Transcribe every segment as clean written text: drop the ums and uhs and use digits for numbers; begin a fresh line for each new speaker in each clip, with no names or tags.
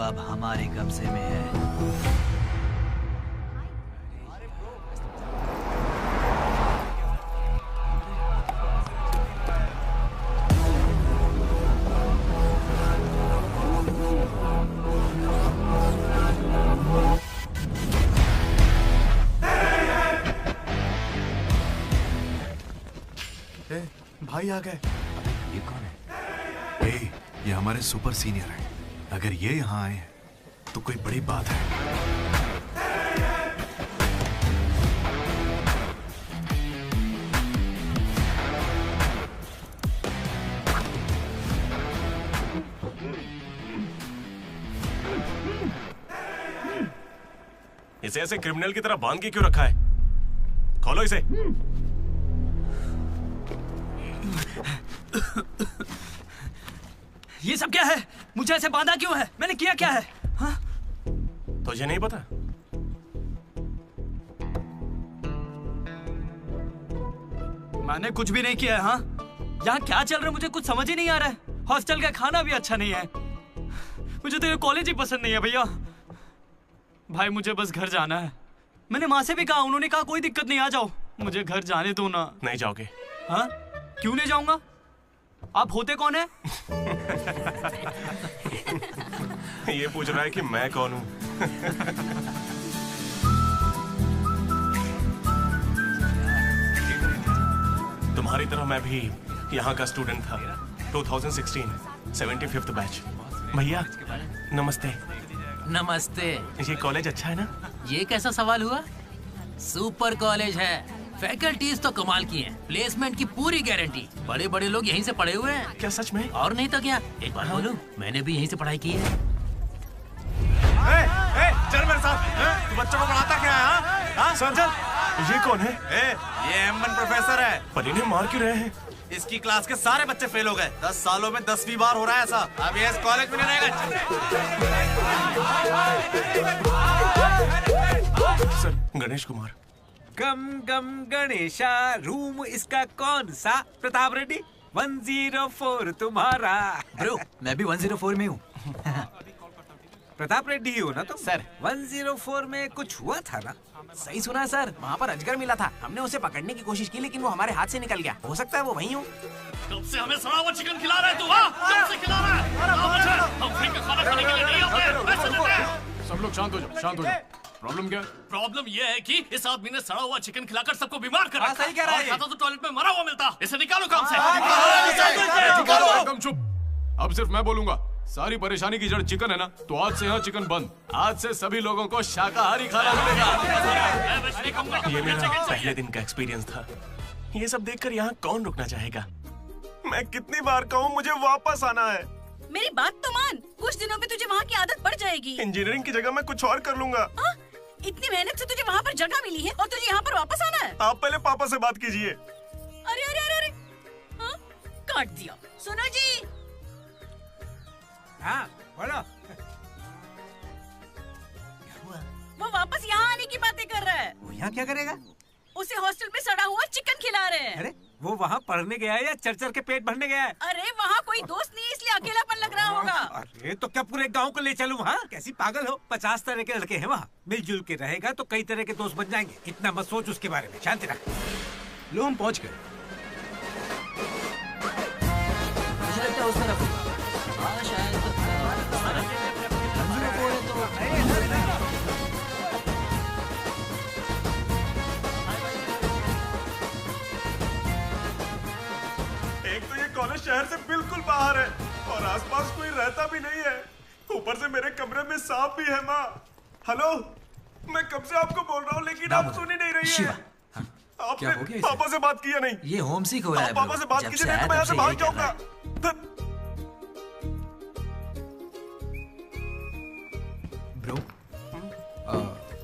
अब हमारे कब्जे में है।
भाई आ गए।
ये कौन है?
ये हमारे सुपर सीनियर हैं। अगर ये यहाँ आए हैं तो कोई बड़ी बात है।
इसे ऐसे क्रिमिनल की तरह बांध के क्यों रखा है? खोलो इसे।
ये सब क्या है? मुझे ऐसे बांधा क्यों है? मैंने किया क्या है? हाँ?
तुझे नहीं पता?
मैंने कुछ भी नहीं किया है। हाँ? यहाँ क्या चल रहा है मुझे कुछ समझ ही नहीं आ रहा है। हॉस्टल का खाना भी अच्छा नहीं है। मुझे तो ये कॉलेज ही पसंद नहीं है भैया। भाई मुझे बस घर जाना है। मैंने माँ से भी कहा, उन्होंने कहा कोई दिक्कत नहीं, आ जाओ। मुझे घर जाने दो ना।
नहीं जाओगे?
हाँ? क्यों नहीं जाऊंगा? आप होते कौन है?
ये पूछ रहा है कि मैं कौन हूँ। तुम्हारी तरह मैं भी यहाँ का स्टूडेंट था। 2016 75th बैच। भैया नमस्ते।
नमस्ते।
ये कॉलेज अच्छा है ना?
ये कैसा सवाल हुआ? सुपर कॉलेज है। फैकल्टीज तो कमाल की हैं। प्लेसमेंट की पूरी गारंटी। बड़े बड़े लोग यहीं से पढ़े हुए हैं।
क्या सच में?
और नहीं तो क्या। एक बार बोलूं, मैंने भी यहीं से पढ़ाई की है।
चल मेरे साथ। तू बच्चों को पढ़ाता क्या है? हाँ
सर, चल। ये कौन है?
ये M1 प्रोफेसर है।
पर इन्हें मार क्यों रहे हैं?
इसकी क्लास के सारे बच्चे फेल हो गए। 10 सालों में 10वीं बार हो रहा है ऐसा। अब ये इस कॉलेज में नहीं रहेगा।
सर, गणेश कुमार।
गम गम गणेशा। रूम इसका कौन सा? प्रताप रेड्डी 104 तुम्हारा।
ब्रो, मैं भी 104 में हूँ।
प्रताप रेड्डी ही हो ना तुम?
सर
104 में कुछ हुआ था ना?
सही सुना है सर, वहाँ पर अजगर मिला था। हमने उसे पकड़ने की कोशिश की लेकिन वो हमारे हाथ से निकल गया। हो सकता है वो वहीं हो।
कब से हमें सड़ा हुआ चिकन खिला रहा है तू? कब से खिला रहा है? हम फ्री का खाना खाने के लिए नहीं आते, पैसे देते हैं।
सब लोग शांत हो जाओ, शांत हो जाओ। प्रॉब्लम क्या है?
प्रॉब्लम ये है कि इस आदमी ने सड़ा हुआ चिकन खिलाकर सबको बीमार कर रखा।
सही कह रहा है।
खाता तो टॉयलेट में मरा हुआ मिलता। इसे निकालो काम से।
एकदम चुप। अब सिर्फ मैं बोलूंगा। सारी परेशानी की जड़ चिकन है ना, तो आज से यहाँ चिकन बंद। आज से सभी लोगों को शाकाहारी खाना मिलेगा।
ये मेरा पहले दिन का एक्सपीरियंस था। ये सब देखकर यहाँ कौन रुकना चाहेगा? मैं कितनी बार कहूँ मुझे वापस आना है।
मेरी बात तो मान, कुछ दिनों में तुझे वहाँ की आदत पड़ जाएगी।
इंजीनियरिंग की जगह मैं कुछ और कर लूंगा।
इतनी मेहनत से तुझे वहाँ पर जगह मिली है और तुझे यहाँ पर वापस आना है?
आप पहले पापा से बात कीजिए।
अरे अरे अरे अरे, हाँ? काट दिया। सुनो जी।
हाँ बोलो।
वो वापस यहाँ आने की बातें कर रहा है।
वो यहाँ क्या करेगा?
उसे हॉस्टल में सड़ा हुआ चिकन खिला रहे हैं।
अरे वो वहाँ पढ़ने गया है या चरचर के पेट भरने गया है?
अरे वहाँ कोई दोस्त नहीं है इसलिए अकेलापन लग रहा होगा।
अरे तो क्या पूरे गांव को ले चलूं? हाँ कैसी पागल हो? 50 तरह के लड़के हैं वहाँ। मिलजुल के रहेगा तो कई तरह के दोस्त बन जाएंगे। इतना मत सोच उसके बारे में। शांति रख।
लो हम पहुँच गए। मुझे लगता है उस तरफ। हाँ शायद।
एक तो ये कॉलेज शहर से बिल्कुल बाहर है और आसपास कोई रहता भी नहीं है। ऊपर से मेरे कमरे में सांप भी है। माँ, हेलो, मैं कब से आपको बोल रहा हूँ लेकिन आप सुन ही नहीं रही है। आपने पापा से बात किया नहीं?
ये होम सिक हो रहा है।
पापा से बात कीजिए नहीं तो मैं यहाँ से भाग जाऊंगा।
ब्रो,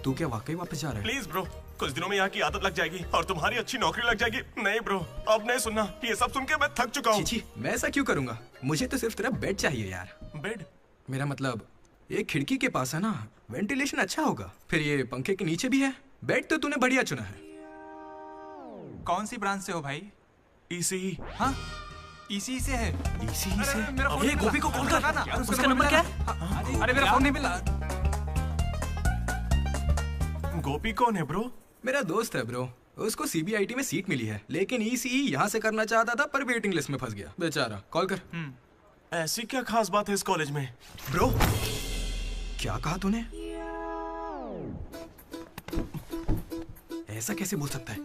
तू क्या वाकई वापस जा रहा है?
प्लीज ब्रो, कुछ दिनों में यहाँ की आदत लग जाएगी और तुम्हारी अच्छी नौकरी लग जाएगी। नहीं ब्रो, अब नहीं सुनना। ये सब सुन के मैं थक चुका हूँ।
मैं ऐसा क्यों करूंगा? मुझे तो सिर्फ तेरा बेड चाहिए यार।
बेड?
मेरा मतलब ये खिड़की के पास है ना, वेंटिलेशन अच्छा होगा। फिर ये पंखे के नीचे भी है। बेड तो तूने बढ़िया चुना है।
कौन सी ब्रांच से हो भाई?
ECE।
हाँ
इसी से है। इसी से?
ये गोपी को कॉल कर। उसका नंबर क्या है?
अरे मेरा फोन नहीं मिला।
गोपी कौन है ब्रो?
मेरा दोस्त है ब्रो। उसको सीबीआईटी में सीट मिली है, लेकिन ईसीई यहाँ से करना चाहता था पर वेटिंग लिस्ट में फंस गया बेचारा। कॉल कर।
ऐसी क्या खास बात है इस कॉलेज में?
ब्रो क्या कहा तूने? ऐसा कैसे बोल सकता है?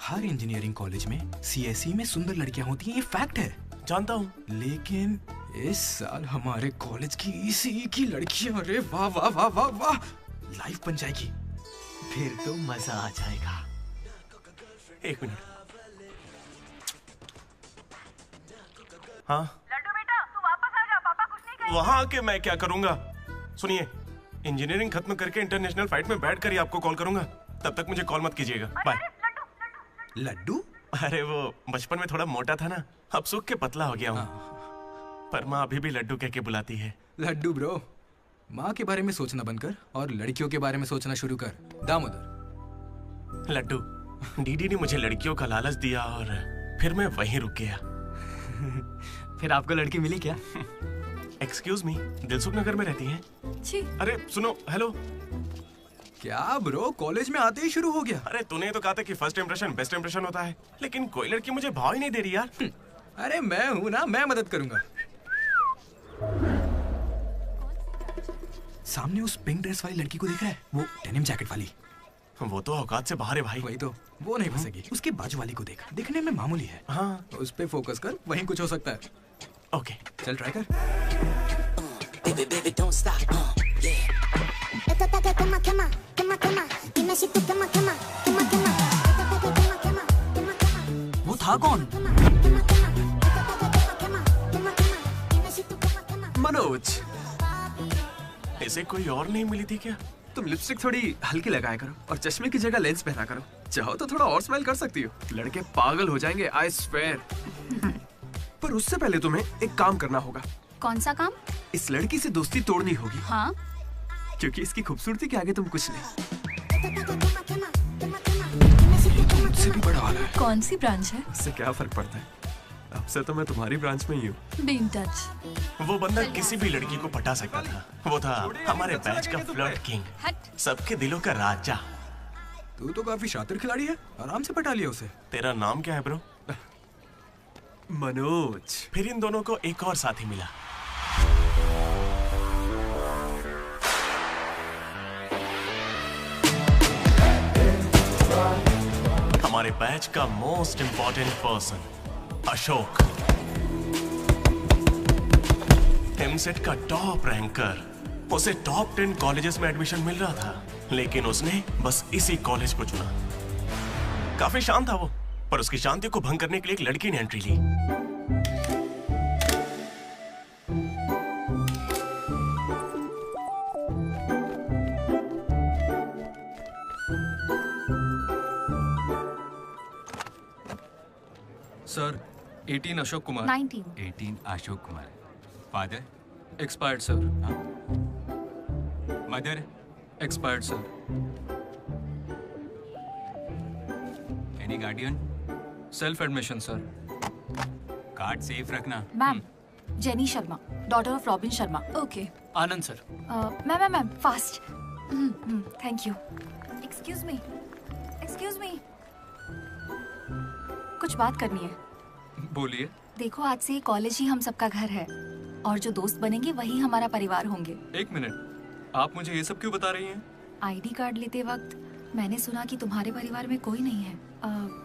हर इंजीनियरिंग कॉलेज में सीएसई में सुंदर लड़कियां होती हैं, ये फैक्ट है।
जानता हूँ,
लेकिन इस साल हमारे कॉलेज की ईसीई की लड़कियां, अरे वाह वाह वाह वाह वाह, लाइव बन जाएगी।
फिर तो मजा आ जाएगा।
एक मिनट। हाँ
लड्डू बेटा, तू वापस आ जा, पापा कुछ नहीं कहेंगे।
वहां आके मैं क्या करूंगा? सुनिए, इंजीनियरिंग खत्म करके इंटरनेशनल फाइट में बैठकर ही आपको कॉल करूंगा। तब तक मुझे कॉल मत कीजिएगा। बाय।
लड्डू?
अरे वो बचपन में थोड़ा मोटा था ना, अब सूख के पतला हो गया हूँ। पर माँ अभी भी लड्डू कह के बुलाती है।
लड्डू ब्रो, माँ के बारे में सोचना बंद कर और लड़कियों के बारे में सोचना शुरू कर। दामोदर।
लड्डू, डीडी ने मुझे लड़कियों का लालच दिया और फिर मैं वहीं रुक गया।
फिर आपको लड़की मिली क्या?
एक्सक्यूज मी, दिलसुख नगर में रहती हैं? अरे सुनो, हेलो।
क्या ब्रो, कॉलेज में आते ही शुरू हो गया?
अरे तूने तो कहा था कि फर्स्ट इंप्रेशन बेस्ट इंप्रेशन होता है, लेकिन कोई लड़की मुझे भाव ही नहीं दे रही यार।
अरे मैं हूँ ना, मैं मदद करूंगा। सामने उस पिंक ड्रेस वाली लड़की को देख रहा है? वो डेनिम जैकेट वाली।
वो तो औकात से बाहर है भाई।
वही तो, वो नहीं फंसेगी। उसके बाजू वाली को देख, दिखने में मामूली है।
हाँ,
उस पे फोकस कर, वहीं कुछ हो सकता है।
ओके,
चल ट्राई कर।
वो था कौन?
मनोज।
इसे कोई और नहीं मिली थी क्या?
तुम लिपस्टिक थोड़ी हल्की लगाया करो और चश्मे की जगह लेंस पहना करो। चाहो तो थोड़ा और स्माइल कर सकती हो, लड़के पागल हो जाएंगे, आई स्वेयर। पर उससे पहले तुम्हें एक काम करना होगा।
कौन सा काम?
इस लड़की से दोस्ती तोड़नी होगी।
हाँ?
क्योंकि इसकी खूबसूरती के आगे तुम कुछ नहीं।
मुझसे भी बड़ा वाला है।
कौन सी ब्रांच है?
इससे क्या फर्क पड़ता है, अब से तो मैं तुम्हारी ब्रांच में ही हूँ।
Be in touch.
वो बंदा किसी भी लड़की को पटा सकता था। वो था हमारे बैच का फ्लर्ट किंग, सबके दिलों का राजा।
तू तो काफी शातिर खिलाड़ी है, आराम से पटा लिया उसे।
तेरा नाम क्या है ब्रो?
मनोज।
फिर इन दोनों को एक और साथी मिला। हमारे बैच का most important person Ashok, EAMCET का टॉप रैंकर। उसे टॉप 10 कॉलेजेस में एडमिशन मिल रहा था, लेकिन उसने बस इसी कॉलेज को चुना। काफी शांत था वो, पर उसकी शांति को भंग करने के लिए एक लड़की ने एंट्री ली।
Sir, 18 Ashok Kumar.
19
Ashok Kumar. Father?
Expired sir.
Mother?
Expired sir.
Any guardian?
Self admission sir.
Card safe रखना।
Ma'am, Jenny Sharma, daughter of Robin Sharma. Okay.
Anand sir.
Ma'am fast. Thank you. Excuse me, कुछ बात करनी है।
बोलिए।
देखो, आज से कॉलेज ही हम सबका घर है और जो दोस्त बनेंगे वही हमारा परिवार होंगे।
एक मिनट, आप मुझे ये सब क्यों बता रही हैं?
आईडी कार्ड लेते वक्त मैंने सुना कि तुम्हारे परिवार में कोई नहीं है।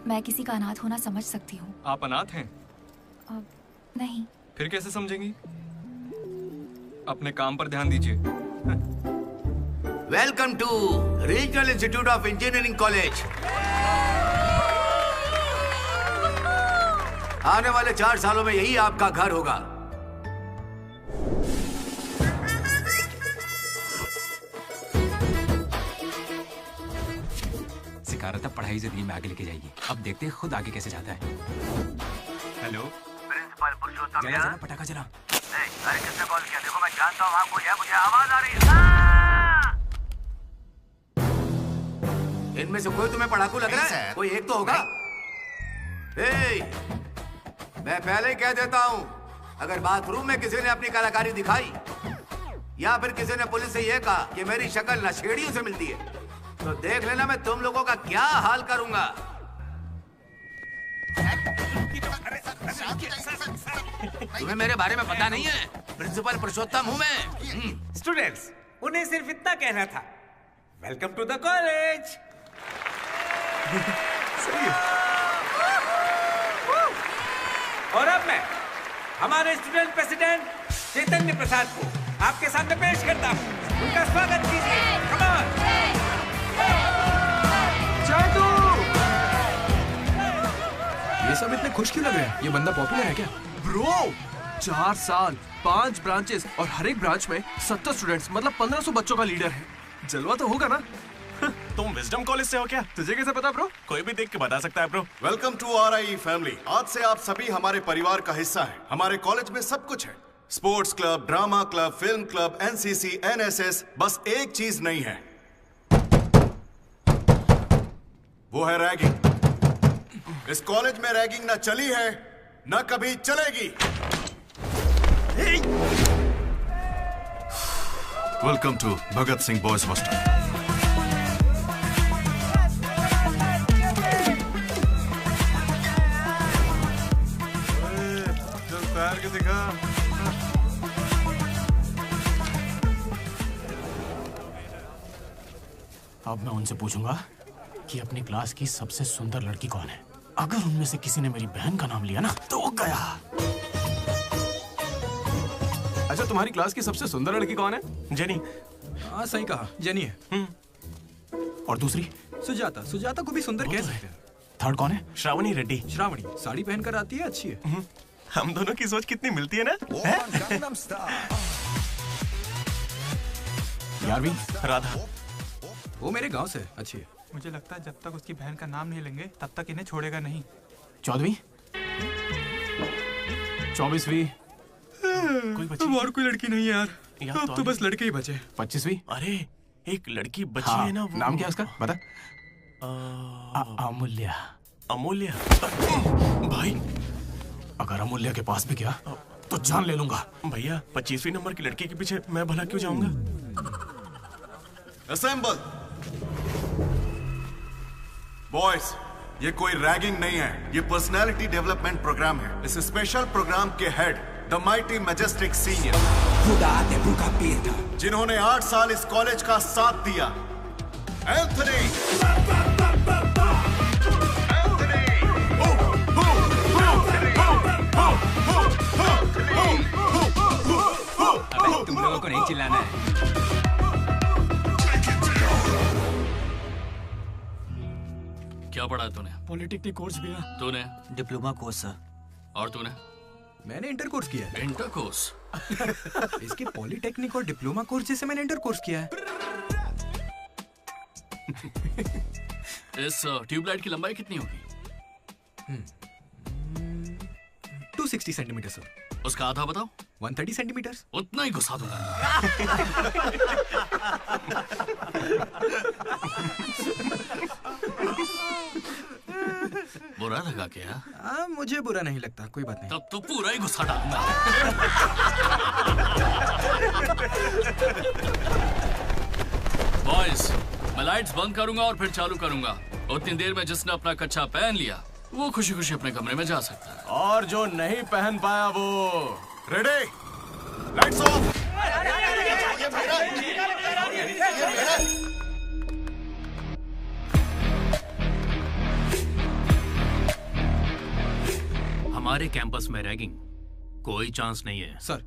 मैं किसी का अनाथ होना समझ सकती हूँ।
आप अनाथ हैं?
नहीं।
फिर कैसे समझेंगी? अपने काम पर ध्यान दीजिए।
Welcome to Regional Institute of Engineering College. आने वाले 4 सालों में यही आपका घर होगा।
सिखा रहा था पढ़ाई जिंदगी में आगे लेके जाएगी। अब देखते हैं खुद आगे कैसे जाता है। हेलो
प्रिंसिपल पुरुषोत्तम,
जरा जरा पटाखा जला।
अरे किसने कॉल किया? देखो मैं जानता हूँ आपको, यह मुझे आवाज आ रही है। इनमें से कोई तुम्हें पढ़ाकू लग रहा है? कोई एक तो होगा। मैं पहले ही कह देता हूँ, अगर बाथरूम में किसी ने अपनी कलाकारी दिखाई या फिर किसी ने पुलिस से यह कहा कि मेरी शक्ल नशेड़ियों से मिलती है, तो देख लेना मैं तुम लोगों का क्या हाल करूंगा। तुम्हें मेरे बारे में पता नहीं है? प्रिंसिपल पुरुषोत्तम हूँ मैं।
स्टूडेंट्स, उन्हें सिर्फ इतना कहना था, वेलकम टू द कॉलेज। और अब मैं हमारे स्टूडेंट प्रेसिडेंट चैतन्य प्रसाद को आपके सामने पेश करता हूँ। उनका स्वागत कीजिए। Come on.
ये सब इतने खुश क्यों लग रहे हैं? ये बंदा पॉपुलर है क्या?
ब्रो, 4 साल, 5 ब्रांचेस और हर एक ब्रांच में 70 स्टूडेंट्स, मतलब 1500 बच्चों का लीडर है। जलवा तो होगा ना?
तुम विजडम कॉलेज से हो क्या?
तुझे कैसे पता ब्रो?
कोई भी देख के बता सकता है bro.
Welcome to RIE family. आज से आप सभी हमारे परिवार का हिस्सा हैं। हमारे कॉलेज में सब कुछ है, sports club, drama club, film club, NCC, NSS। बस एक चीज नहीं है, वो है रैगिंग। इस कॉलेज में रैगिंग ना चली है, ना कभी चलेगी। Welcome to Bhagat Singh boys hostel.
तैयार के दिखा।
अब मैं उनसे पूछूंगा कि अपनी क्लास की सबसे सुंदर लड़की कौन है। अगर उनमें से किसी ने मेरी बहन का नाम लिया ना तो वो गया।
अच्छा, तुम्हारी क्लास की सबसे सुंदर लड़की कौन है?
जेनी।
हाँ सही कहा, जेनी है।
और दूसरी?
सुजाता। सुजाता को भी सुंदर कह सकते हैं।
थर्ड कौन है?
श्रावणी रेड्डी।
श्रावणी साड़ी पहनकर आती है, अच्छी है।
हम दोनों की सोच कितनी मिलती है ना?
11वीं?
राधा।
वो मेरे गांव से, अच्छी है।
मुझे लगता है जब तक उसकी बहन का नाम नहीं लेंगे तब तक इन्हें छोड़ेगा नहीं।
14वीं? 24वीं?
और कोई लड़की नहीं है यार, अब तो बस लड़के ही बचे।
25वीं?
अरे एक लड़की बची
हाँ,
है ना, वो
नाम क्या उसका बता? अमूल्य।
अमूल्य? भाई
अगर अमूल्य के पास भी गया तो जान ले लूंगा।
भैया 25वीं नंबर की लड़की के पीछे मैं भला क्यों जाऊंगा?
असेंबल। बॉयज, ये कोई रैगिंग नहीं है, ये पर्सनालिटी डेवलपमेंट प्रोग्राम है। इस स्पेशल प्रोग्राम के head the mighty majestic senior, जिन्होंने 8 साल इस कॉलेज का साथ दिया, एंथनी।
अबे तुम लोगों को नहीं चिल्लाना है।
क्या पढ़ा है तूने?
पॉलिटेक्निक कोर्स भी है।
तूने?
Diploma course sir.
और तूने?
मैंने इंटर कोर्स किया है।
Inter course?
इसके पॉलिटेक्निक और डिप्लोमा कोर्स जैसे मैंने इंटर कोर्स किया है।
इस ट्यूबलाइट की लंबाई कितनी होगी?
260 सेंटीमीटर सर।
उसका आधा बताओ।
130 सेंटीमीटर।
उतना ही घुसा दूंगा। बुरा लगा क्या?
मुझे बुरा नहीं लगता, कोई बात नहीं।
तब तो पूरा ही गुस्सा डालूंगा। बॉयज, मैं लाइट्स बंद करूंगा और फिर चालू करूंगा। उतनी देर में जिसने अपना कच्छा पहन लिया वो खुशी खुशी अपने कमरे में जा सकता है,
और जो नहीं पहन पाया वो
रेडी, लाइट्स ऑफ।
हमारे कैंपस में रैगिंग कोई चांस नहीं है
सर।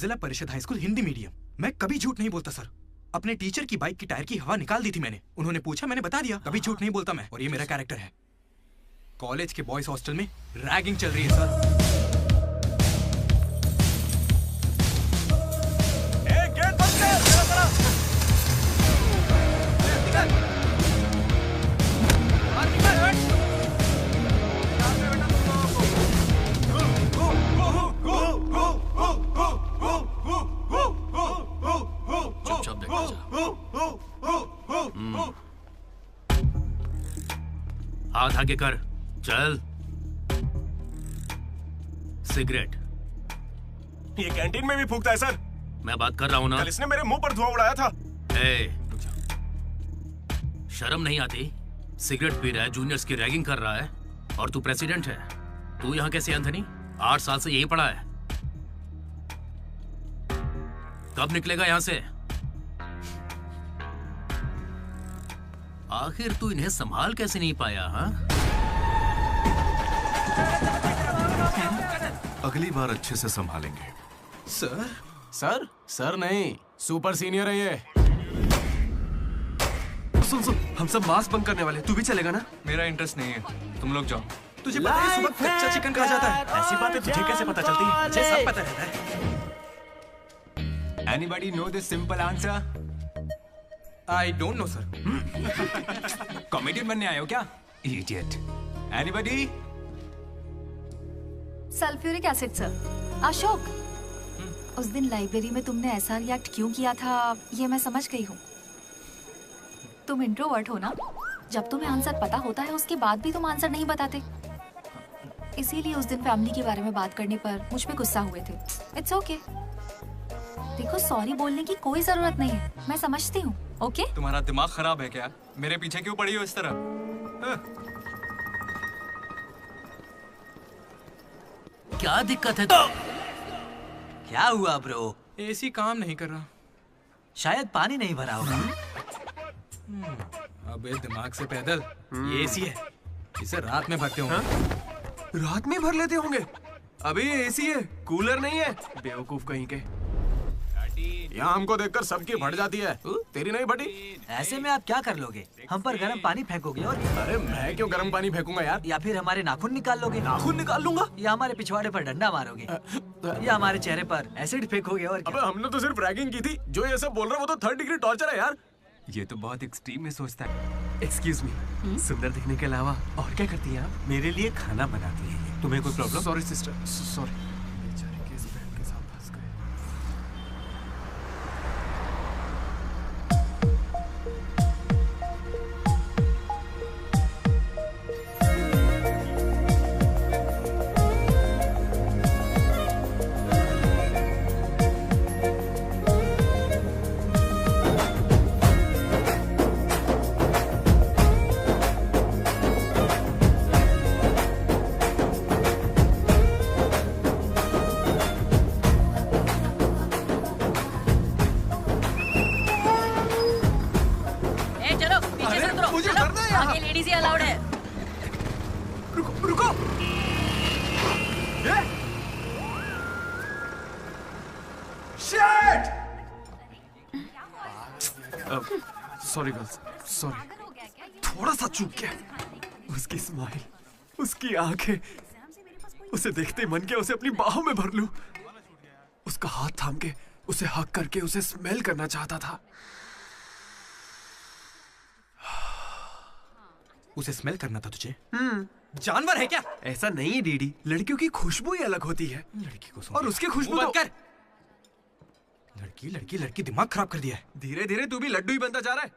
जिला परिषद हाई स्कूल हिंदी मीडियम, मैं कभी झूठ नहीं बोलता सर। अपने टीचर की बाइक की टायर की हवा निकाल दी थी मैंने, उन्होंने पूछा, मैंने बता दिया। कभी झूठ नहीं बोलता मैं, और ये मेरा कैरेक्टर है। कॉलेज के बॉयज हॉस्टल में रैगिंग चल रही है सर।
चुपचाप देखा जा।
हाथ आगे कर, चल। सिगरेट।
ये कैंटीन में भी फूकता है सर।
मैं बात कर रहा हूँ ना।
कल इसने मेरे मुंह पर धुआं उड़ाया था।
शर्म नहीं आती? सिगरेट पी रहा है, जूनियर्स की रैगिंग कर रहा है, और तू प्रेसिडेंट है। तू यहाँ कैसे एंथनी? 8 साल से यही पड़ा है। कब निकलेगा यहाँ से? आखिर तू इन्हें संभाल कैसे नहीं पाया? हाँ,
अगली बार अच्छे से संभालेंगे।
सर सर सर नहीं, सुपर सीनियर है ये।
सुन सुन, हम सब मास्क बंक करने वाले, तू भी चलेगा ना?
मेरा इंटरेस्ट नहीं है, तुम लोग जाओ।
तुझे पता है सुबह कच्चा चिकन खा जाता है?
ऐसी बातें तुझे कैसे पता चलती है?
मुझे सब पता रहता है।
Anybody know the simple answer?
I don't know, sir.
Comedian बनने आए हो क्या? Idiot. Anybody?
Sulphuric acid sir. Ashok, उस दिन लाइब्रेरी में तुमने ऐसा रिएक्ट क्यों किया था, ये मैं समझ गई हूँ। तुम इंट्रोवर्ट हो ना? जब तुम्हें आंसर पता होता है उसके बाद भी तुम आंसर नहीं बताते, इसीलिए उस दिन फैमिली के बारे में बात करने पर मुझ पे गुस्सा हुए थे। It's okay. देखो, सॉरी बोलने की कोई जरूरत नहीं है, मैं समझती हूँ। ओके?
तुम्हारा दिमाग खराब है क्या? मेरे पीछे क्यों पड़ी हो इस तरह?
क्या दिक्कत है?
क्या हुआ ब्रो?
एसी काम नहीं कर रहा।
शायद पानी नहीं भरा होगा।
अबे दिमाग से पैदल, ये एसी है, इसे रात में भरते होंगे।
रात में भर लेते होंगे? अबे ये एसी है, कूलर नहीं है। बेवकूफ कहीं के।
यहाँ हमको देखकर सबकी भट जाती है, तेरी नहीं भटी?
ऐसे में आप क्या कर लोगे? हम पर गर्म पानी फेंकोगे और क्या?
अरे मैं क्यों गर्म पानी फेंकूंगा यार?
या फिर हमारे नाखून निकाल लोगे?
नाखून निकाल लूंगा?
या हमारे पिछवाड़े पर डंडा मारोगे? या हमारे चेहरे पर एसिड फेंकोगे और क्या?
अबे हमने तो सिर्फ रैगिंग की थी, जो ये सब बोल रहा है वो तो 3rd डिग्री टॉर्चर है यार।
ये तो बहुत एक्सट्रीम में सोचता है।
एक्सक्यूज मी, सुंदर दिखने के अलावा और क्या करती हैं आप?
मेरे लिए खाना बनाती है। तुम्हें कोई problem?
Sorry sister, sorry. Sorry girls, sorry. थोड़ा सा चूक गया। उसकी स्माइल, उसकी आंखें, उसे देखते ही मन किया उसे अपनी बाहों में भर लूं। उसका हाथ थाम के उसे हक करके उसे स्मेल करना चाहता था।
उसे स्मेल करना था तुझे? जानवर है क्या?
ऐसा नहीं है डीडी, लड़कियों की खुशबू ही अलग होती है।
लड़की को
और उसकी खुशबू
बंद कर। लड़की दिमाग खराब कर दिया है।
धीरे धीरे तू भी लड्डू ही बनता जा रहा है।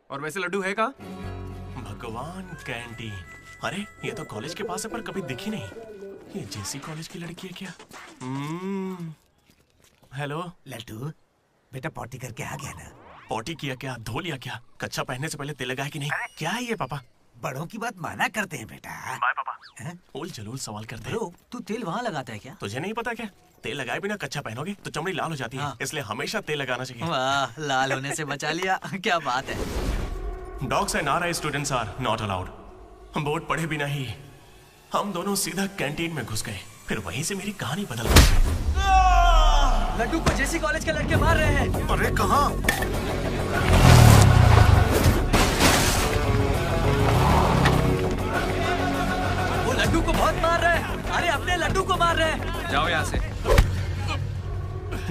और वैसे लड्डू है कहाँ?
भगवान, कैंटीन। अरे ये तो कॉलेज के पास है पर कभी दिखी नहीं। ये जेसी कॉलेज की लड़की है क्या? हेलो
लड्डू, बेटा पॉटी करके आ गया ना?
पॉटी किया क्या? धो लिया क्या? कच्चा पहनने से पहले तेल लगाया कि नहीं? क्या है ये पापा?
बड़ों की बात माना करते हैं बेटा।
बाय पापा। उल जलूल सवाल करते हैं।
तू तेल वहाँ लगाता है क्या?
तुझे नहीं पता क्या? तेल लगाए बिना कच्चा पहनोगे तो चमड़ी लाल हो जाती है, इसलिए हमेशा तेल लगाना चाहिए।
वाह, लाल होने से बचा लिया। क्या बात है।
Dogs and RI students are not allowed. हम बोर्ड पढ़े बिना ही हम दोनों सीधा कैंटीन में घुस गए। फिर वहीं से मेरी कहानी बदल गई।
लड्डू को जेसी कॉलेज के लड़के मार रहे हैं।
अरे कहाँ?
वो लड्डू को बहुत मार रहे हैं। अरे अपने लड्डू को मार रहे हैं।
जाओ यहाँ से।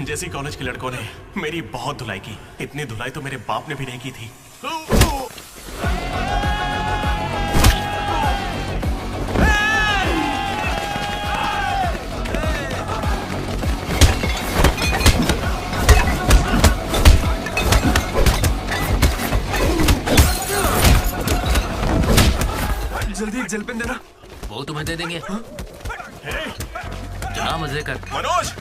जेसी कॉलेज के लड़कों ने मेरी बहुत धुलाई की। इतनी धुलाई तो मेरे बाप ने भी नहीं की थी।
जल्दी एक जेल पेन देना।
वो तुम्हें दे देंगे। चला मजे कर।
मनोज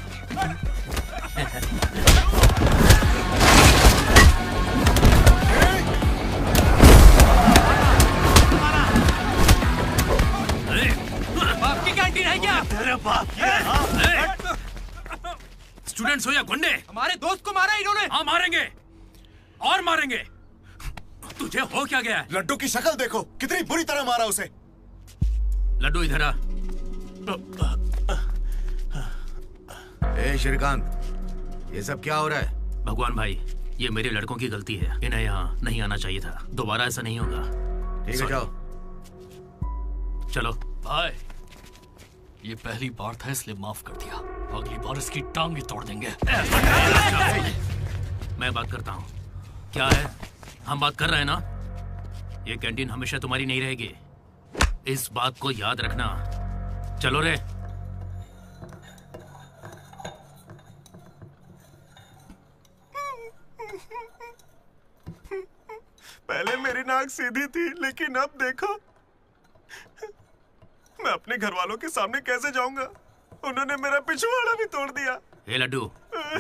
बाप की कैंटीन है क्या?
तेरे बाप की है, हाँ?
स्टूडेंट्स हो या गुंडे,
हमारे दोस्त को मारा इन्होंने।
हाँ मारेंगे और मारेंगे। तुझे हो क्या गया?
लड्डू की शक्ल देखो, कितनी बुरी तरह मारा उसे।
लड्डू इधर आ।
ए श्रीकांत, ये सब क्या हो रहा है?
भगवान भाई, ये मेरे लड़कों की गलती है। इन्हें यहाँ नहीं आना चाहिए था। दोबारा ऐसा नहीं होगा।
ठीक है, जाओ।
चलो
भाई, ये पहली बार था इसलिए माफ कर दिया। अगली बार इसकी टांग ही तोड़ देंगे।
मैं बात करता हूँ। क्या है, हम बात कर रहे हैं ना? ये कैंटीन हमेशा तुम्हारी नहीं रहेगी, इस बात को याद रखना। चलो रे।
पहले मेरी नाक सीधी थी, लेकिन अब देखो, मैं अपने घर वालों के सामने कैसे जाऊंगा? उन्होंने मेरा पिछवाड़ा भी तोड़ दिया।
ए लड्डू,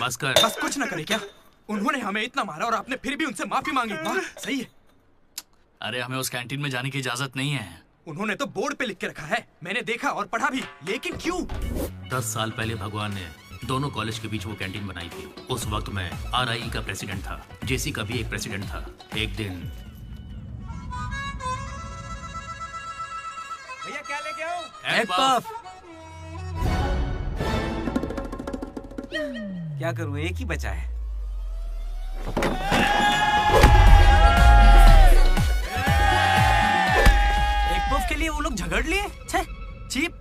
बस कर।
बस कुछ ना करे क्या? उन्होंने हमें इतना मारा और आपने फिर भी उनसे माफी मांगी। वाह, सही है।
अरे हमें उस कैंटीन में जाने की इजाजत नहीं है।
उन्होंने तो बोर्ड पे लिख के रखा है, मैंने देखा और पढ़ा भी, लेकिन क्यों?
10 साल पहले भगवान ने दोनों कॉलेज के बीच वो कैंटीन बनाई थी। उस वक्त मैं RIE का प्रेसिडेंट था, JC का भी एक प्रेसिडेंट था। एक दिन
भैया क्या लेके आऊं?
Egg puff.
क्या करूं, एक ही बचा है।
एक पफ के लिए वो लोग झगड़ लिए? छे, चीप,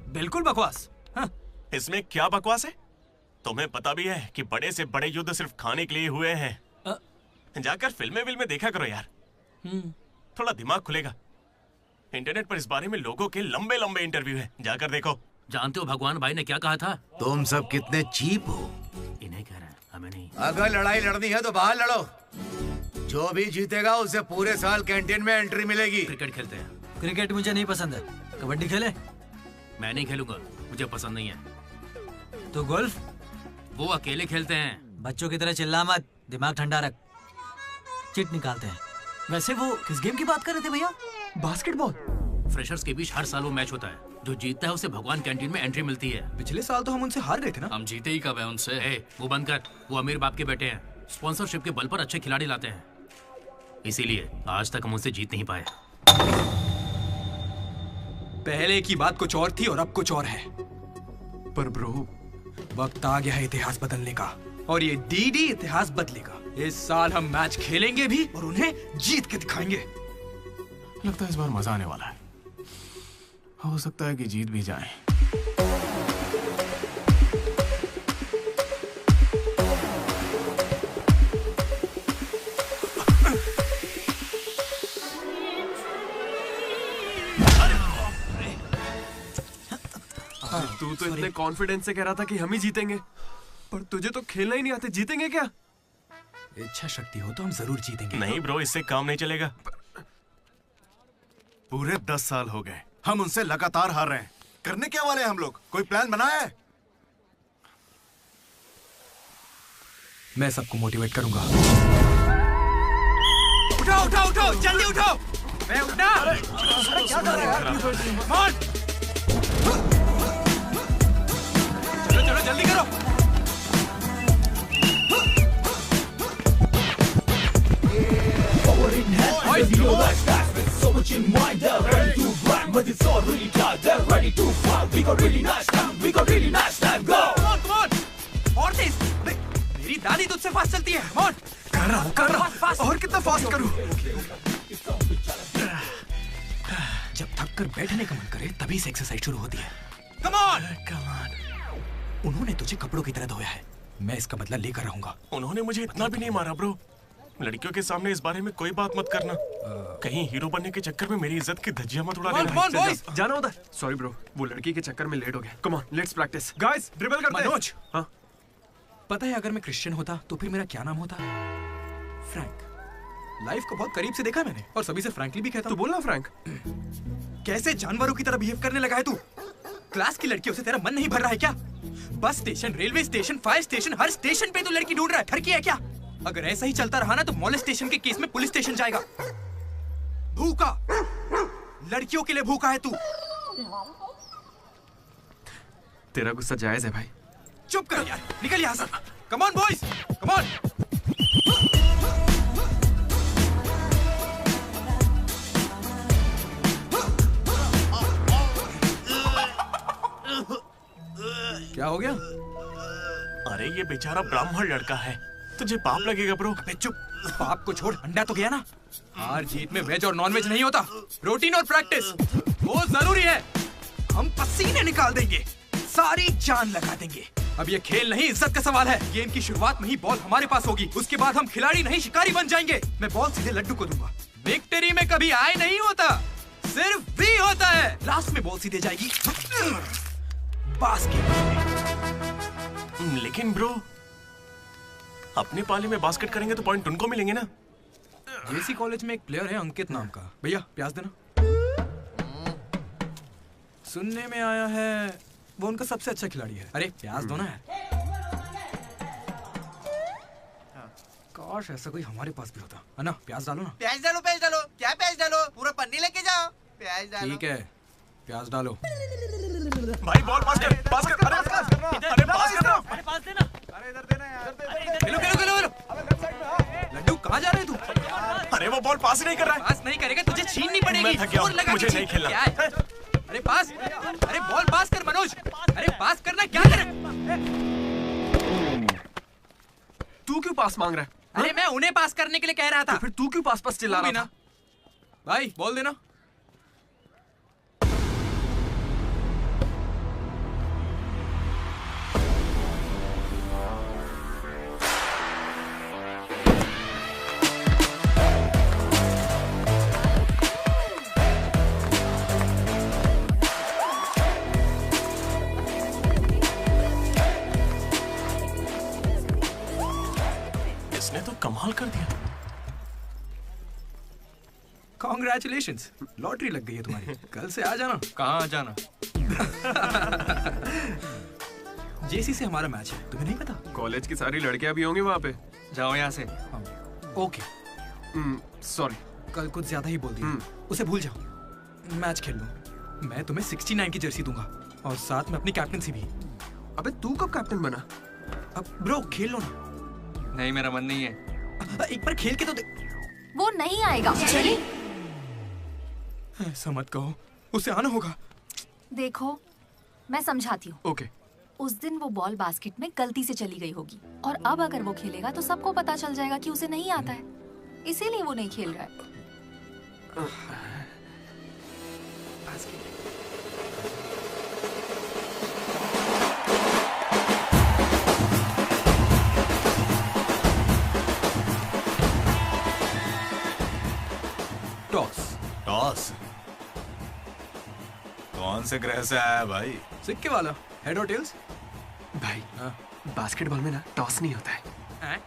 बिल्कुल बकवास। हाँ।
इसमें क्या बकवास है? तुम्हें पता भी है कि बड़े से बड़े युद्ध सिर्फ खाने के लिए हुए हैं। जाकर फिल्में देखा करो यार, थोड़ा दिमाग खुलेगा। इंटरनेट पर इस बारे में लोगों के लंबे लंबे इंटरव्यू हैं, जाकर देखो।
जानते हो भगवान भाई ने क्या कहा था?
तुम सब कितने चीप हो।
इन्हें कह रहे हैं, हमें नहीं।
अगर लड़ाई लड़नी है तो बाहर लड़ो। जो भी जीतेगा उसे पूरे साल कैंटीन में एंट्री मिलेगी।
क्रिकेट खेलते हैं।
क्रिकेट मुझे नहीं पसंद है। कबड्डी खेले?
मैं नहीं खेलूंगा, मुझे पसंद नहीं है।
तो गोल्फ?
वो अकेले खेलते हैं।
बच्चों की तरह चिल्ला मत, दिमाग ठंडा रख। चिट निकालते हैं।
वैसे वो किस गेम की बात कर रहे थे भैया?
बास्केटबॉल।
फ्रेशर्स के बीच हर साल वो मैच होता है। जो जीतता है उसे भगवान कैंटीन में एंट्री मिलती है।
पिछले साल तो हम उनसे हार गए थे ना।
हम जीते ही कब है उनसे?
वो बंद कर, वो अमीर बाप के बेटे हैं। स्पॉन्सरशिप के बल पर अच्छे खिलाड़ी लाते हैं, इसीलिए आज तक हम उनसे जीत नहीं पाए।
पहले की बात कुछ और थी और अब कुछ और है।
पर ब्रो,
वक्त आ गया है इतिहास बदलने का, और ये DD इतिहास बदलेगा। इस साल हम मैच खेलेंगे भी और उन्हें जीत के दिखाएंगे।
लगता है इस बार मजा आने वाला है। हो सकता है कि जीत भी जाए।
तू तो इतने कॉन्फिडेंस से कह रहा था कि हम ही जीतेंगे, पर तुझे तो खेलना ही नहीं आते। जीतेंगे क्या?
इच्छा शक्ति हो तो हम जरूर जीतेंगे।
नहीं ब्रो, इससे काम नहीं चलेगा।
पूरे 10 साल हो गए हम उनसे लगातार हार रहे हैं। करने क्या वाले हम लोग? कोई प्लान बनाया है?
मैं सबको मोटिवेट करूंगा।
उठाओ उठाओ उठाओ, जल्दी उठाओ। मैं उठना। क्या कर रहे हो यार?
चलो चलो जल्दी करो। मेरी दादी तुझसे फास्ट चलती है।
कर रहा हूँ। और कितना फास्ट करूँ?
जब थक कर बैठने का मन करे तभी से एक्सरसाइज शुरू होती है।
Come on.
उन्होंने तुझे कपड़ों की तरह धोया है, मैं इसका बदला लेकर रहूंगा।
उन्होंने मुझे इतना भी नहीं मारा ब्रो। लड़कियों के सामने इस बारे में कोई बात मत करना। कहीं हीरो बनने के चक्कर में मेरी इज्जत की धज्जियां मत उड़ा देना।
जाना होता है। सॉरी ब्रो, वो लड़की के चक्कर में लेट हो गया। Come on, let's practice. Guys, dribble करते हैं।
मनोज,
हाँ?
पता है अगर मैं क्रिश्चियन होता तो फिर मेरा क्या नाम होता? फ्रैंक। लाइफ को बहुत करीब से देखा मैंने और सभी से फ्रैंकली भी कहता हूं।
तो बोलना फ्रैंक।
कैसे जानवरों की तरह बिहेव करने लगा है तू? क्लास की लड़कियों से तेरा मन नहीं भर रहा है क्या? Bus station, railway station, fire station, हर स्टेशन पे तो लड़की ढूंढ रहा है। ठरकी है क्या? अगर ऐसा ही चलता रहा ना तो मोलेस्टेशन के केस में पुलिस स्टेशन जाएगा। भूखा, लड़कियों के लिए भूखा है तू।
तेरा गुस्सा जायज है भाई।
चुप कर यार, निकल यहाँ से। Come on boys, come on.
क्या हो गया?
अरे ये बेचारा ब्राह्मण लड़का है, तुझे पाप लगेगा ब्रो।
अबे चुप, पाप को छोड़, अंडा तो गया ना। हार जीत में वेज और नॉन वेज नहीं होता, प्रोटीन और प्रैक्टिस वो जरूरी है। हम पसीने निकाल देंगे, सारी जान लगा देंगे। अब ये खेल नहीं, इज्जत का सवाल है। गेम की शुरुआत में ही बॉल हमारे पास होगी, उसके बाद हम खिलाड़ी नहीं शिकारी बन जाएंगे। मैं बॉल सीधे लड्डू को दूंगा। विक्ट्री में कभी आए नहीं होता, सिर्फ वी होता है। लास्ट में बॉल सीधे जाएगी बास्केट।
लेकिन ब्रो, अपने पाले में बास्केट करेंगे तो पॉइंट उनको मिलेंगे ना।
जेसी कॉलेज में एक प्लेयर है अंकित नाम का। भैया प्याज देना। सुनने में आया है वो उनका सबसे अच्छा खिलाड़ी है। अरे प्याज दो ना यार। काश ऐसा कोई हमारे पास भी होता है ना। प्याज डालो ना।
प्याज डालो, प्याज डालो। क्या प्याज डालो? पूरा पन्नी लेके जाओ। प्याज डालो।
ठीक है, प्याज डालो।
भाई बॉल पास कर, पास कर। अरे पास कर ना। अरे पास कर ना।
अरे पास देना।
अरे इधर देना यार।
खेलो खेलो खेलो खेलो। लड्डू कहाँ जा रहे तू?
अरे वो बॉल पास ही नहीं कर रहा है।
पास नहीं करेगा तुझे छीननी पड़ेगी।
मैं थक गया हूं, मुझे नहीं खेलना।
क्या है? अरे पास, अरे बॉल पास कर मनोज। अरे पास करना, क्या करे?
तू क्यों पास मांग रहा है?
अरे मैं उन्हें पास करने के लिए कह रहा था।
तो फिर तू क्यों पास पास चिल्ला रहा था?
भाई बॉल देना।
इसने तो कमाल कर दिया।
कॉन्ग्रेचुलेशंस, लॉटरी लग गई है तुम्हारी। कल से आ जाना।
कहाँ आ जाना?
जेसी से हमारा मैच है, तुम्हें नहीं पता?
कॉलेज की सारी लड़कियां भी होंगी वहाँ पे।
जाओ यहाँ से।
ओके
सॉरी,
कल कुछ ज्यादा ही बोल दिया। उसे भूल जाओ, मैच खेल लो। मैं तुम्हें 69 की जर्सी दूंगा और साथ में अपनी कैप्टनसी भी।
अबे तू कब कैप्टन बना?
अब ब्रो खेल लो ना।
नहीं, मेरा मन नहीं है।
एक बार खेल के तो
वो नहीं आएगा। चली
ऐसा मत कहो, उसे आना होगा।
देखो मैं समझाती हूँ।
ओके।
उस दिन वो बॉल बास्केट में गलती से चली गई होगी और अब अगर वो खेलेगा तो सबको पता चल जाएगा कि उसे नहीं आता है, इसीलिए वो नहीं खेल रहा है।
टॉस।
टॉस? कौन से ग्रह से आया भाई?
सिक्के वाला। हेड और टेल्स?
भाई बास्केटबॉल में ना टॉस नहीं होता है।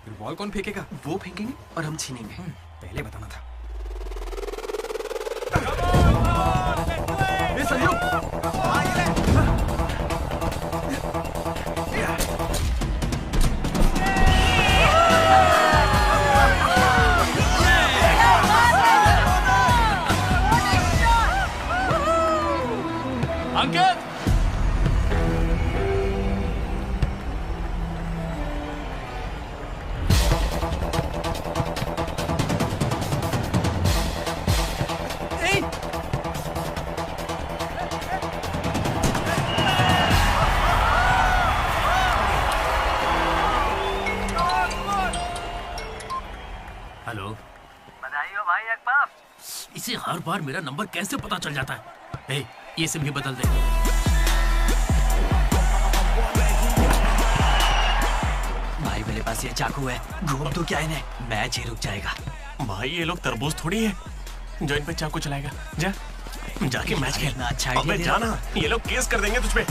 फिर बॉल कौन फेंकेगा?
वो फेंकेंगे और हम छीनेंगे।
पहले बताना था।
ये संजू।
अंकित, हेलो।
बधाई हो भाई अकबर।
इसे हर बार मेरा नंबर कैसे पता चल जाता है? ए, ये सिम भी बदल दे।
भाई मेरे पास ये चाकू है, घूम तो क्या इन्हें, मैच ही रुक जाएगा।
भाई ये लोग तरबूज थोड़ी है जो इन पे चाकू चलाएगा। जा जाके मैच खेल।
अच्छा
अबे जाना, ये लोग केस कर देंगे तुझ पे।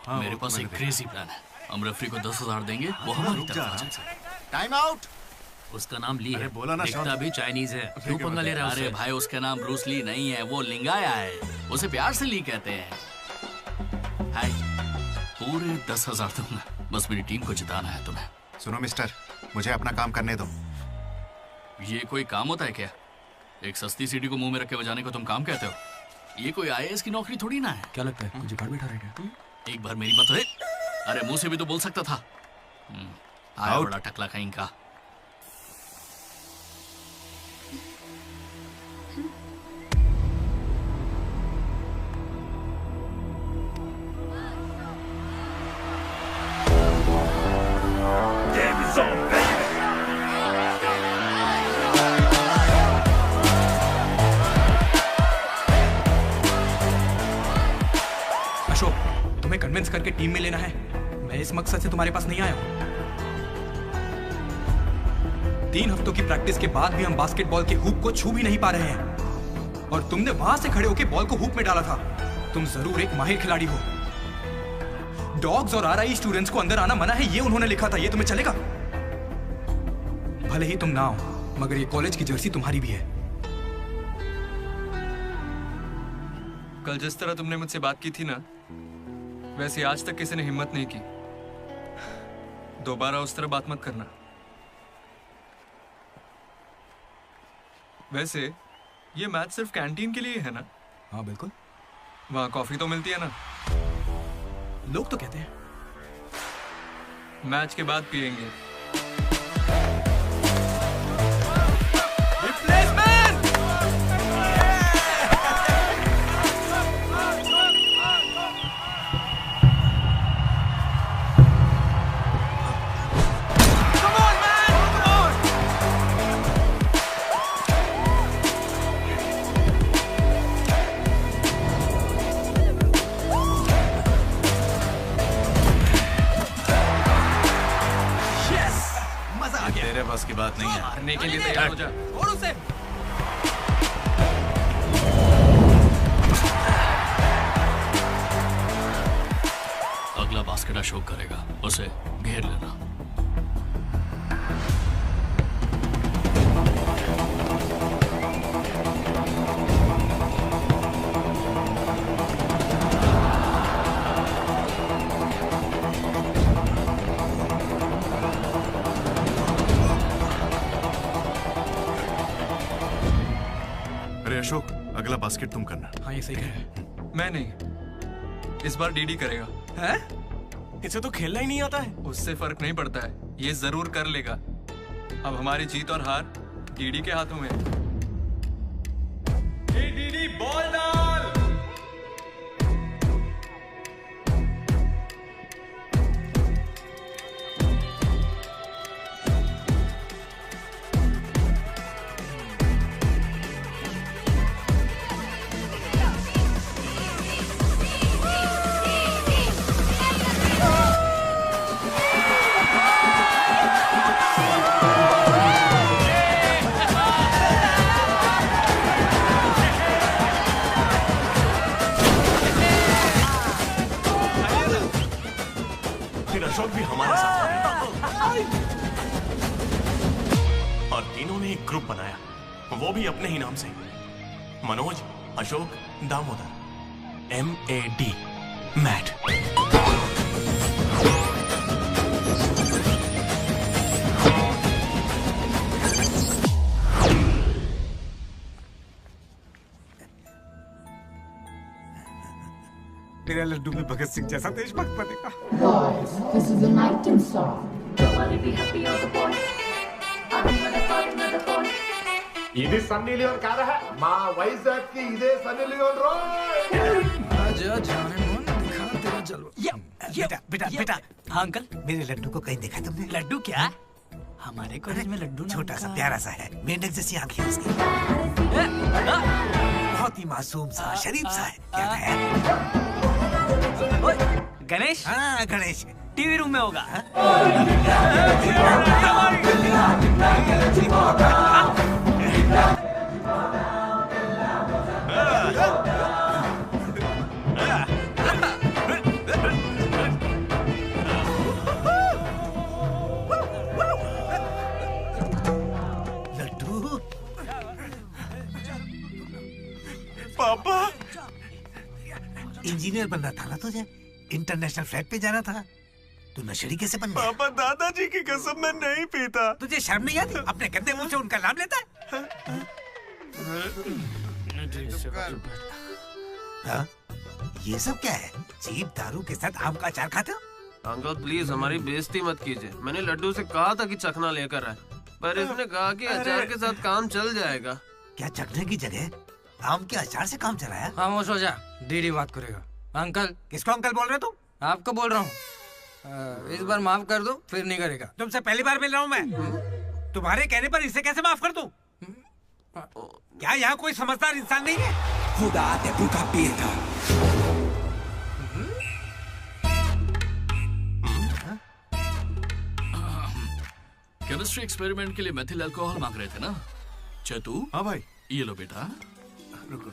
मेरे पास एक क्रेजी प्लान है। हम रेफरी को 10,000 देंगे, वो हमारी तरफ आ जाए।
Time out.
उसका नाम ली है,
बोला ना,
दिखता भी चाइनीज है। क्यों पंगा ले रहा है?
अरे भाई उसका नाम ब्रूस ली नहीं है, वो लिंगाया है। उसे प्यार से ली कहते हैं। हाय, पूरे 10,000 दूंगा, बस मेरी टीम को जिताना है तुम्हें।
सुनो मिस्टर, मुझे अपना काम करने दो।
ये कोई काम होता है क्या? एक सस्ती सीढ़ी को मुंह में रख के बजाने को तुम काम कहते हो? ये कोई IAS की नौकरी थोड़ी ना है।
क्या लगता है मुझे घर बैठा रहेगा?
एक बार मेरी बात है। अरे मुंह से भी तो बोल सकता था। आया बड़ा टकला कहीं का।
अशोक, तुम्हें कन्विंस करके टीम में लेना है। मैं इस मकसद से तुम्हारे पास नहीं आया हूं। 3 हफ्तों की प्रैक्टिस के बाद भी हम बास्केटबॉल के हुप को छू भी नहीं पा रहे हैं, और तुमने वहां से खड़े होकर बॉल को हुप में डाला था। तुम जरूर एक माहिर खिलाड़ी हो। डॉग्स और RI स्टूडेंट्स को अंदर आना मना है, ये उन्होंने लिखा था। ये तुम्हें चलेगा? भले ही तुम ना हो, मगर ये कॉलेज की जर्सी तुम्हारी भी है।
कल जिस तरह तुमने मुझसे बात की थी ना, वैसे आज तक किसी ने हिम्मत नहीं की। दोबारा उस तरह बात मत करना। वैसे ये मैच सिर्फ कैंटीन के लिए है ना?
हाँ बिल्कुल।
वहाँ कॉफी तो मिलती है ना?
लोग तो कहते हैं।
मैच के बाद पियेंगे।
तेरे बस की बात नहीं है।
मारने के लिए तैयार हो जा।
और उसे
अगला बास्केट अशोक करेगा, उसे घेर लेना।
अरे अशोक, अगला बास्केट तुम करना।
हाँ ये सही कह रहे हैं।
मैं नहीं, इस बार डीडी करेगा।
है? इसे तो खेलना ही नहीं आता है।
उससे फर्क नहीं पड़ता है, ये जरूर कर लेगा। अब हमारी जीत और हार डीडी के हाथों में है।
डीडी बॉल डाल।
अशोक भी हमारे साथ और तीनों ने एक ग्रुप बनाया, वो भी अपने ही नाम से। मनोज, अशोक, दामोदर। MAD, मैट।
तेरा लड्डू में भगत सिंह जैसा देशभक्त बनेगा।
Boys, this is the night in song. Nobody be happy on the boys.
ఇది సన్నీ లియోన్ కాదా మా వైజాగ్ కి ఇదే సన్నీ లియోన్ రోయ్
आजा जाने मन दिखा तेरा जलवा।
बेटा बेटा बेटा। हाँ अंकल, मेरे लड्डू को कहीं देखा तुमने? लड्डू क्या? हमारे कॉलेज में लड्डू छोटा सा प्यारा सा है, मेंढक जैसी आंखें उसकी, बहुत ही मासूम सा शरीफ सा है। क्या है? गणेश? हाँ गणेश, टीवी रूम में होगा। इंजीनियर बनना था ना तुझे, इंटरनेशनल फ्लाइट पे जाना था, तू नशेड़ी कैसे बन गया?
पापा दादाजी की कसम मैं नहीं पीता।
तुझे शर्म नहीं आती? अपने गंदे मुंह से उनका नाम लेता है? हाँ? ये सब क्या है? चीप दारू के साथ आम का अचार खाते हो?
अंकल प्लीज हमारी बेइज्जती मत कीजिए। मैंने लड्डू से कहा था कि चखना लेकर आए, पर इसने कहा कि अचार के साथ काम चल जाएगा।
क्या चखने की जगह आम के अचार से काम चलाया?
खामोश हो जा, दीदी बात करेगा। अंकल।
किसको अंकल बोल रहे हो तुम?
आपको बोल रहा हूँ। इस बार माफ कर दो, फिर नहीं करेगा।
तुमसे पहली बार मिल रहा हूँ मैं। तुम्हारे कहने पर इसे कैसे माफ कर दूं? क्या यहाँ कोई समझदार इंसान नहीं है?
खुदा te buka pirka.
Chemistry experiment के लिए मेथिल अल्कोहल मांग रहे थे ना चतु?
हाँ भाई।
ये लो बेटा।
रुको।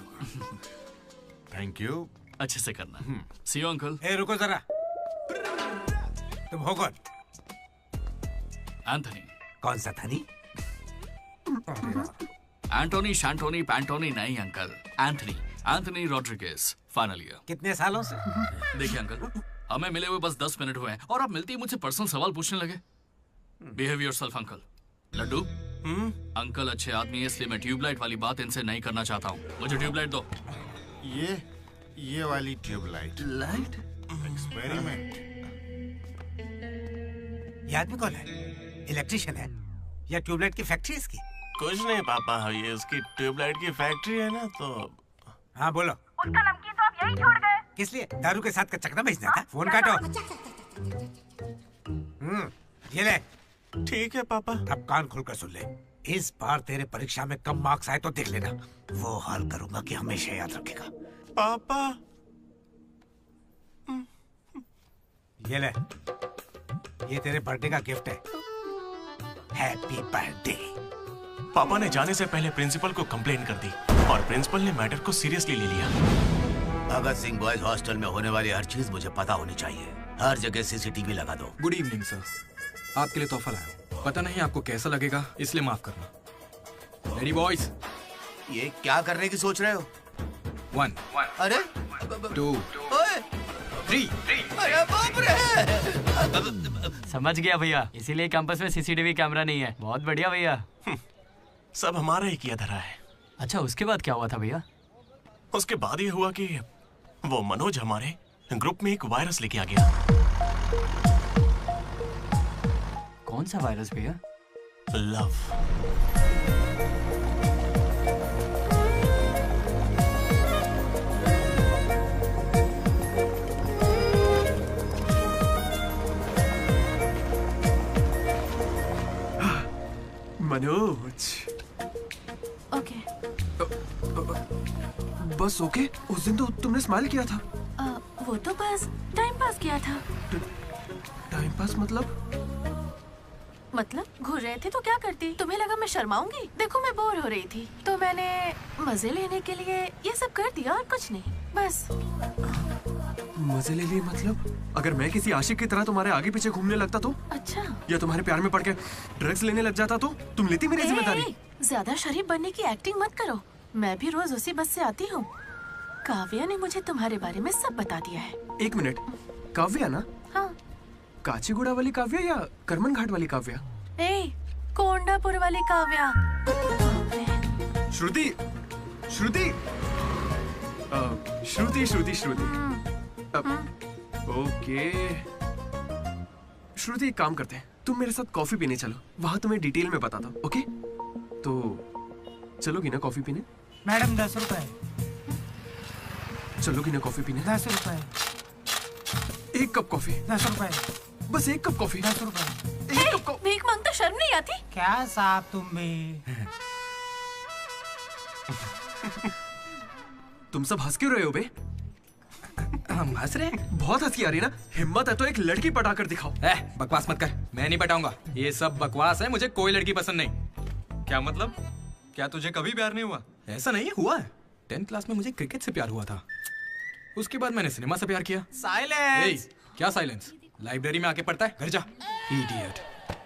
Thank you.
अच्छे से करना। सी यू अंकल।
ए रुको जरा। तुम हो कौन?
एंथनी।
कौन सा थनी?
एंटोनी शैंटोनी पैंटोनी नहीं uncle, Anthony. Anthony Rodriguez, final year.
कितने सालों से?
देखिए अंकल, हमें मिले हुए बस 10 मिनट हुए हैं और आप मिलते ही मुझसे पर्सनल सवाल पूछने लगे। Behave yourself uncle. Laddu, uncle अच्छे आदमी है इसलिए मैं ट्यूबलाइट वाली बात इनसे नहीं करना चाहता हूँ। मुझे ट्यूबलाइट दो।
ये वाली ट्यूबलाइट।
लाइट?
एक्सपेरिमेंट।
ये आदमी कौन है? इलेक्ट्रिशियन है या ट्यूबलाइट की फैक्ट्री इसकी?
कुछ नहीं पापा, ये उसकी ट्यूबलाइट की फैक्ट्री है ना तो।
हाँ बोलो।
उसका नमकीन तो आप यही छोड़ गए।
किस लिए? दारू के साथ का चकना भेजना था? फोन काटो। ये ले।
ठीक है पापा।
अब कान खोलकर सुन ले। इस बार तेरे परीक्षा में कम मार्क्स आए तो देख लेना, वो हाल करूंगा कि हमेशा याद रखेगा।
पापा।
ये ले, ये तेरे बर्थडे का गिफ्ट है। Happy birthday.
पापा ने जाने से पहले प्रिंसिपल को कंप्लेन कर दी और प्रिंसिपल ने मैटर को सीरियसली ले लिया।
भगत सिंह बॉयज हॉस्टल में होने वाली हर चीज मुझे पता होनी चाहिए। हर जगह सीसीटीवी लगा दो।
गुड इवनिंग सर, आपके लिए तोहफा लाया हूं। पता नहीं आपको कैसा लगेगा, इसलिए माफ करना। Ready boys?
ये क्या करने की सोच रहे हो?
1
अरे
2 3।
अरे बाप रे!
समझ गया भैया, इसीलिए कैंपस में सीसीटीवी कैमरा नहीं है। बहुत बढ़िया भैया।
सब हमारा ही किया धरा है।
अच्छा, उसके बाद क्या हुआ था भैया?
उसके बाद ये हुआ कि वो मनोज हमारे ग्रुप में एक वायरस लेके आ गया।
कौन सा वायरस भैया?
लव।
मनोज।
ओके।
बस ओके? उस दिन तो तुमने स्माइल किया था।
वो तो बस टाइम पास किया था।
टाइम पास मतलब
घूर रहे थे तो क्या करती? तुम्हें लगा मैं शर्माऊंगी? देखो मैं बोर हो रही थी तो मैंने मजे लेने के लिए ये सब कर दिया और कुछ नहीं, बस।
मजे ले लिए मतलब? अगर मैं किसी आशिक की तरह तुम्हारे आगे पीछे घूमने लगता तो?
अच्छा।
या तुम्हारे प्यार में पड़ के ड्रग्स लेने लग जाता तो तुम लेती मेरी जिम्मेदारी?
ज्यादा शरीफ बनने की एक्टिंग मत करो। मैं भी रोज उसी बस से आती हूँ। काव्या ने मुझे तुम्हारे बारे में सब बता दिया है।
एक मिनट, काव्या ना?
हाँ।
काचीगुड़ा वाली काव्या या करमन घाट वाली काव्या?
कोंडापुर वाली काव्या।
श्रुति, श्रुति, श्रुति, श्रुति, श्रुति। ओके श्रुति, एक काम करते हैं, तुम मेरे साथ कॉफी पीने चलो, वहां तुम्हें डिटेल में बताता हूँ। ओके? तो चलोगी ना कॉफी पीने?
मैडम 10 रुपए।
चलोगी ना कॉफी पीने?
10 रुपए।
1 कप कॉफी।
10 रुपए।
बस 1 कप कॉफी।
10 रुपए।
भीख मांगता शर्म नहीं आती?
क्या साहब तुम भी?
तुम सब हंस क्यों रहे हो बे?
हम हंस रहे हैं?
बहुत हंसी आ रही है ना? हिम्मत है तो एक लड़की पटा कर दिखाओ।
बकवास मत कर, मैं नहीं पटाऊंगा। ये सब बकवास है, मुझे कोई लड़की पसंद नहीं।
क्या मतलब? क्या तुझे कभी प्यार नहीं हुआ?
ऐसा नहीं हुआ है। 10th क्लास में मुझे क्रिकेट से प्यार हुआ था, उसके बाद मैंने सिनेमा से प्यार किया।
साइलेंस।
क्या साइलेंस? लाइब्रेरी में आके पढ़ता है, घर जा। इडियट।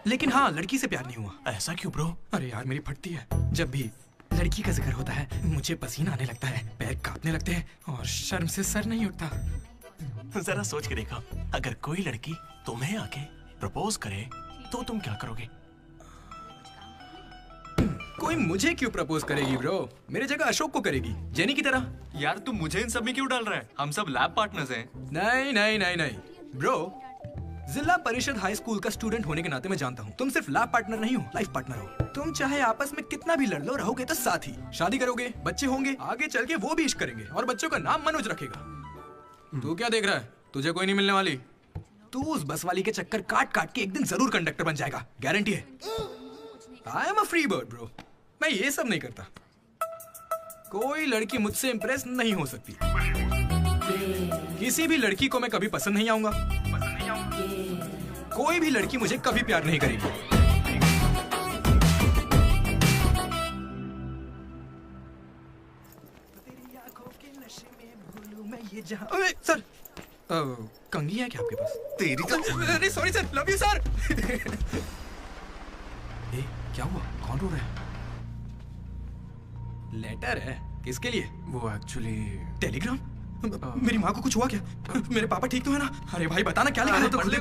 लेकिन हाँ, लड़की से प्यार नहीं हुआ।
ऐसा क्यों ब्रो?
अरे यार, मेरी फटती है जब भी लड़की का जिक्र होता है मुझे पसीना आने लगता है, पैर कांपने लगते हैं और शर्म से सर नहीं उठता।
जरा सोच के देखो, अगर कोई लड़की तुम्हें आके प्रपोज करे तो तुम क्या करोगे?
कोई मुझे क्यों प्रपोज करेगी ब्रो? मेरे जगह अशोक को करेगी, जेनी की तरह।
यार तू मुझे इन सब में क्यों डाल रहा है? हम सब लैब पार्टनर्स हैं।
नहीं नहीं नहीं नहीं ब्रो, जिला परिषद हाई स्कूल का स्टूडेंट होने के नाते मैं जानता हूँ तुम सिर्फ लैब पार्टनर नहीं हो, लाइफ पार्टनर हो। तुम चाहे आपस में कितना भी लड़ लो, रहोगे तो साथ ही। शादी करोगे, बच्चे होंगे, आगे चल के वो भी इश्क करेंगे और बच्चों का नाम मनोज रखेगा। तू क्या देख रहा है? तुझे कोई नहीं मिलने वाली। तू उस बस वाली के चक्कर काट काट के एक दिन जरूर कंडक्टर बन जाएगा, गारंटी है। I am a free bird bro, मैं ये सब नहीं करता। कोई लड़की मुझसे इंप्रेस नहीं हो सकती। किसी भी लड़की को मैं कभी पसंद नहीं आऊंगा। कोई भी लड़की मुझे कभी प्यार नहीं करेगी। अबे सर, कंघी है क्या आपके पास? तेरी तो अरे sorry sir, love you sir. ए, क्या हुआ? कौन रो रहा है? लेटर है, किसके लिए?
वो एक्चुअली
टेलीग्राम। मेरी माँ को कुछ हुआ क्या? मेरे पापा ठीक तो है ना? अरे भाई बताना क्या लिखा है?
तो पढ़ ले।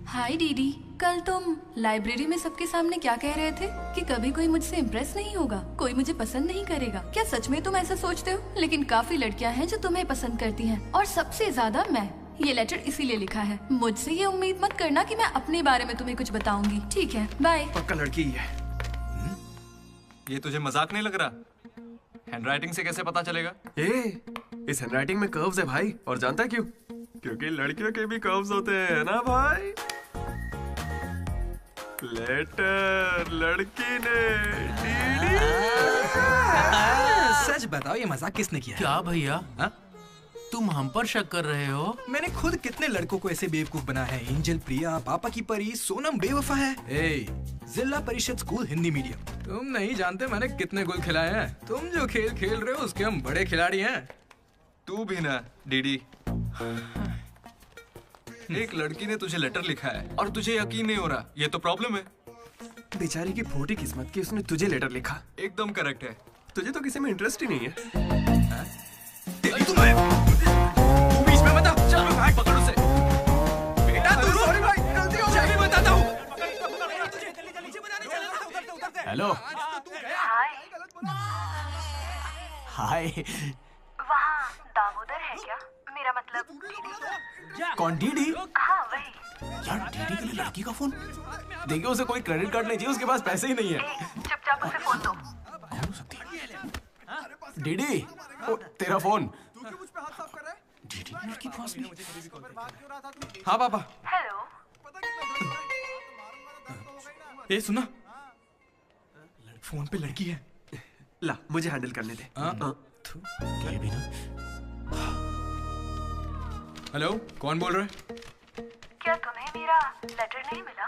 हाय दीदी, कल तुम लाइब्रेरी में सबके सामने क्या कह रहे थे कि कभी कोई मुझसे इम्प्रेस नहीं होगा, कोई मुझे पसंद नहीं करेगा। क्या सच में तुम ऐसा सोचते हो? लेकिन काफी लड़कियां हैं जो तुम्हें पसंद करती हैं और सबसे ज्यादा मैं। ये लेटर इसीलिए लिखा है। मुझसे ये उम्मीद मत करना कि मैं अपने बारे में तुम्हें कुछ बताऊंगी, ठीक है? बाय।
पक्का लड़की ही है।
ये तुझे मजाक नहीं लग रहा? हैंडराइटिंग से कैसे पता चलेगा?
इस हैंडराइटिंग में कर्व्स है भाई, और जानता क्यों? क्योंकि लड़कियों के भी कर्व्स होते हैं ना भाई। लेटर लड़की ने
सच बताओ, ये मजाक किसने किया?
क्या भैया, तुम हम पर शक कर रहे हो?
मैंने खुद कितने लड़कों को ऐसे बेवकूफ बना है। एंजल, प्रिया, पापा की परी, सोनम बेवफा है। जिला परिषद स्कूल हिंदी मीडियम। तुम नहीं जानते मैंने कितने गोल खिलाए हैं। तुम जो खेल खेल रहे हो उसके हम बड़े खिलाड़ी हैं।
तू भी ना डीडी। एक लड़की ने तुझे लेटर लिखा है और तुझे यकीन नहीं हो रहा, ये तो प्रॉब्लम है।
बेचारी की फूटी किस्मत की उसने तुझे लेटर लिखा।
एकदम करेक्ट है।
तुझे तो किसी में इंटरेस्ट ही नहीं है।
तेरी तू बीच में मत आ। चल भाग, पकड़ उसे। बेटा तू सॉरी भाई, गलती हो गई। मैं बताता हूँ।
हेलो। हाय।
वहाँ दामोदर है क्या? मेरा मतलब डीडी।
कौन डीडी?
हाँ वही।
यार डीडी के लिए लड़की का फोन? देखिए उसे कोई क्रेडिट कार्ड नहीं चाहिए, उसके पास पैसे ही नहीं है।
चुपचाप उसे फोन दो।
डीडी, ओ, तेरा फोन। डीडी लड़की पास नहीं।
हाँ पापा।
हेलो।
ए सुना, फोन पे लड़की है।
ला मुझे हैंडल करने दे।
ये भी ना। हेलो, कौन बोल रहा है?
क्या तुम्हें मेरा लेटर नहीं मिला?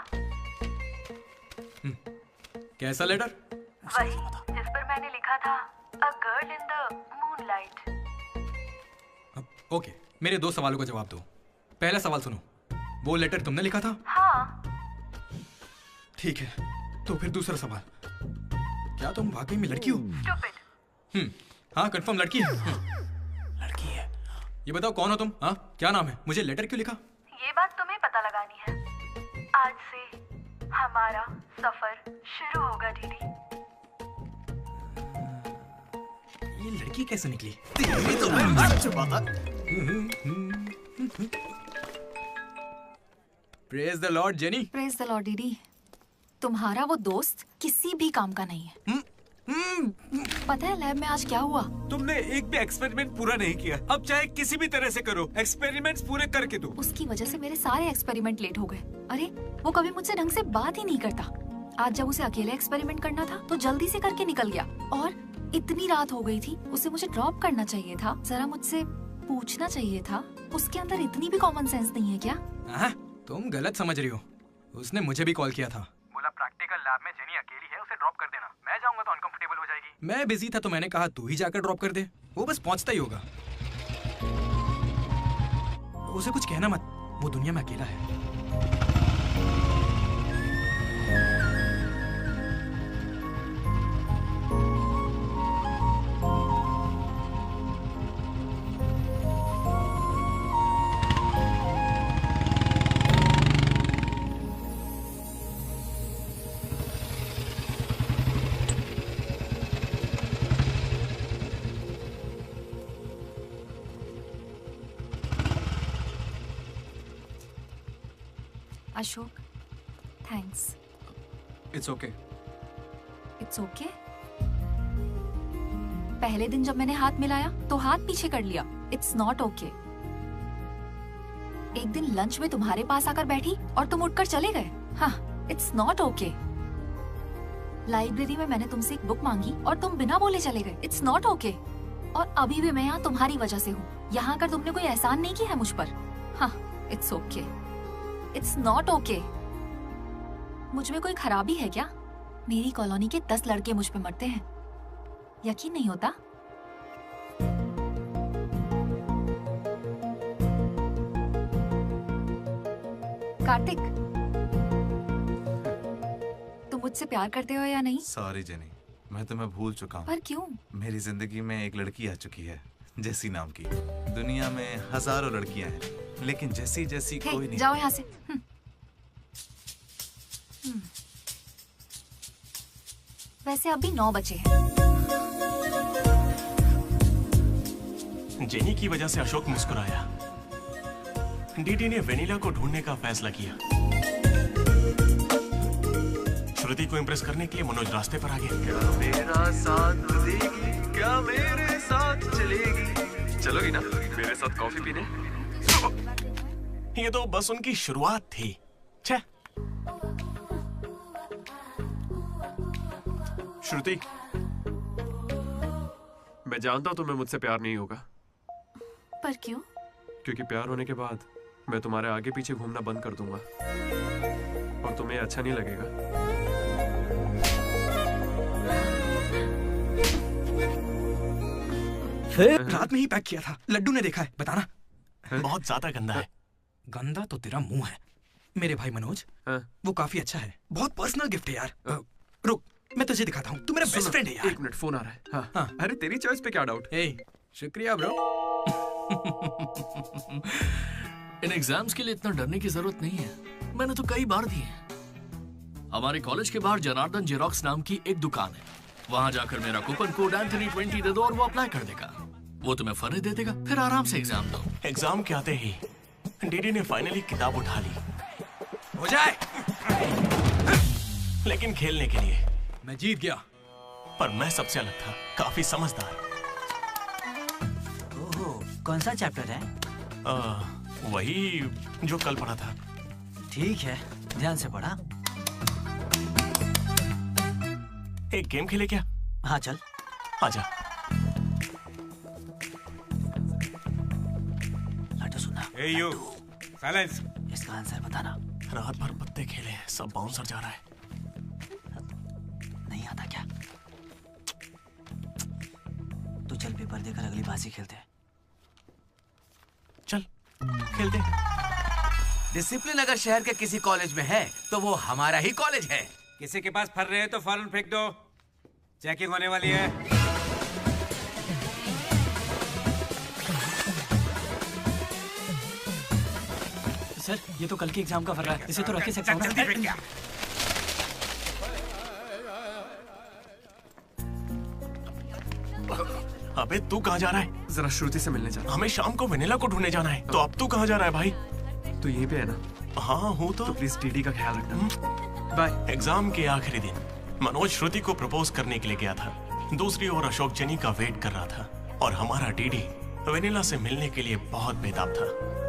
कैसा लेटर?
वही जिस पर मैंने लिखा था a girl in the moonlight.
Okay, मेरे 2 सवालों का जवाब दो। पहला सवाल सुनो, वो लेटर तुमने लिखा था?
हाँ।
ठीक है, तो फिर दूसरा सवाल, क्या तुम वाकई में लड़की हो? हाँ कंफर्म लड़की है।
लड़की है।
ये बताओ कौन हो तुम? हाँ क्या नाम है? मुझे लेटर क्यों लिखा?
ये बात तुम्हें पता लगानी है। आज से हमारा सफर शुरू होगा दीदी।
ये लड़की कैसे निकली? Praise the Lord jenny.
Praise the Lord दीदी। तुम्हारा वो दोस्त किसी भी काम का नहीं है। पता है लैब में आज क्या हुआ?
तुमने एक भी एक्सपेरिमेंट पूरा नहीं किया। अब चाहे किसी भी तरह से करो, एक्सपेरिमेंट्स पूरे करके दो।
उसकी वजह से मेरे सारे एक्सपेरिमेंट लेट हो गए। अरे वो कभी मुझसे ढंग से बात ही नहीं करता। आज जब उसे अकेले एक्सपेरिमेंट करना था तो जल्दी से करके निकल गया। और इतनी रात हो गई थी, उसे मुझे ड्रॉप करना चाहिए था, जरा मुझसे पूछना चाहिए था। उसके अंदर इतनी भी कॉमन सेंस नहीं है क्या?
तुम गलत समझ रही हो। उसने मुझे भी कॉल किया था।
बोला प्रैक्टिकल लैब में जेनी अकेली है, उसे ड्रॉप कर देना। मैं जाऊंगा तो अनकंफर्टेबल हो जाएगी।
मैं बिजी था तो मैंने कहा तू ही जाकर ड्रॉप कर दे, वो बस पहुंचता ही होगा। उसे कुछ कहना मत, वो दुनिया में अकेला है।
Ashok, thanks.
It's okay.
It's okay? पहले दिन जब मैंने हाथ मिलाया तो हाथ पीछे कर लिया। It's not okay. एक दिन लंच में तुम्हारे पास आकर बैठी और तुम उठकर चले गए। हाँ, इट्स नॉट ओके। लाइब्रेरी में मैंने तुमसे एक बुक मांगी और तुम बिना बोले चले गए। It's not okay. और अभी भी मैं यहाँ तुम्हारी वजह से हूँ। यहाँ आकर तुमने कोई एहसान नहीं किया है मुझ पर। हाँ, it's okay. It's not okay. मुझ में कोई खराबी है क्या? मेरी कॉलोनी के 10 लड़के मुझ पे मरते हैं, यकीन नहीं होता? कार्तिक, तुम मुझसे प्यार करते हो या नहीं?
सॉरी जेनी, मैं तुम्हें भूल चुका हूँ।
पर क्यों?
मेरी जिंदगी में एक लड़की आ चुकी है, जेसी नाम की। दुनिया में हजारों लड़कियां हैं, लेकिन जैसी जैसी कोई नहीं।
जाओ यहाँ से। वैसे अभी 9 बजे हैं।
जेनी की वजह से अशोक मुस्कुराया। डीडी ने वेनिला को ढूंढने का फैसला किया। श्रुति को इम्प्रेस करने के लिए मनोज रास्ते पर आ गया।
क्या मेरा साथ देगी, क्या मेरे साथ चलेगी? चलोगी ना मेरे साथ कॉफी पीने?
ये तो बस उनकी शुरुआत थी। छे।
श्रुति, मैं जानता हूं तुम्हें मुझसे प्यार नहीं होगा।
पर क्यों?
क्योंकि प्यार होने के बाद मैं तुम्हारे आगे पीछे घूमना बंद कर दूंगा और तुम्हें अच्छा नहीं लगेगा।
फिर रात में ही पैक किया था। लड्डू ने देखा है, बताना।
बहुत ज्यादा गंदा है।
गंदा तो तेरा मुंह है। मेरे भाई मनोज, वो काफी अच्छा है। बहुत पर्सनल गिफ्ट है यार। रुक, मैं तुझे दिखाता हूँ। तू मेरा बेस्ट फ्रेंड है यार।
1 मिनट, फोन आ रहा है। हाँ। अरे तेरी चॉइस पे क्या डाउट?
शुक्रिया ब्रो।
इन एग्जाम्स के लिए इतना डरने की जरूरत नहीं है, मैंने तो कई बार दी है। हमारे कॉलेज के बाहर जनार्दन जेरोक्स नाम की एक दुकान है। वहां जाकर मेरा कूपन कोड एंथनी 20 दे दो और वो अप्लाई कर देगा। वो तुम्हें फर्रे दे देगा, फिर आराम से एग्जाम दो।
एग्जाम के आते ही डीडी ने फाइनली किताब उठा ली।
हो जाए।
लेकिन खेलने के लिए
मैं जीत गया।
पर मैं सबसे अलग था, काफी समझदार।
ओहो, कौन सा चैप्टर है?
वही जो कल पढ़ा था।
ठीक है, ध्यान से पढ़ा।
एक गेम खेले क्या?
हाँ चल।
आजा।
लड्डू सुना।
Hey you, silence.
इसका आंसर बताना।
रात भर पत्ते खेले, सब बाउंसर जा रहा है।
नहीं आता क्या? तो चल पेपर देकर अगली बाजी खेलते हैं।
चल खेलते।
डिसिप्लिन अगर शहर के किसी कॉलेज में है तो वो हमारा ही कॉलेज है।
किसी के पास फर रहे हैं तो फौरन फेंक दो, चेकिंग होने वाली है।
सर, ये तो कल के एग्जाम का फर्रा है, इसे तो रख ही सकता हूं।
अबे तू कहाँ जा रहा है?
जरा श्रुति से मिलने जा रहा हूं।
हमें शाम को वेनिला को ढूंढने जाना है। तो अब तू कहाँ जा रहा है भाई?
तू यहीं पे है ना?
हाँ हूँ तो
प्लीज डीडी का ख्याल रखना। बाय।
एग्जाम के आखिरी दिन मनोज श्रुति को प्रपोज करने के लिए गया था। दूसरी ओर अशोक जेनी का वेट कर रहा था और हमारा डीडी वेनिला से मिलने के लिए बहुत बेताब था।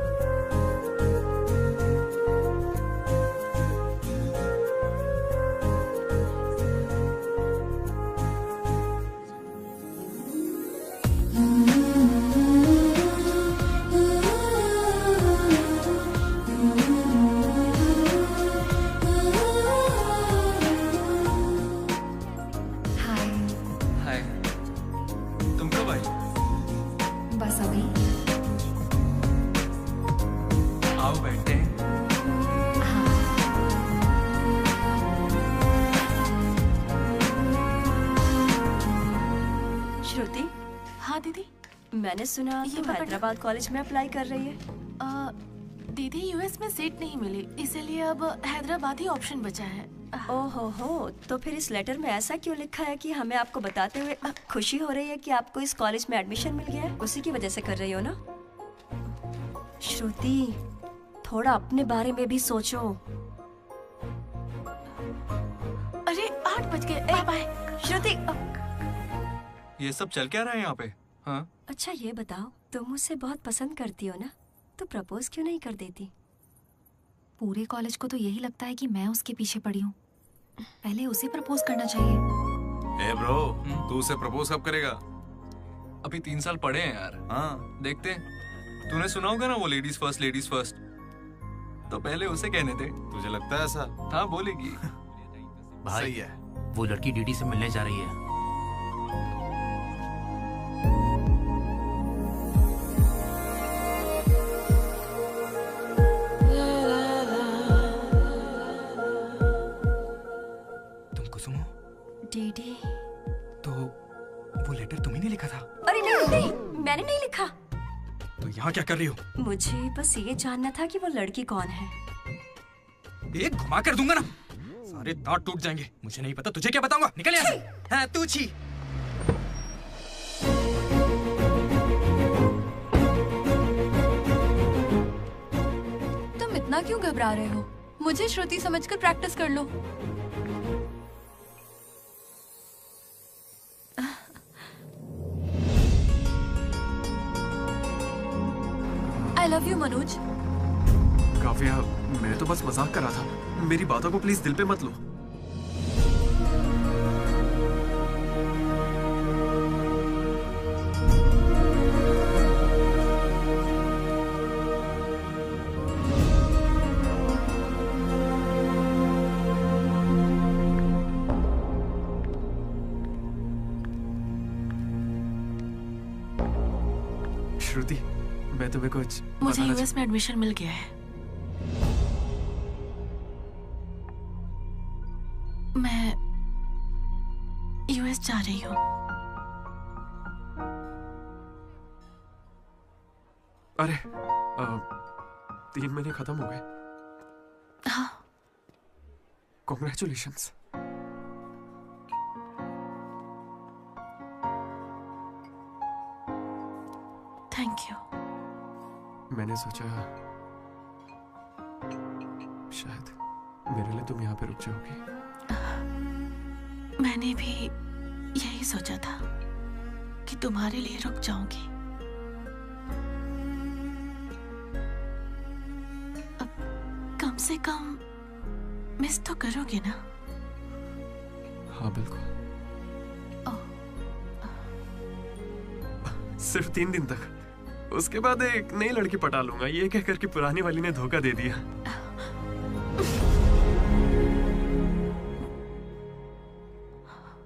मैंने सुना तुम हैदराबाद कॉलेज में अप्लाई कर रही है।
दीदी यूएस में सीट नहीं मिली, इसीलिए अब हैदराबाद ही ऑप्शन बचा है।
ओहो हो, तो फिर इस लेटर में ऐसा क्यों लिखा है कि हमें आपको बताते हुए खुशी हो रही है कि आपको इस कॉलेज में एडमिशन मिल गया है? उसी की वजह से कर रही हो ना? श्रुति, थोड़ा अपने बारे में भी सोचो।
अरे 8 बज गए। Bye bye.
श्रुति,
ये सब चल क्या रहा है यहाँ पे? हाँ?
अच्छा ये बताओ, तुम मुझसे बहुत पसंद करती हो ना, तो प्रपोज क्यों नहीं कर देती?
पूरे कॉलेज को तो यही लगता है कि मैं उसके पीछे पड़ी हूँ। पहले उसे प्रपोज करना चाहिए।
ए ब्रो, तू उसे प्रपोज कब करेगा?
अभी 3 साल पड़े हैं यार।
हाँ
देखते हैं। तूने सुना होगा ना वो लेडीज फर्स्ट, तो पहले उसे कहने दे।
तुझे लगता है ऐसा?
हाँ बोलेगी।
भाई
सही है।
वो लड़की डीडी से मिलने जा रही है।
तुम कुसुम हो?
डीडी।
तो वो लेटर तुम्ही ने लिखा था?
अरे नहीं नहीं, मैंने नहीं लिखा।
तो यहाँ क्या कर रही हो?
मुझे बस ये जानना था कि वो लड़की कौन है।
एक घुमा कर दूंगा ना, सारे दांत टूट जाएंगे। मुझे नहीं पता, तुझे क्या बताऊंगा? निकल यहाँ से। हाँ तू छी।
तुम इतना क्यों घबरा रहे हो? मुझे श्रुति समझकर प्रैक्टिस कर लो। I love you, Manoj.
Kavya, मैं तो बस मजाक कर रहा था। मेरी बातों को प्लीज दिल पे मत लो। श्रुति, मैं तुम्हें कुछ
मुझे यूएस में एडमिशन मिल गया है। मैं यूएस जा रही हूँ।
अरे 3 महीने खत्म हो गए।
हाँ।
कॉन्ग्रेचुलेशंस।
Thank you.
मैंने सोचा शायद मेरे लिए तुम यहाँ पे रुक जाओगी।
मैंने भी यही सोचा था कि तुम्हारे लिए रुक जाऊंगी। अब कम से कम मिस तो करोगे ना?
हाँ बिल्कुल। सिर्फ 3 दिन तक, उसके बाद एक नई लड़की पटा लूंगा, ये कहकर कि पुरानी वाली ने धोखा दे दिया।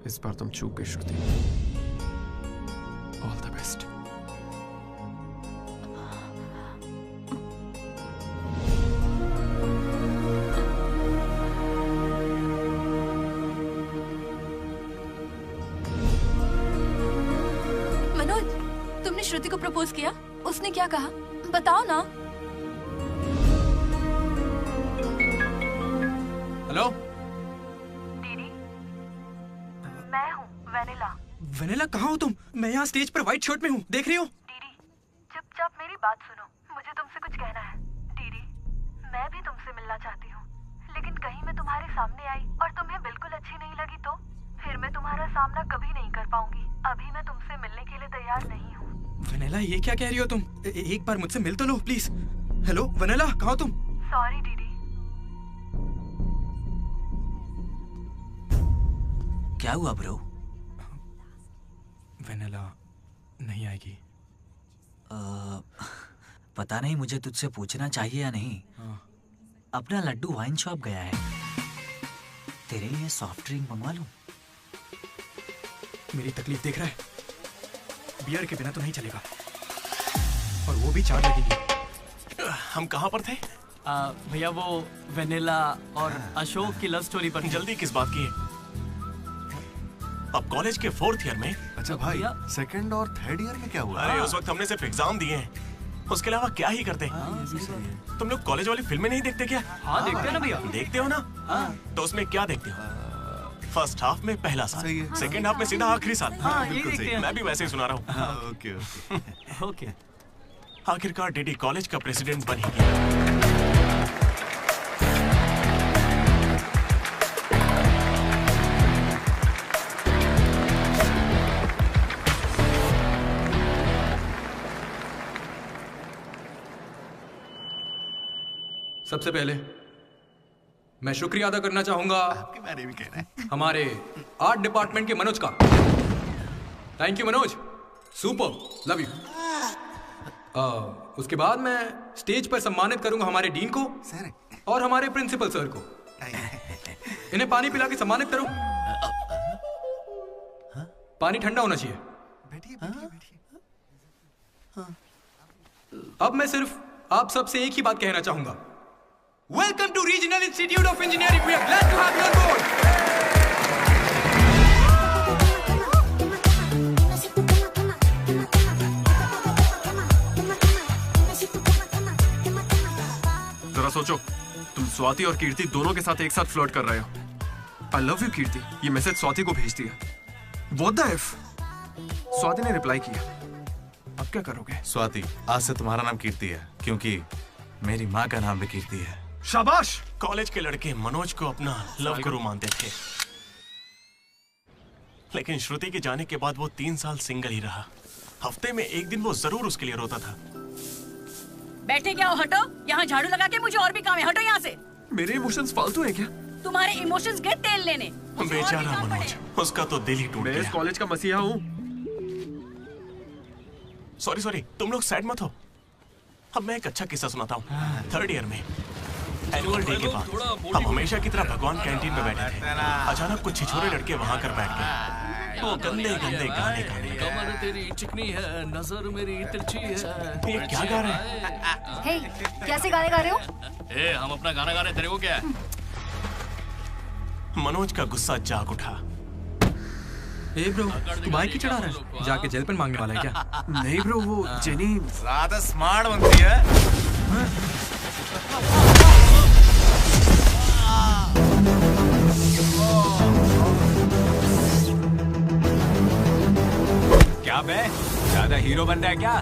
इस बार तुम चूक गई Shruti. All the best.
Manoj, तुमने श्रुति को प्रपोज किया? उसने क्या कहा? बताओ ना।
हेलो
दीदी, मैं हूँ वेनिला।
वेनिला, कहाँ हो तुम? मैं यहाँ स्टेज पर व्हाइट शर्ट में हूँ, देख रही हो?
दीदी, चुपचाप मेरी बात सुनो, मुझे तुमसे कुछ कहना है। दीदी, मैं भी तुमसे मिलना चाहती हूँ, लेकिन कहीं मैं तुम्हारे सामने आई और तुम्हें बिल्कुल अच्छी नहीं लगी तो फिर मैं तुम्हारा सामना कभी नहीं कर पाऊंगी। अभी मैं तुमसे मिलने के लिए तैयार नहीं हूँ।
वेनिला, ये क्या कह रही हो तुम? एक बार मुझसे मिल तो लो प्लीज। हेलो वेनिला, कहाँ हो तुम?
सॉरी दीदी।
क्या हुआ ब्रो?
वेनिला नहीं आएगी।
पता नहीं, मुझे तुझसे पूछना चाहिए या नहीं। अपना लड्डू वाइन शॉप गया है, तेरे लिए सॉफ्ट ड्रिंक मंगवा लूं?
मेरी तकलीफ देख रहा है? बियर के बिना तो नहीं चलेगा, और वो भी 4 लगेगी।
हम कहाँ पर थे?
भैया वो वेनिला और अशोक की लव स्टोरी पर।
जल्दी किस बात की है? अब कॉलेज के 4th ईयर में।
अच्छा भाई, 2nd और 3rd ईयर में क्या हुआ?
अरे उस वक्त हमने सिर्फ एग्जाम दिए हैं, उसके अलावा क्या ही करते। तुम लोग कॉलेज वाली फिल्में नहीं देखते क्या?
हाँ देखते हैं ना भैया।
देखते हो ना? तो उसमें क्या देखते हो? फर्स्ट हाफ में पहला साल, सेकंड हाफ में सीधा आखिरी साल।
हाँ, यही देखते हैं।
मैं भी वैसे ही सुना रहा हूँ।
Okay okay.
आखिरकार डीडी कॉलेज का प्रेसिडेंट बन ही गया।
सबसे पहले मैं शुक्रिया अदा करना चाहूंगा
आपके बारे में कहना है
हमारे आर्ट डिपार्टमेंट के मनोज का। Thank you Manoj, super, love you. उसके बाद मैं स्टेज पर सम्मानित करूंगा हमारे डीन को और हमारे प्रिंसिपल सर को। इन्हें पानी पिला के सम्मानित करो। पानी ठंडा होना चाहिए। अब मैं सिर्फ आप सबसे एक ही बात कहना चाहूंगा। Welcome to Regional Institute of Engineering. We are glad to have you on board.
जरा सोचो, तुम स्वाति और कीर्ति दोनों के साथ एक साथ फ्लर्ट कर रहे हो। आई लव यू कीर्ति, ये मैसेज स्वाति को भेज दिया। What the F? स्वाति ने रिप्लाई किया। अब क्या करोगे?
स्वाति, आज से तुम्हारा नाम कीर्ति है, क्योंकि मेरी माँ का नाम भी कीर्ति है।
शाबाश।
कॉलेज के लड़के मनोज को अपना लव गुरु मानते थे, लेकिन श्रुति के जाने के बाद वो 3 साल सिंगल ही रहा। हफ्ते में एक दिन वो जरूर उसके लिए रोता था।
बैठे क्या हो, हटो। यहाँ झाड़ू लगा के मुझे और भी काम है, हटो यहाँ से।
मेरे इमोशंस फालतू हैं क्या?
तुम्हारे इमोशंस गए तेल लेने।
बेचारा मनोज, उसका तो दिल ही टूट गया।
मैं इस कॉलेज का मसीहा हूँ।
सॉरी, तुम लोग सैड मत हो। अब मैं एक अच्छा किस्सा सुनाता हूँ। 3rd ईयर में एनुअल डे के बाद हम हमेशा की तरह भगवान कैंटीन में बैठे थे। अचानक कुछ छिछोरे लड़के वहाँ कर बैठ गए। वो गंदे गंदे गाने गाने।
कमर तेरी चिकनी है, नजर मेरी तिरछी है।
ये क्या गा रहे हैं?
हे, कैसे गाने गा रहे हो?
ए, हम अपना गाना गा रहे, तेरे को क्या है?
मनोज का गुस्सा जाग उठा।
ए ब्रो, तू बाइक ही चढ़ा रहा है? जाके जेल पेन मांगने वाला है क्या?
नहीं ब्रो, वो जेनी
ज्यादा स्मार्ट बनती है।
क्या बे, ज्यादा हीरो बन रहा है क्या?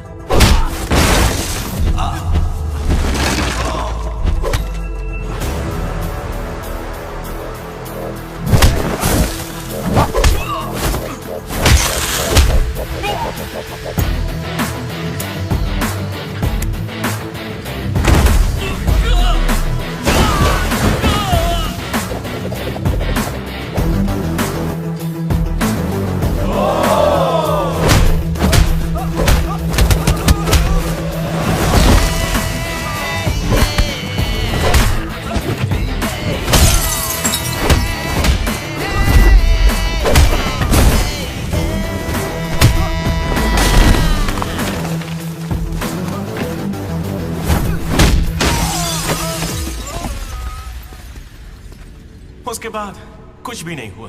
उसके बाद कुछ भी नहीं हुआ।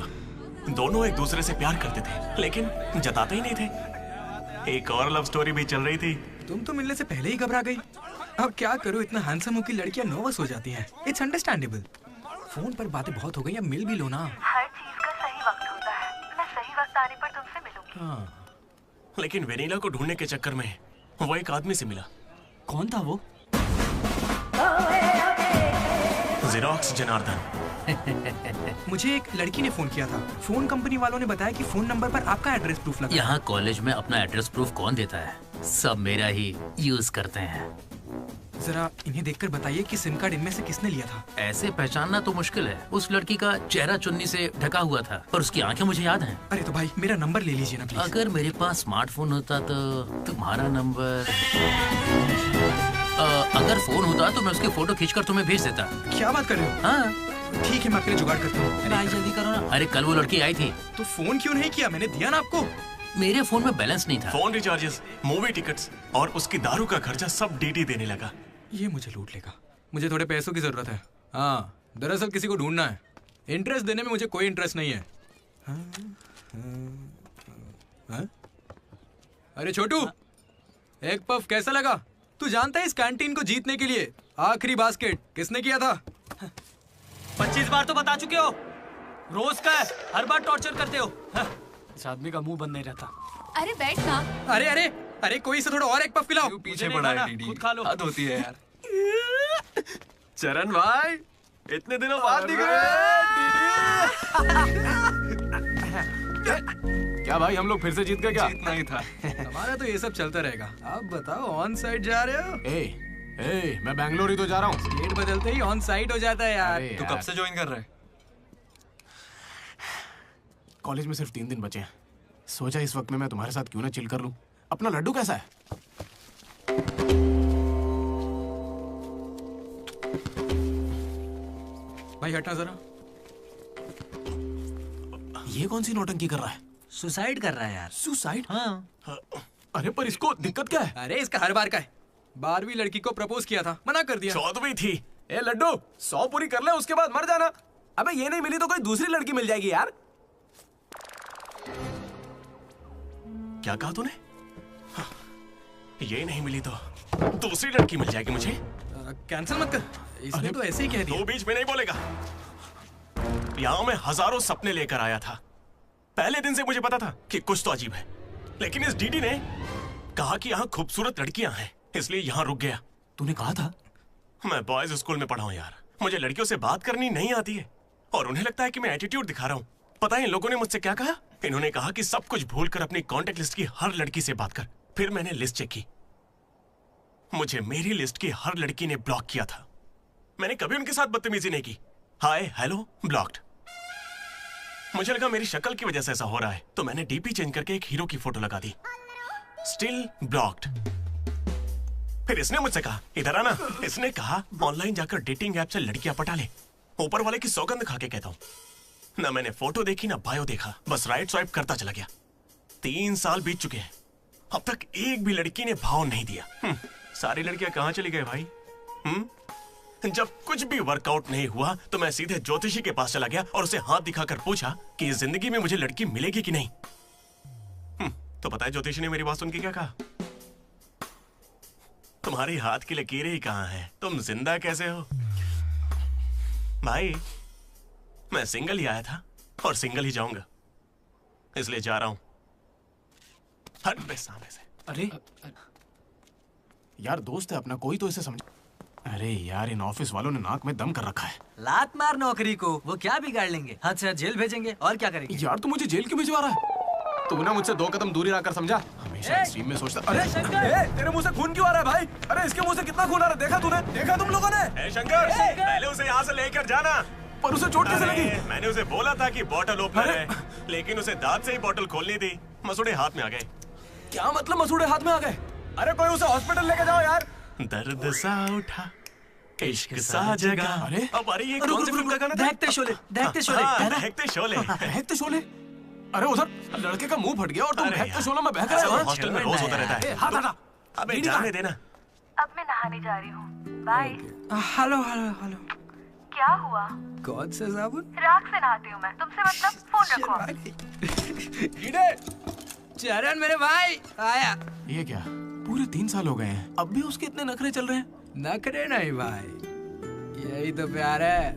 दोनों एक दूसरे से प्यार करते थे, लेकिन जताते ही नहीं थे। एक और लव स्टोरी भी चल रही थी।
तुम तो मिलने से पहले ही घबरा गई। अब क्या करूं, इतना हैंडसम हो कि लड़कियां नर्वस हो जाती हैं। It's understandable. फोन पर बातें बहुत हो गई, अब मिल भी लो ना।
हर चीज का सही वक्त होता है। मैं सही वक्त आने पर तुमसे मिलूंगी।
हाँ। लेकिन वेनिला को ढूंढने के चक्कर में वो एक आदमी से मिला।
कौन था वो?
जेरोक्स जनार्दन।
मुझे एक लड़की ने फोन किया था। फोन कंपनी वालों ने बताया कि फोन नंबर पर आपका एड्रेस प्रूफ लगा।
यहाँ कॉलेज में अपना एड्रेस प्रूफ कौन देता है? सब मेरा ही यूज करते हैं।
जरा इन्हें देखकर बताइए कि सिम कार्ड इनमें से किसने लिया था।
ऐसे पहचानना तो मुश्किल है। उस लड़की का चेहरा चुन्नी से ढका हुआ था और उसकी आंखें मुझे याद हैं।
अरे तो भाई मेरा नंबर ले लीजिए ना प्लीज।
अगर मेरे पास स्मार्टफोन होता तो तुम्हारा नंबर, अगर फोन होता तो मैं उसकी फोटो खींचकर तुम्हें भेज देता।
क्या बात कर रहे हो?
हाँ
ठीक है, मैं आपके लिए जुगाड़ करता हूँ।
अरे जल्दी करो ना। अरे कल वो लड़की आई थी।
तो फोन क्यों नहीं किया? मैंने दिया ना आपको।
मेरे फोन में बैलेंस नहीं था।
फोन रिचार्जेस, मूवी टिकट्स और उसकी दारू का खर्चा सब डीडी देने लगा।
ये मुझे लूट लेगा। मुझे थोड़े पैसों की जरूरत है। हाँ, दरअसल किसी को ढूंढना है। इंटरेस्ट देने में मुझे कोई इंटरेस्ट नहीं है। हाँ? अरे छोटू, एक पफ कैसा लगा? तू जानता है इस कैंटीन को जीतने के लिए आखिरी बास्केट किसने किया था?
25 बार तो बता चुके हो। रोज का है, हर बार टॉर्चर करते हो। इस आदमी का मुंह बंद नहीं रहता।
अरे बैठ ना।
अरे अरे अरे, कोई इसे थोड़ा और एक पफ पिलाओ।
पीछे पड़ा है डीडी।
खुद खा लो।
हद होती है यार। चरण भाई, इतने दिनों बाद दिख रहे हैं। क्या भाई, हम लोग फिर से जीत गए क्या?
जीतना ही था। हमारा तो ये सब चलता रहेगा। आप बताओ, ऑन साइड जा रहे हो?
मैं बैंगलोर ही तो जा रहा हूँ।
स्टेट बदलते ही ऑन साइट हो जाता है यार।
तू कब से ज्वाइन कर रहा है? कॉलेज में सिर्फ 3 दिन बचे हैं। सोचा इस वक्त में मैं तुम्हारे साथ क्यों ना चिल कर लूं। अपना लड्डू कैसा है?
भाई हटना जरा।
ये कौन सी नौटंकी कर रहा है?
सुसाइड कर रहा है यार।
सुसाइड?
हाँ।
अरे पर इसको दिक्कत क्या है?
अरे इसका हर बार का है। 12वीं लड़की को प्रपोज किया था, मना कर दिया।
14वीं थी। ए लड्डू 100 पूरी कर ले, उसके बाद मर जाना। अबे ये नहीं मिली तो कोई दूसरी लड़की मिल जाएगी यार। क्या कहा तूने? हाँ, ये नहीं मिली तो दूसरी लड़की मिल जाएगी मुझे।
कैंसिल मत कर, इसने तो ऐसे ही कह दिया।
दो बीच में नहीं बोलेगा। यहाँ मैं हजारों सपने लेकर आया था। पहले दिन से मुझे पता था कि कुछ तो अजीब है, लेकिन इस डीडी ने कहा कि यहाँ खूबसूरत लड़कियां हैं, इसलिए यहाँ रुक गया। तूने कहा था? मैं बॉयज स्कूल में पढ़ा हूँ यार। मुझे लड़कियों से बात करनी नहीं आती है और उन्हें लगता है कि मैं एटीट्यूड दिखा रहा हूँ। पता है इन लोगों ने मुझसे क्या कहा? इन्होंने कहा कि सब कुछ भूलकर अपनी कॉन्टेक्ट लिस्ट की हर लड़की से बात कर। फिर मैंने लिस्ट चेक की, मुझे मेरी लिस्ट की हर लड़की ने ब्लॉक किया था। मैंने कभी उनके साथ बदतमीजी नहीं की। Hi hello blocked. मुझे लगा मेरी शक्ल की वजह से ऐसा हो रहा है, तो मैंने डीपी चेंज करके एक हीरो की फोटो लगा दी। Still blocked. फिर इसने मुझसे कहा इधर आना। इसने कहा ऑनलाइन जाकर डेटिंग ऐप से लड़कियां पटा ले। ऊपर वाले की सौगंध खा के कहता हूं, ना मैंने फोटो देखी ना बायो देखा, बस राइट स्वाइप करता चला गया। 3 साल बीत चुके हैं, अब तक एक भी लड़की ने भाव नहीं दिया। सारी लड़कियां कहां चली गई भाई? जब कुछ भी वर्कआउट नहीं हुआ तो मैं सीधे ज्योतिषी के पास चला गया और उसे हाथ दिखाकर पूछा कि इस जिंदगी में मुझे लड़की मिलेगी कि नहीं। तो पता है ज्योतिषी ने मेरी बात सुन के क्या कहा? तुम्हारी हाथ की लकीरें ही कहां हैं, तुम जिंदा कैसे हो? भाई मैं सिंगल ही आया था और सिंगल ही जाऊंगा, इसलिए जा रहा हूं। हट बे सामने से। अरे यार दोस्त है अपना, कोई तो इसे समझ। अरे यार इन ऑफिस वालों ने नाक में दम कर रखा है।
लात मार नौकरी को, वो क्या बिगाड़ लेंगे? हाथ से हाथ जेल भेजेंगे और क्या करेंगे?
यार तू मुझे जेल क्यों भिजवा रहा है? तू ना मुझसे 2 कदम दूरी रखकर समझा। हमेशा एक्सट्रीम में सोचता। अरे तेरे मुंह से खून क्यों आ रहा है भाई? अरे इसके मुंह से कितना खून आ रहा है, देखा तूने? देखा तुम लोगों ने? शंकर पहले उसे यहाँ से लेकर जाना। पर उसे चोट कैसे लगी? मैंने उसे बोला था कि बोतल ओपनर है, लेकिन उसे दांत से ही बोतल खोलनी थी। मसूड़े हाथ में आ गए। क्या मतलब मसूड़े हाथ में आ गए? अरे कोई उसे हॉस्पिटल लेके जाओ यार। दर्द सा उठा इश्क सा जगा। अरे अब अरे ये कौन सी फिल्म का गाना था?
दहकते शोले, दहकते शोले,
दहकते शोले, दहकते शोले। अरे उधर लड़के का मुंह फट गया और तुम दहकते शोले में बहक रहे हो। हॉस्टल में रोज होता रहता है। हाथ हटा। अबे जाने देना।
अब मैं नहाने जा रही हूँ, बाय।
Hello hello hello.
क्या हुआ?
कौन सा साबुन?
राख से नहाती हूँ मैं, तुमसे मतलब फोन रखो।
चरण मेरे भाई आया।
ये क्या पूरे 3 साल हो गए हैं, अब भी उसके इतने नखरे चल रहे हैं?
नखरे नहीं भाई, यही तो प्यार है।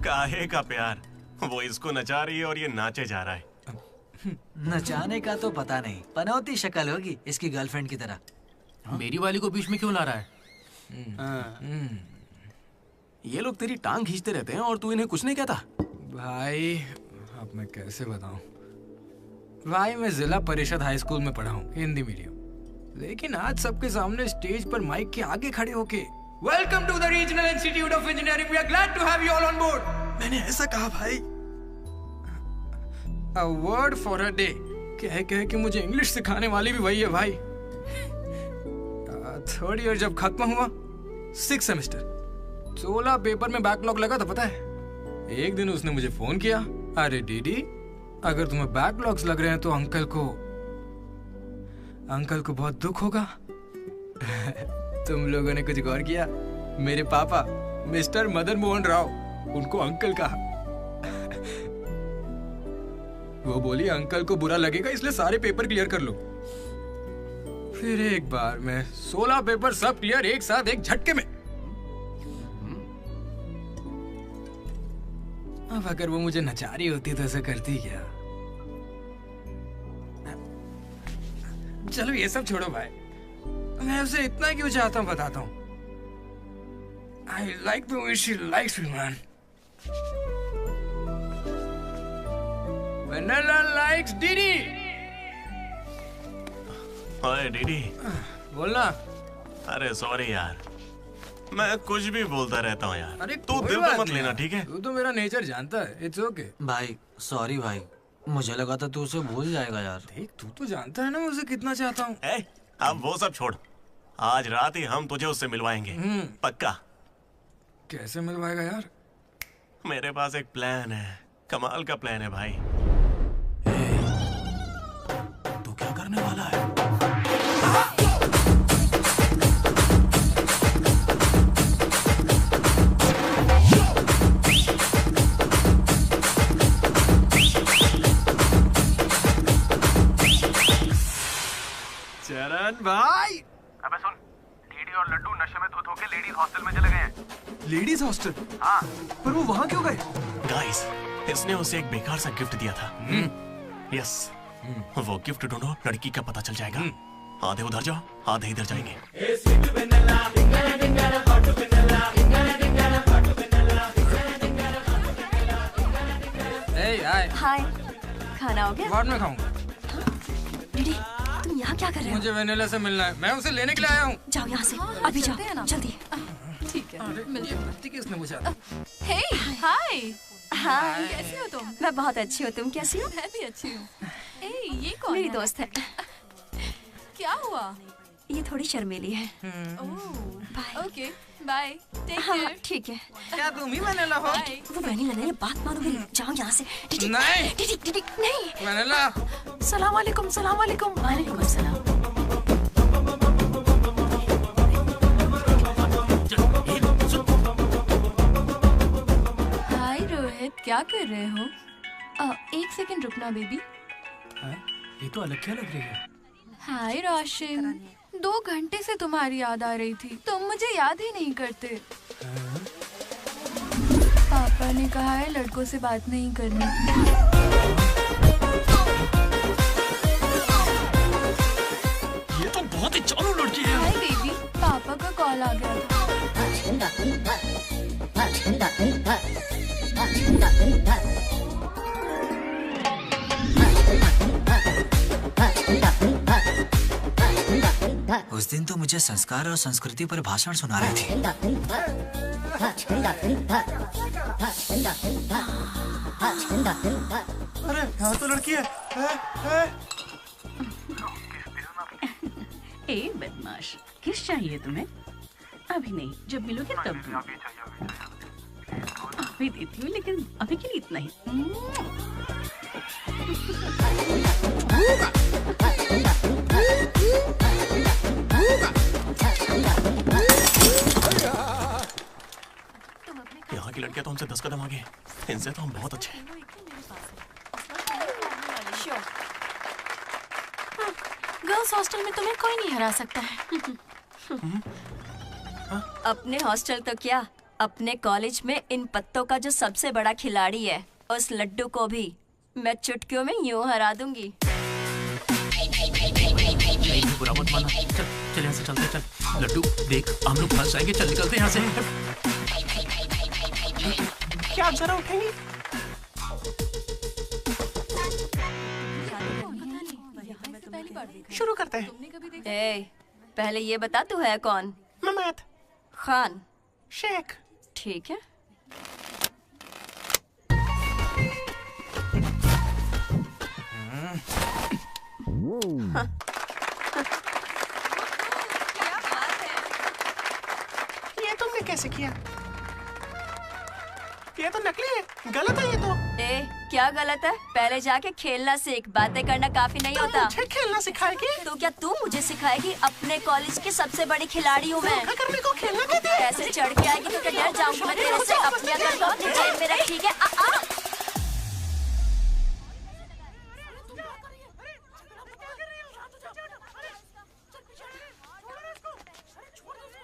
काहे का प्यार? वो इसको नचा रही है और ये नाचे जा रहा है।
नचाने का तो पता नहीं, पनौती शक्ल होगी इसकी गर्लफ्रेंड की तरह।
मेरी वाली को बीच में क्यों ला रहा है?
ये लोग तेरी टांग खींचते रहते हैं और तू इन्हें कुछ नहीं कहता।
भाई अब मैं कैसे बताऊं? भाई मैं जिला परिषद हाई स्कूल में पढ़ा हूँ, हिंदी मीडियम। लेकिन आज सबके सामने स्टेज पर माइक के आगे खड़े होके welcome to the Regional Institute of Engineering, we are glad to have you all on board, मैंने ऐसा कहा भाई। A word for a day कह के मुझे इंग्लिश सिखाने वाली भी वही है भाई। 3rd ईयर जब खत्म हुआ, 6th सेमेस्टर, 16 पेपर में बैकलॉग लगा था पता है। एक दिन उसने मुझे फोन किया, अरे डीडी अगर तुम्हें बैकलॉग्स लग रहे हैं तो अंकल को बहुत दुख होगा। तुम लोगों ने कुछ गौर किया? मेरे पापा मिस्टर मदन मोहन राव, उनको अंकल कहा। वो बोली अंकल को बुरा लगेगा इसलिए सारे पेपर क्लियर कर लो। फिर एक बार में 16 पेपर सब क्लियर एक साथ एक झटके में। अब अगर वो मुझे नचा रही होती तो ऐसा करती क्या? चलो ये सब छोड़ो भाई, मैं उसे इतना क्यों चाहता हूँ बताता हूँ। I like the way she likes me, man. Vanilla likes Didi.
ओए डीडी।
बोलना।
अरे सॉरी यार, मैं कुछ भी बोलता रहता हूँ यार।
अरे
तू
कोई
दिल
बात
पे मत
नहीं
लेना,
यार।
ठीक है?
तू तो मेरा नेचर जानता है। It's okay.
भाई सॉरी भाई, मुझे लगा था तू उसे भूल जाएगा यार।
देख तू तो जानता है ना मुझे कितना चाहता हूँ।
अब वो सब छोड़, आज रात ही हम तुझे उससे मिलवाएंगे, पक्का।
कैसे मिलवाएगा यार?
मेरे पास एक प्लान है, कमाल का प्लान है भाई।
तू क्या करने वाला है?
चरण भाई।
अबे सुन, डीडी और लड्डू नशे में धुत होके लेडीज हॉस्टल में चले गए हैं।
Ladies hostel?
हाँ।
पर वो वहां क्यों गए?
गाइस, इसने उसे एक बेकार सा गिफ्ट दिया था। यस, वो गिफ्ट ढूंढो, लड़की का पता चल जाएगा। आधे उधर जाओ, आधे इधर जाएंगे।
हाय, खाना हो गया?
बाद में खाऊंगा।
डीडी, तुम यहाँ क्या कर रहे हो?
मुझे वेनिला से मिलना है, मैं उसे लेने के लिए आया हूँ।
जाओ यहाँ से, अभी जाओ, जल्दी।
ठीक है। ये बत्ती किसने बुझा?
हे, हाय। हाय।
कैसी हो तुम?
मैं बहुत अच्छी हूँ, तुम कैसी हो?
मैं भी अच्छी हूँ। ये कौन
मेरी
है?
दोस्त है।
क्या हुआ?
ये थोड़ी शर्मीली है।
Okay, bye. टेक
हाँ,
केयर।
ठीक है।
क्या तुम ही वेनिला हो?
वो वेनिला नहीं है, बात मानो मेरी। जाओ यहाँ से। डीडी,
नहीं।
डीडी, डीडी, नहीं।
वेनिला।
सलाम वालेकुम, सलाम वालेकुम।
वालेकुम अस्सलाम।
हाय रोहित, क्या कर रहे हो? एक सेकंड रुकना बेबी।
ये तो अलग क्या लग रही है?
हाय रोशन, 2 घंटे से तुम्हारी याद आ रही थी, तुम मुझे याद ही नहीं करते। पापा ने कहा है लड़कों से बात नहीं करनी।
ये तो बहुत ही चालू लड़की है।
हाय बेबी, पापा का कॉल आ गया था।
उस दिन तो मुझे संस्कार और संस्कृति पर भाषण सुना रही थी।
अरे यहाँ तो लड़की है।
ए बदमाश, किस चाहिए तुम्हें? अभी नहीं, जब मिलोगे तब दूंगी। अभी देती हूँ, लेकिन अभी के लिए इतना ही।
यहाँ की लड़कियाँ तो हमसे 10 कदम आगे, इनसे तो हम बहुत अच्छे हैं।
गर्ल्स हॉस्टल में तुम्हें कोई नहीं हरा सकता है।
अपने हॉस्टल तो क्या, अपने कॉलेज में इन पत्तों का जो सबसे बड़ा खिलाड़ी है, उस लड्डू को भी मैं चुटकियों में यूं हरा दूंगी।
बुरा मत माना। चल चल यहाँ से चलते, चल। लड्डू देख, हम लोग फंस जाएंगे, चल निकलते हैं यहाँ से।
क्या आप जरा उठेंगी? शुरू करते हैं।
ए, पहले ये बता तू है कौन?
ममैद
खान
शेख।
ठीक है।
हाँ। ये तुमने कैसे किया? ये तो नकली है, गलत है ये तो।
ए, क्या गलत है? पहले जाके खेलना सीख, बातें करना काफी नहीं होता।
मुझे खेलना सिखाएगी?
तो क्या तू मुझे सिखाएगी? अपने कॉलेज की सबसे बड़ी खिलाड़ी हूँ मैं।
करने को खेलना कहते हैं।
ऐसे चढ़ के आएगी तो क्या डर जाऊंगी मैं तेरे से? अपने अंदर को जेब में रख, ठीक है?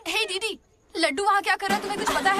हे दीदी, लड्डू वहाँ क्या कर रहा है, तुम्हें कुछ पता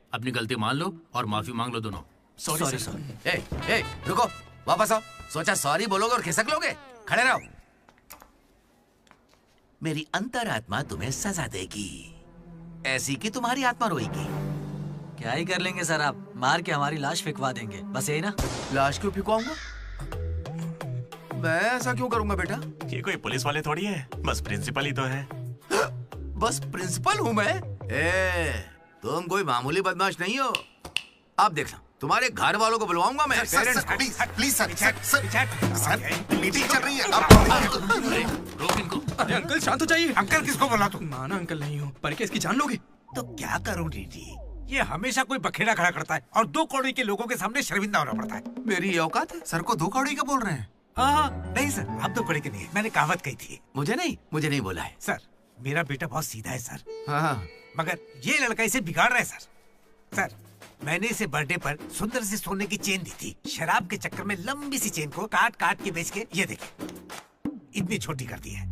अपनी गलती मान लो और माफी मांग लो दोनों।
Sorry sir.
ए, रुको, वापस आओ। सोचा सॉरी बोलोगे और खिसक लोगे? खड़े रहो। मेरी अंतरात्मा तुम्हें सजा देगी, ऐसी कि तुम्हारी आत्मा रोएगी।
क्या ही कर लेंगे सर, आप मार के हमारी लाश फिकवा देंगे, बस यही ना।
लाश क्यों फिकवाऊंगा? मैं ऐसा क्यों करूंगा बेटा?
ये कोई पुलिस वाले थोड़ी है, बस प्रिंसिपल ही तो है।
बस प्रिंसिपल हूँ मैं? तुम कोई मामूली बदमाश नहीं हो। आप देखना, तुम्हारे घर वालों को बुलवाऊंगा मैं।
प्लीज सर, मीटिंग चल रही है।
रोक इनको।
अरे अंकल शांत हो जाइए।
अंकल किसको बोला तू?
माना अंकल नहीं हो, पर क्या इसकी जान लोगे?
तो क्या करूं डीडी, ये हमेशा कोई बखेड़ा खड़ा करता है और 2 कौड़ी के लोगों के सामने शर्मिंदा होना पड़ता है।
मेरी औकात है?
सर को 2 कौड़ी का बोल रहे हैं?
हाँ, नहीं सर, आप 2 कौड़ी के नहीं है, मैंने कहावत कही थी।
मुझे नहीं बोला है
सर। मेरा बेटा बहुत सीधा है सर।
हाँ।
मगर ये लड़का इसे बिगाड़ रहा है सर। सर, मैंने इसे बर्थडे पर सुंदर सी सोने की चेन दी थी। शराब के चक्कर में लंबी सी चेन को काट काट के बेच के ये देखिए इतनी छोटी कर दी है।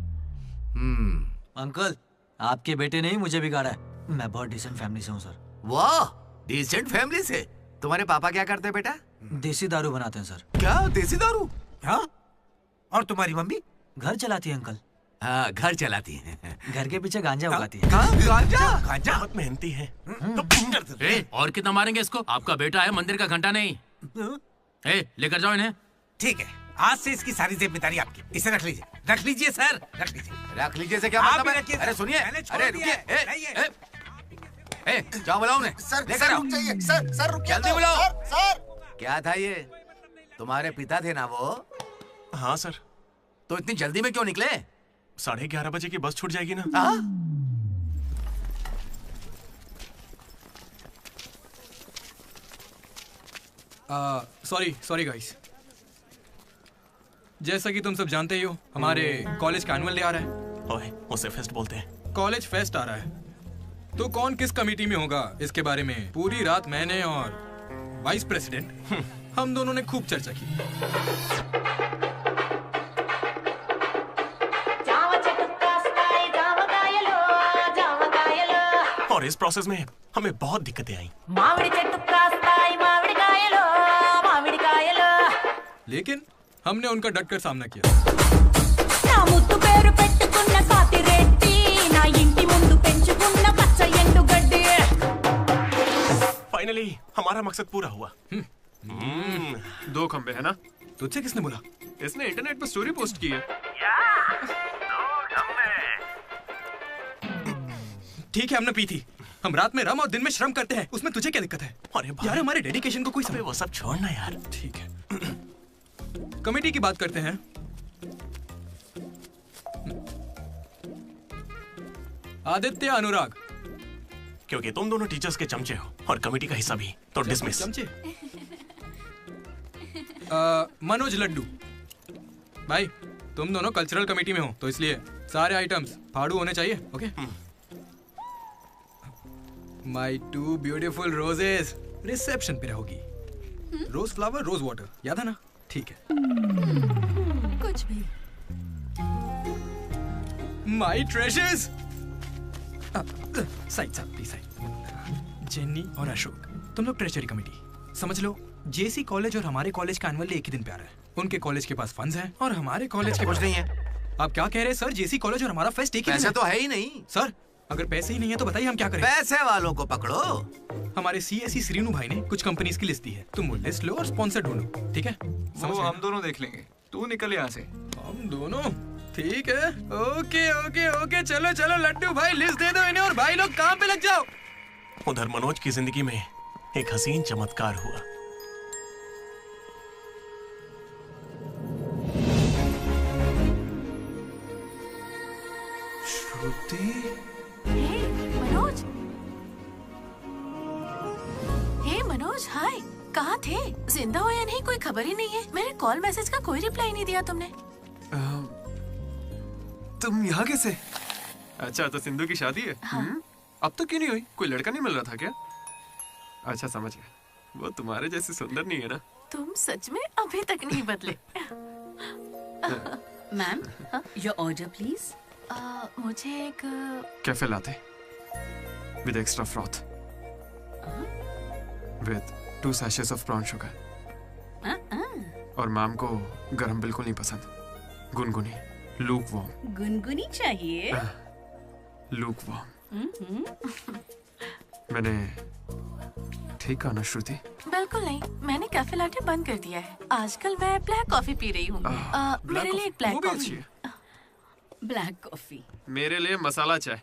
अंकल, आपके बेटे ने ही मुझे बिगाड़ा है। मैं बहुत डिसेंट फैमिली से हूँ सर।
वाह, डिसेंट फैमिली से? तुम्हारे पापा क्या करते हैं बेटा?
देसी दारू बनाते हैं सर।
क्या देसी दारू?
हाँ, और तुम्हारी मम्मी?
घर चलाती है अंकल।
हाँ, घर चलाती है।
घर के पीछे गांजा उगाती है।
गांजा
बहुत मेहनती है।
और कितना मारेंगे इसको? आपका बेटा है, मंदिर का घंटा नहीं। लेकर जाओ इन्हें।
ठीक है, आज से इसकी सारी जिम्मेदारी आपकी। इसे रख लीजिए। रख लीजिए सर, रख लीजिए।
रख लीजिए से क्या मतलब है? अरे सुनिए, अरे रुकिए। जाओ बुलाओ उन्हें।
सर, रुक जाइए। सर रुकिए।
जल्दी बुलाओ।
सर,
क्या था ये? तुम्हारे पिता थे ना वो?
हाँ सर।
तो इतनी जल्दी में क्यों निकले?
11:30 बजे की बस छूट जाएगी ना।
Sorry guys. जैसा कि तुम सब जानते ही हो, हमारे कॉलेज का एनुअल डे आ रहा है।
ओए, उसे फेस्ट बोलते हैं।
कॉलेज फेस्ट आ रहा है, तो कौन किस कमेटी में होगा इसके बारे में पूरी रात मैंने और वाइस प्रेसिडेंट हम दोनों ने खूब चर्चा की।
और इस प्रोसेस में हमें बहुत दिक्कतें आई।
लेकिन हमने उनका डटकर सामना किया।
फाइनली हमारा मकसद पूरा हुआ।
2 खंबे है ना?
तुझसे किसने बोला?
इसने इंटरनेट पर स्टोरी पोस्ट की है।
ठीक है, हमने पी थी। हम रात में रम और दिन में श्रम करते हैं, उसमें तुझे क्या दिक्कत है?
अरे
यार, हमारे डेडिकेशन को कोई समझ।
वो सब छोड़ना यार।
ठीक है, कमेटी की बात करते हैं। आदित्य, अनुराग।
क्योंकि तुम दोनों टीचर्स के चमचे हो और कमेटी का हिस्सा भी, तो डिसमिस।
चमचे? मनोज, लड्डू। भाई, तुम दोनों कल्चरल कमेटी में हो, तो इसलिए सारे आइटम्स फाड़ू होने चाहिए। ओके? माई 2 ब्यूटीफुल रोजेस रिसेप्शन पे रहोगी। रोज फ्लावर, रोज वाटर, याद है ना? ठीक है।
कुछ भी।
माई ट्रेजर्स। साइड साहब, प्लीज साइड। जेन्नी और अशोक, तुम लोग ट्रेजरी कमेटी। समझ लो, जेसी कॉलेज और हमारे कॉलेज का एनुअल डे एक ही दिन पे आ रहा है। उनके कॉलेज के पास फंड्स हैं और हमारे कॉलेज के
कुछ नहीं है।
आप क्या कह रहे हैं सर? जेसी कॉलेज और हमारा फेस्ट एक ही दिन
पैसे तो है ही नहीं
सर। अगर पैसे ही नहीं है तो बताइए हम क्या करें?
पैसे वालों को पकड़ो।
हमारे सीएससी श्रीनु भाई ने कुछ कंपनीज की लिस्ट दी है, तुम वो लिस्ट लो और स्पॉन्सर ढूंढो। ठीक है?
वो हम दोनों देख लेंगे, तू निकल यहाँ से।
हम दोनों? ठीक है। ओके ओके ओके, चलो चलो लड्डू भाई, लिस्ट दे दो इन्हें और भाई लोग काम पे लग जाओ।
उधर मनोज की जिंदगी में एक हसीन चमत्कार हुआ।
मनोज। हे मनोज, हाय। कहाँ थे? जिंदा हो या नहीं कोई खबर ही नहीं है। मेरे कॉल मैसेज का कोई रिप्लाई नहीं दिया तुमने।
तुम यहाँ कैसे? अच्छा, तो सिंधु की शादी है?
हाँ।
अब तो क्यों नहीं हुई? कोई लड़का नहीं मिल रहा था क्या? अच्छा, समझ गया। वो तुम्हारे जैसे सुंदर नहीं है ना?
तुम सच में अभी तक नहीं बदले।
Ma'am, your order please.
मुझे एक
cafe latte.
with extra froth. With 2 sachets of brown sugar. और मैम को गरम बिल्कुल नहीं पसंद, गुनगुनी, lukewarm.
गुनगुनी चाहिए।
lukewarm. मैंने ठीक कहा ना श्रुति?
बिल्कुल नहीं, मैंने कैफे लाटे बंद कर दिया है। आजकल मैं ब्लैक कॉफी पी रही हूँ। मेरे लिए एक ब्लैक कॉफी।
Black coffee.
मेरे लिए मसाला चाय।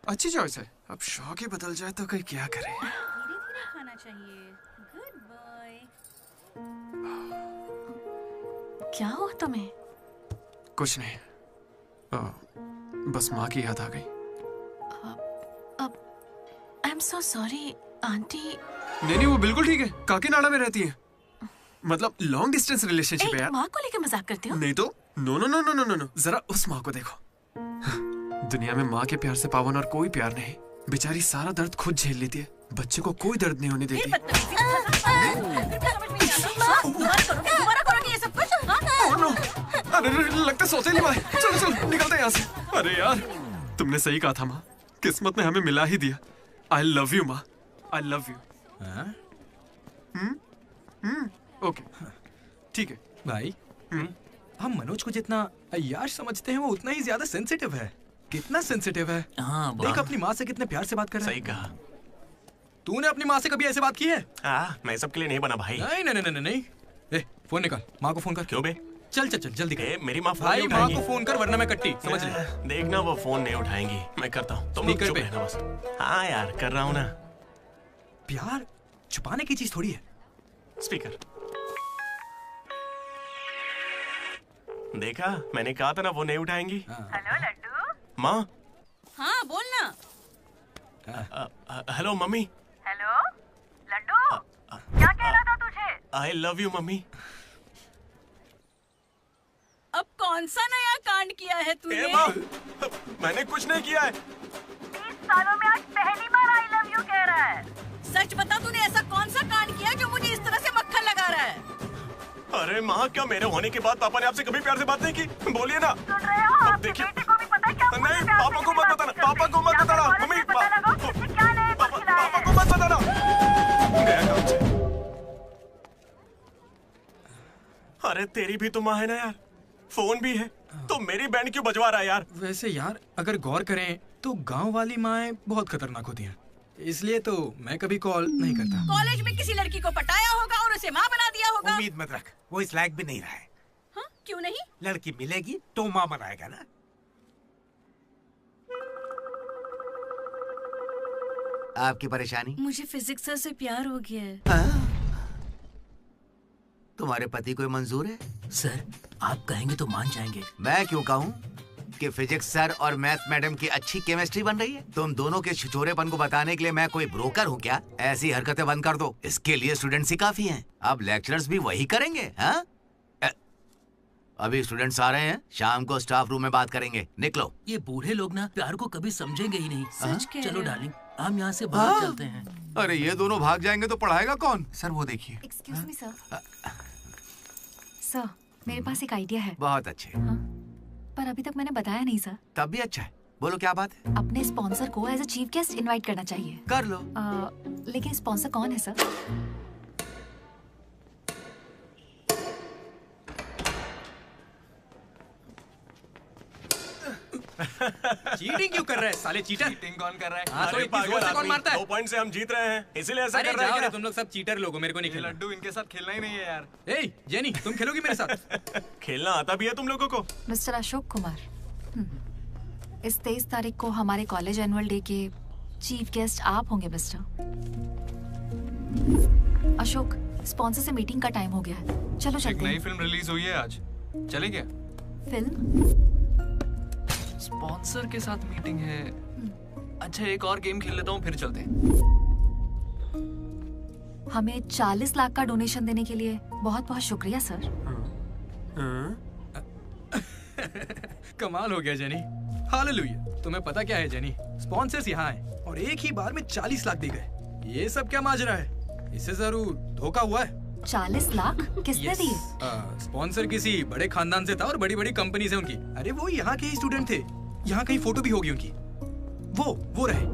अच्छी चॉइस है। अब शौक ही बदल जाए तो कोई क्या करे।
धीरे-धीरे खाना चाहिए। Good boy.
क्या हुआ तुम्हें?
कुछ नहीं, बस माँ की याद आ गई।
I am so sorry aunty.
नहीं, वो बिल्कुल ठीक है, काकीनाडा में रहती है। मतलब लॉन्ग डिस्टेंस रिलेशनशिप है यार।
माँ को लेकर मजाक करते हो?
नहीं तो नो, जरा उस माँ को देखो। दुनिया में माँ के प्यार से पावन और कोई प्यार नहीं। बेचारी सारा दर्द खुद झेल लेती है, बच्चे को कोई दर्द नहीं होने देती। अरे लगता सौतेली माँ है। चलो निकलते हैं यहाँ से। अरे यार तुमने सही कहा था माँ, किस्मत ने हमें मिला ही दिया। आई लव यू माँ, आई लव यू। ओके ठीक है
भाई। हम मनोज को जितना अय्याश समझते हैं वो उतना ही ज्यादा सेंसिटिव है। कितना सेंसिटिव है।
हाँ,
देख अपनी माँ से कितने प्यार से बात कर रहा है।
सही कहा।
तूने अपनी माँ से कभी ऐसे बात की है?
मैं सबके लिए नहीं बना भाई।
नहीं। ए, फोन निकाल, माँ को फोन कर।
क्यों बे?
चल जल्दी कर।
मेरी माँ फोन
भाई
नहीं
माँ
उठाएंगी।
को फोन कर वरना मैं कट्टी, समझ ले।
देखना वो फोन नहीं उठाएंगी, मैं करता हूँ। तुम लोग चुप रहना बस। हाँ यार कर रहा हूँ ना।
प्यार छुपाने की चीज थोड़ी है।
स्पीकर। देखा, मैंने कहा था ना वो नहीं उठाएंगी।
हेलो लड्डू।
माँ।
हाँ बोल ना।
Hello mummy.
हेलो लड्डू, क्या कह रहा था तुझे?
I love you mummy.
अब कौन सा नया कांड किया है तूने?
मैंने कुछ नहीं किया है।
20 सालों में आज पहली बार आई लव यू कह रहा है।
सच बता, तूने ऐसा कौन सा कांड किया जो मुझे इस तरह से मक्खन लगा रहा है?
अरे माँ, क्या मेरे होने के बाद पापा ने आपसे कभी प्यार से बात नहीं की? बोलिए ना।
सुन रहे हो? आपके बेटे को भी पता है क्या?
नहीं, पापा को मत बताना, पापा को मत बताना। मम्मी, पापा को मत बताना। गया काम से। अरे तेरी भी तो माँ है ना यार, फोन भी है, तो मेरी बैंड क्यों बजवा रहा है यार?
वैसे यार अगर गौर करें तो गांव वाली माएं बहुत खतरनाक होती हैं, इसलिए तो मैं कभी कॉल नहीं करता।
कॉलेज में किसी लड़की को पटाया होगा और उसे माँ बना दिया होगा।
उम्मीद मत रख, वो इस लायक भी नहीं रहा है।
हाँ? क्यों नहीं?
लड़की मिलेगी तो माँ बनाएगा ना।
आपकी परेशानी?
मुझे फिजिक्स सर से प्यार हो गया है।
तुम्हारे पति को मंजूर है?
सर आप कहेंगे तो मान जाएंगे।
मैं क्यों कहूँ कि फिजिक्स सर और मैथ मैडम की अच्छी केमिस्ट्री बन रही है। तुम दोनों के छिछोरेपन को बताने के लिए मैं कोई ब्रोकर हूँ क्या? ऐसी हरकतें बंद कर दो, इसके लिए स्टूडेंट्स ही काफी हैं। अब लेक्चरर्स भी वही करेंगे। हाँ, अभी स्टूडेंट्स आ रहे हैं, शाम को स्टाफ रूम में बात करेंगे। निकलो।
ये बूढ़े लोग ना प्यार को कभी समझेंगे ही नहीं।
सच कह
चलो
रहे हो।
डार्लिंग, हम यहाँ से बाहर चलते हैं।
अरे ये दोनों भाग जाएंगे तो पढ़ाएगा कौन?
सर वो देखिए।
Excuse me sir. सर मेरे पास एक आइडिया है।
बहुत अच्छे।
पर अभी तक मैंने बताया नहीं सर।
तब भी अच्छा है, बोलो क्या बात है?
अपने स्पॉन्सर को as a chief guest invite करना चाहिए।
कर लो।
लेकिन स्पॉन्सर कौन है सर?
चीटिंग क्यों कर रहा है साले चीटर?
चीटिंग कौन कर रहा है?
हाँ, तो इतनी जोर से कौन मारता है?
2 पॉइंट से हम जीत रहे हैं, इसीलिए ऐसा
अरे
कर रहे
जाओ
हैं
रे,
क्या?
तुम लोग सब चीटर लोग हो, मेरे को नहीं खेलना।
लड्डू इनके साथ खेलना ही नहीं है यार।
ए जेनी, तुम खेलोगी मेरे साथ?
खेलना आता भी है तुम लोगों को?
मिस्टर अशोक कुमार, इस 23 तारीख को हमारे कॉलेज एनुअल डे के चीफ गेस्ट आप होंगे मिस्टर अशोक। स्पॉन्सर से मीटिंग का टाइम हो गया है, चलो
एक
चलते
नई
हैं।
फिल्म रिलीज हुई है आज, चले क्या?
फिल्म?
स्पॉन्सर के साथ मीटिंग है। अच्छा एक और गेम खेल लेता हूँ फिर चलते हैं।
हमें 40 लाख का डोनेशन देने के लिए बहुत बहुत शुक्रिया सर।
कमाल हो गया जेनी, हालेलुया। तुम्हें पता क्या है जेनी, स्पॉन्सर्स यहाँ हैं और एक ही बार में 40 लाख दे गए। ये सब क्या माजरा है? इससे जरूर धोखा हुआ है।
40 लाख किसने दिए?
स्पॉन्सर किसी बड़े खानदान से था और बड़ी बड़ी कंपनी से उनकी। अरे वो यहाँ के ही स्टूडेंट थे, यहाँ कहीं फोटो भी होगी उनकी। वो रहे।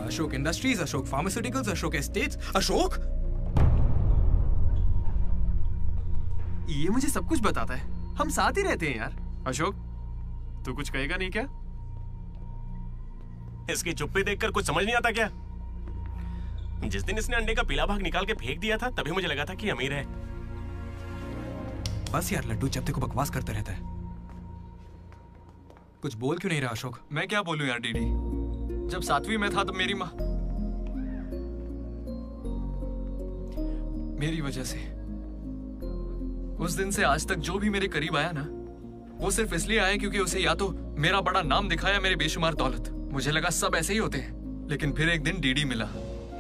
Ashok industries, Ashok pharmaceuticals, Ashok estates. Ashok
ये मुझे सब कुछ बताता है, हम साथ ही रहते हैं यार। अशोक तू कुछ कहेगा नहीं क्या?
इसकी चुप्पी देखकर कुछ समझ नहीं आता क्या? जिस दिन इसने अंडे का पीला भाग निकाल के फेंक दिया था तभी मुझे लगा था कि अमीर है।
बस यार लड्डू, जब देखो बकवास करता रहता है। कुछ बोल क्यों नहीं रहा अशोक?
मैं क्या बोलूं यार डीडी, जब 7वीं में था तब मेरी माँ मेरी वजह से उस दिन से आज तक जो भी मेरे करीब आया ना, वो सिर्फ इसलिए आया क्योंकि उसे या तो मेरा बड़ा नाम दिखाया, मेरे बेशुमार दौलत। मुझे लगा सब ऐसे ही होते हैं, लेकिन फिर एक दिन डीडी मिला।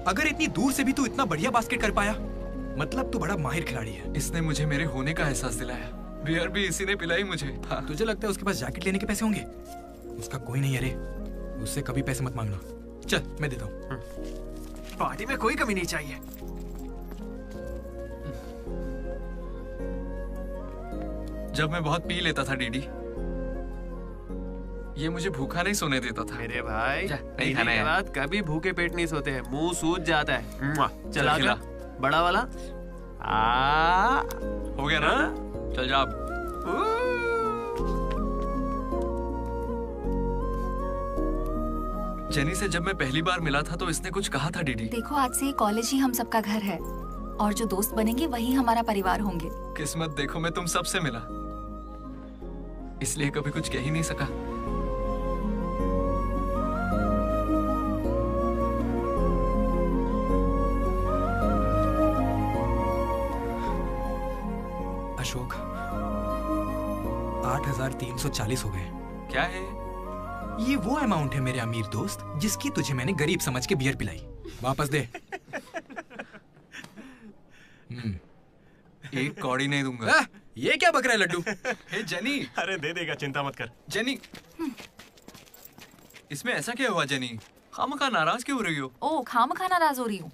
अगर इतनी दूर से भी तू इतना बढ़िया बास्केट कर पाया, मतलब तू बड़ा माहिर खिलाड़ी है।
इसने मुझे मेरे होने का एहसास दिलाया। बियर भी इसी ने पिलाई मुझे।
हाँ। तुझे लगता है उसके पास जैकेट लेने के पैसे होंगे? उसका कोई नहीं। अरे उससे कभी पैसे मत मांगना। चल मैं देता हूँ।
पार्टी में कोई कमी नहीं चाहिए।
जब मैं बहुत पी लेता था डीडी, ये मुझे भूखा नहीं सोने देता था।
मेरे भाई
नहीं खाना है।
बात कभी भूखे पेट नहीं सोते हैं, मुंह सूज जाता है। चला
खिला।
बड़ा वाला
हो गया ना? चल जा अब। जेनी से जब मैं पहली बार मिला था तो इसने कुछ कहा था डीडी।
देखो आज से कॉलेज ही हम सबका घर है और जो दोस्त बनेंगे वही हमारा परिवार होंगे।
किस्मत देखो, मैं तुम सबसे मिला, इसलिए कभी कुछ कह ही नहीं सका।
अशोक 8,340 हो गए।
क्या है
ये? वो अमाउंट है मेरे अमीर दोस्त जिसकी तुझे मैंने गरीब समझ के बियर पिलाई। वापस दे।
एक कौड़ी नहीं दूंगा।
ये क्या बक रहा है लड्डू?
हे जेनी।
अरे दे देगा, चिंता मत कर।
जेनी, इसमें ऐसा क्या हुआ जेनी? खामखा नाराज क्यों हो रही हो?
ओ खामखा नाराज हो रही हूँ?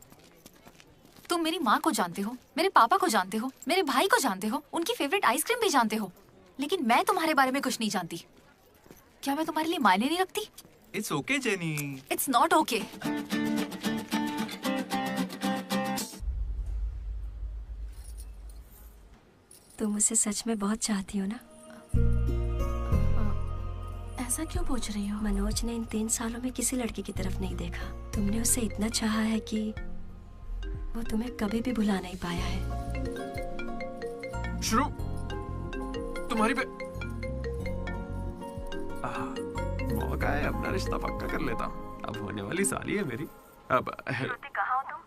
तुम मेरी माँ को जानते हो, मेरे पापा को जानते हो, मेरे भाई को जानते हो, उनकी फेवरेट आइसक्रीम भी जानते हो, लेकिन मैं तुम्हारे बारे में कुछ नहीं जानती। क्या मैं तुम्हारे लिए मायने नहीं रखती?
It's okay jenny.
It's not okay.
तुम मुझे सच में बहुत चाहती हो ना?
ऐसा क्यों पूछ रही हो?
मनोज ने इन 3 सालों में किसी लड़की की तरफ नहीं देखा। तुमने उसे इतना चाहा है कि वो तुम्हें कभी भी भुला नहीं पाया है।
शुरू तुम्हारी पे मौका है, अपना रिश्ता पक्का कर लेता हूँ। अब होने वाली साली है मेरी। अब
श्रुति कहाँ हो तुम?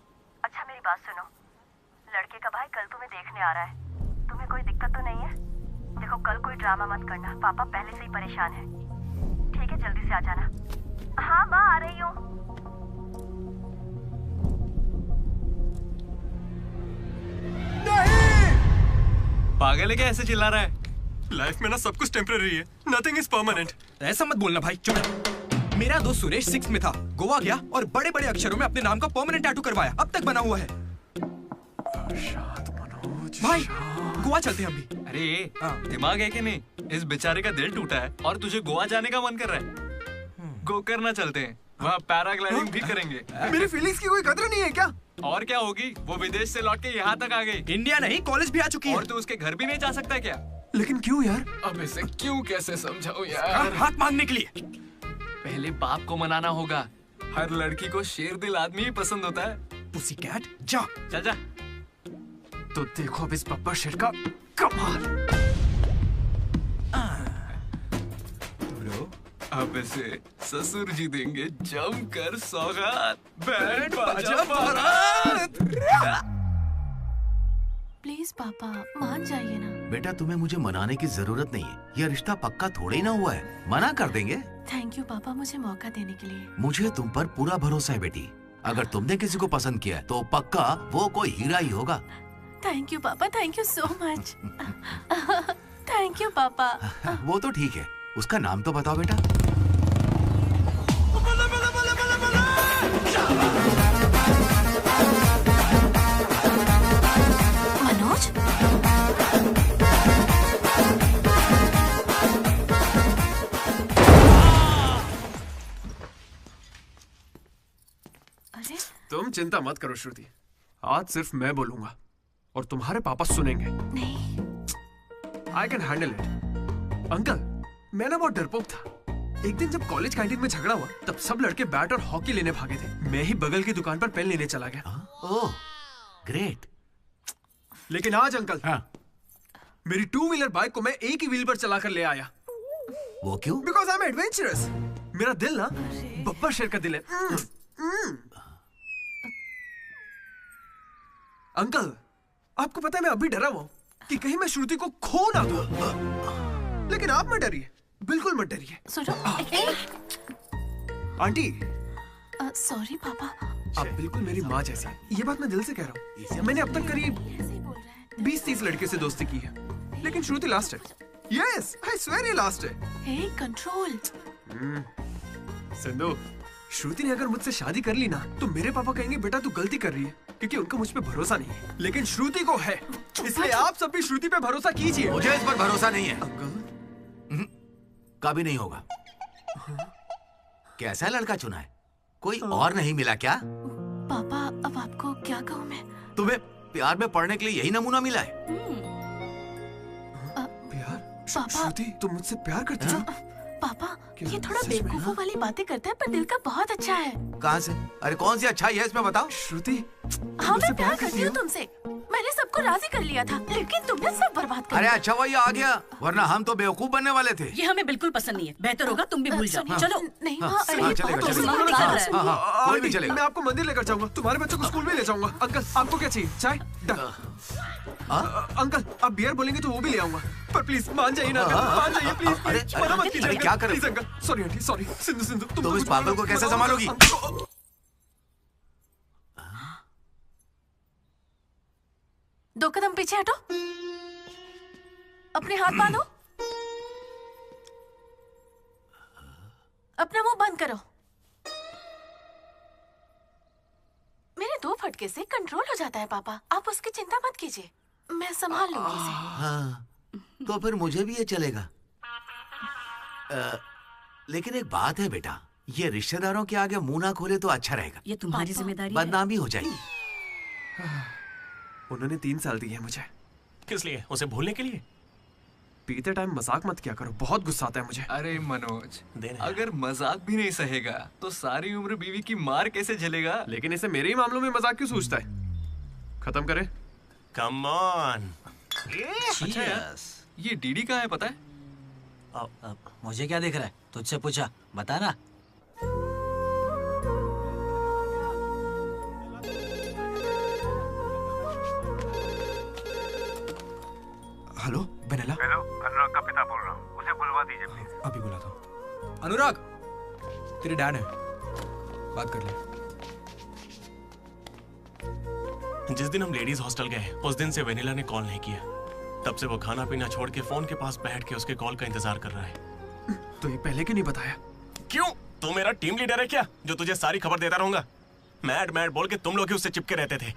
अच्छा मेरी बात सुनो, लड़के का भाई कल तुम्हें देखने आ रहा है। तुम्हें कोई दिक्कत तो नहीं है? देखो कल कोई ड्रामा मत करना, पापा पहले से ही परेशान है। ठीक है जल्दी से आ जाना। हाँ माँ आ रही हूँ।
पागल है क्या ऐसे चिल्ला रहा है?
लाइफ में ना सब कुछ टेम्परेरी है, नथिंग इज परमानेंट।
ऐसा मत बोलना भाई, चुप। मेरा दोस्त सुरेश 6th में था, गोवा गया और बड़े बड़े अक्षरों में अपने नाम का परमानेंट टैटू करवाया, अब तक बना हुआ है। भाई गोवा चलते हैं हम भी।
अरे दिमाग है कि नहीं? इस बेचारे का दिल टूटा है और तुझे गोवा जाने का मन कर रहा है। गो करना चलते हैं, वहाँ पैराग्लाइडिंग भी करेंगे।
मेरी फीलिंग्स की कोई कदर नहीं है क्या?
और क्या होगी, वो विदेश से लौट के यहाँ तक आ गई।
इंडिया नहीं कॉलेज भी आ चुकी है।
और तू उसके घर भी नहीं जा सकता क्या?
लेकिन क्यों यार?
अब इसे क्यों कैसे समझाऊं यार?
हाथ मांगने के लिए
पहले बाप को मनाना होगा। हर लड़की को शेर दिल आदमी ही पसंद होता है।
पुसी कैट जा।
चल जा।
तो देखो अब इस पप्पा शेर का कमाल।
अब इसे ससुर जी देंगे जमकर सौगात। बैंड बाजा बारात।
प्लीज पापा मान जाइए ना।
बेटा तुम्हें मुझे मनाने की जरूरत नहीं है, यह रिश्ता पक्का थोड़े ना हुआ है, मना कर देंगे।
थैंक यू पापा मुझे मौका देने के लिए।
मुझे तुम पर पूरा भरोसा है बेटी। अगर तुमने किसी को पसंद किया है तो पक्का वो कोई हीरा ही होगा।
थैंक यू पापा, thank you so much. Thank you पापा।
वो तो ठीक है, उसका नाम तो बताओ बेटा।
मनोज? अरे
तुम चिंता मत करो श्रुति, आज सिर्फ मैं बोलूंगा और तुम्हारे पापा सुनेंगे।
नहीं,
I can handle it. Uncle, मैं ना बहुत डरपोक था। एक दिन जब कॉलेज कैंटीन में झगड़ा हुआ तब सब लड़के बैट और हॉकी लेने भागे थे। मैं ही बगल की दुकान पर पेन लेने चला गया।
Oh great.
लेकिन आज अंकल, मेरी 2 व्हीलर बाइक को मैं एक ही व्हील पर चलाकर ले आया।
वो क्यों?
Because I am adventurous. मेरा दिल ना बब्बर शेर का दिल है। अंकल, आपको पता है मैं अभी डरा हुआ हूं कि कहीं मैं श्रुति को खो ना दूं। लेकिन आप मत डरिए, बिल्कुल मत डरिए।
सुनो,
आंटी।
सॉरी पापा।
आप बिल्कुल मेरी माँ जैसी हैं। ये बात मैं दिल से कह रहा हूँ। मैंने अब तक करीब 20-30 लड़के से दोस्ती की है, लेकिन श्रुति लास्ट है। यस, आई स्वेयर ये लास्ट है।
हे, कंट्रोल।
सिंधु, श्रुति ने अगर मुझसे शादी कर ली ना तो मेरे पापा कहेंगे बेटा तू गलती कर रही है, क्योंकि उनको मुझ पे भरोसा नहीं है। लेकिन श्रुति को है, इसलिए आप सब भी श्रुति पे भरोसा कीजिए।
मुझे इस पर भरोसा नहीं है अंकल, कभी नहीं होगा। कैसा लड़का चुना है? कोई और नहीं मिला क्या?
पापा, अब आपको क्या कहूँ मैं?
तुम्हें प्यार में पढ़ने के लिए यही नमूना मिला है?
प्यार?
श्रुति,
तुम मुझसे प्यार करती हो?
पापा, ये थोड़ा बेवकूफों वाली बातें करता है, पर दिल का बहुत अच्छा है।
कहाँ से? अरे कौन सी अच्छाई है इसमें बताओ।
श्रुति,
हाँ, मैं प्यार करती हूँ तुमसे। मैंने सबको राजी कर लिया था, लेकिन तुमने सब बर्बाद कर
अरे
दिया।
अच्छा वही आ गया, वरना हम तो बेवकूफ बनने वाले थे।
ये हमें बिल्कुल पसंद नहीं है। बेहतर होगा तुम भी भूल जाओ। चलो।
नहीं,
कोई भी चलेगा।
मैं आपको मंदिर लेकर जाऊंगा, तुम्हारे बच्चों को स्कूल में ले जाऊंगा। अंकल, आपको क्या चाहिए? चाय? अंकल, आप बियर बोलेंगे तो वो भी ले आऊंगा, पर प्लीज मान जाइए ना, मान जाइए प्लीज। मना मत कीजिए।
क्या कर रहे हो?
Uncle, sorry aunty, sorry. Sindhu,
तुम इस पागल को कैसे संभालोगी?
दो कदम पीछे हटो, अपने हाथ बांधो, अपना मुंह बंद करो। मेरे 2 फटके से कंट्रोल हो जाता है पापा, आप उसकी चिंता मत कीजिए, मैं संभाल लूंगी इसे।
हाँ, तो फिर मुझे भी ये चलेगा। लेकिन एक बात है बेटा, ये रिश्तेदारों के आगे मुंह ना खोले तो अच्छा रहेगा।
ये तुम्हारी जिम्मेदारी है।
बदनामी हो जाएगी।
उन्होंने 3 साल दिए मुझे।
किस लिए? उसे भूलने के लिए?
पीते टाइम मजाक मत किया करो, बहुत गुस्सा आता है मुझे।
अरे मनोज, अगर मजाक भी नहीं सहेगा तो सारी उम्र बीवी की मार कैसे झेलेगा?
लेकिन इसे मेरे ही मामलों में मजाक क्यों सोचता है? खत्म करे।
Come on.
अच्छा यार, ये डीडी कहाँ है पता है?
मुझे क्या दिख रहा है? तुझसे पूछा, बता ना।
Hello vanilla.
हेलो, अनुराग का पिता बोल रहा हूँ, उसे बुलवा दीजिए प्लीज।
अभी बुलाता हूँ। अनुराग, तेरे डैड है, बात कर ले।
जिस दिन हम लेडीज हॉस्टल गए उस दिन से वेनिला ने कॉल नहीं किया। तब से वो खाना पीना छोड़ के फोन के पास बैठ के उसके कॉल का इंतजार कर रहा है।
तो ये पहले क्यों नहीं बताया?
क्यों? तू मेरा टीम लीडर है क्या, जो तुझे सारी खबर देता रहूंगा? मैड मैड बोल के तुम लोग ही उससे चिपके रहते थे।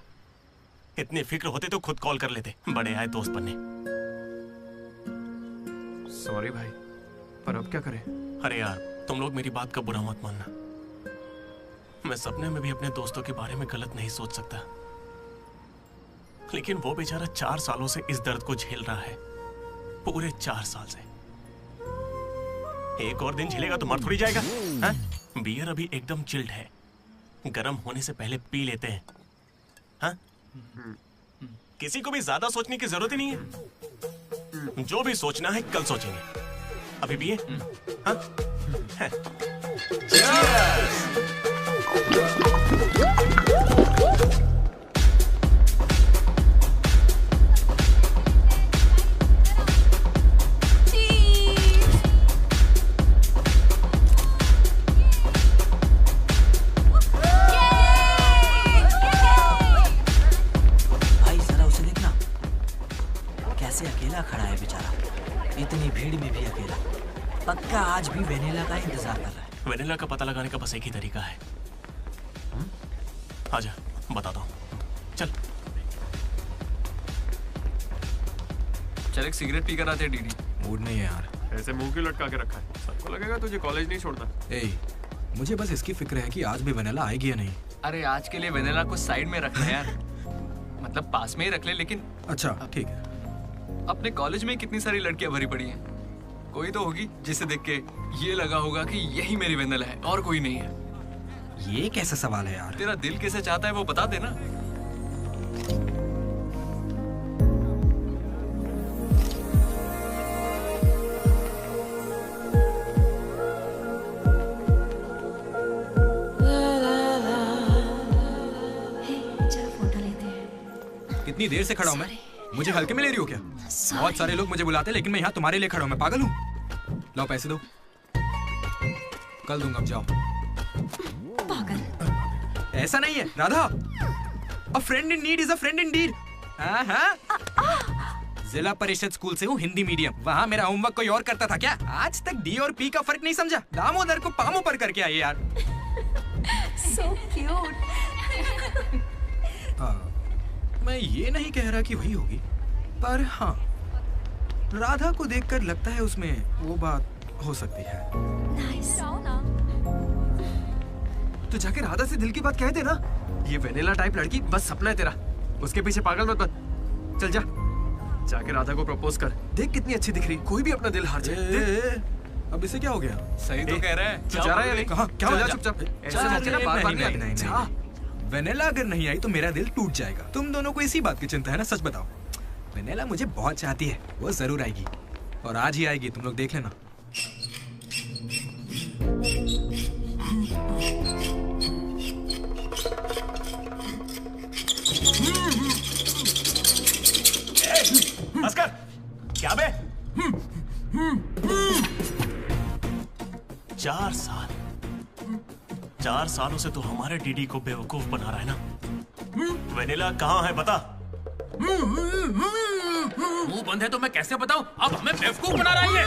इतनी फिक्र होती तो खुद कॉल कर लेते, बड़े आए दोस्त बनने।
सॉरी भाई, पर अब क्या करें?
अरे यार, तुम लोग मेरी बात का बुरा मत मानना। मैं सपने में भी अपने दोस्तों के बारे में गलत नहीं सोच सकता, लेकिन वो बेचारा 4 सालों से इस दर्द को झेल रहा है, पूरे 4 साल से। एक और दिन झेलेगा तो मर थोड़ी जाएगा। हाँ? बियर अभी एकदम चिल्ड है, गर्म होने से पहले पी लेते हैं। हाँ? किसी को भी ज्यादा सोचने की जरूरत ही नहीं है। जो भी सोचना है कल सोचेंगे, अभी पिए। हाँ?
भाई जरा उसे देखना, कैसे अकेला खड़ा है बेचारा, इतनी भीड़ में भी अकेला। पक्का आज भी वेनिला का इंतजार कर रहा है।
वेनिला का पता लगाने का बस एक ही तरीका है। आजा, बताता हूँ। चल
चल, एक सिगरेट पी कर आते डीडी।
मूड नहीं है यार।
ऐसे मुंह क्यों लटका के रखा है? सबको लगेगा तुझे कॉलेज नहीं छोड़ना।
मुझे बस इसकी फिक्र है कि आज भी वेनिला आएगी या नहीं।
अरे आज के लिए वेनिला को साइड में रख ले यार, मतलब पास में ही रख ले। लेकिन
अच्छा ठीक है।
अपने कॉलेज में कितनी सारी लड़कियां भरी पड़ी हैं, कोई तो होगी जिसे देख के ये लगा होगा कि यही मेरी वेनिला है और कोई नहीं है।
ये कैसा सवाल है यार?
तेरा दिल कैसे चाहता है वो बता देना।
कितनी देर से खड़ा हूँ मैं? मुझे हल्के में ले रही हो क्या? बहुत सारे लोग मुझे बुलाते हैं लेकिन मैं यहाँ तुम्हारे लिए खड़ा हूँ। मैं पागल हूँ? लाओ पैसे दो, कल दूंगा। अब जाओ। पागल। ऐसा नहीं है राधा, अ friend in need is a friend Indeed. जिला परिषद स्कूल से हूँ, हिंदी मीडियम। वहाँ मेरा होमवर्क कोई और करता था क्या? आज तक डी और पी का फर्क नहीं समझा। दामोदर को पामो पर करके आए यार।
So cute.
मैं ये नहीं कह रहा कि वही होगी, पर हाँ, राधा को देखकर लगता है उसमें वो बात हो सकती है।
तो जाके राधा से दिल की बात कह दे ना। ये वेनिला टाइप लड़की बस सपना है तेरा, उसके पीछे पागल मत बन। चल जा, जाके राधा को प्रपोज कर। देख कितनी अच्छी दिख रही, कोई भी अपना दिल हार जाए।
अब इसे क्या हो गया?
सही तो कह रहा है।
जा रहा है? कहाँ? क्या हो गया? चुपचाप ऐसे मत करना, बार-बार नहीं।
वेनिला अगर नहीं आई तो मेरा दिल टूट जाएगा। तुम दोनों को इसी बात की चिंता है ना? सच बताओ। वेनिला मुझे बहुत चाहती है, वो जरूर आएगी और आज ही आएगी, तुम लोग देख लेना।
भास्कर, क्या बे? 4 सालों से तो हमारे डीडी को बेवकूफ बना रहा है ना। वेनिला कहाँ है बता।
मुंह बंद है तो मैं कैसे बताऊं? अब हमें बेवकूफ बना रहा है।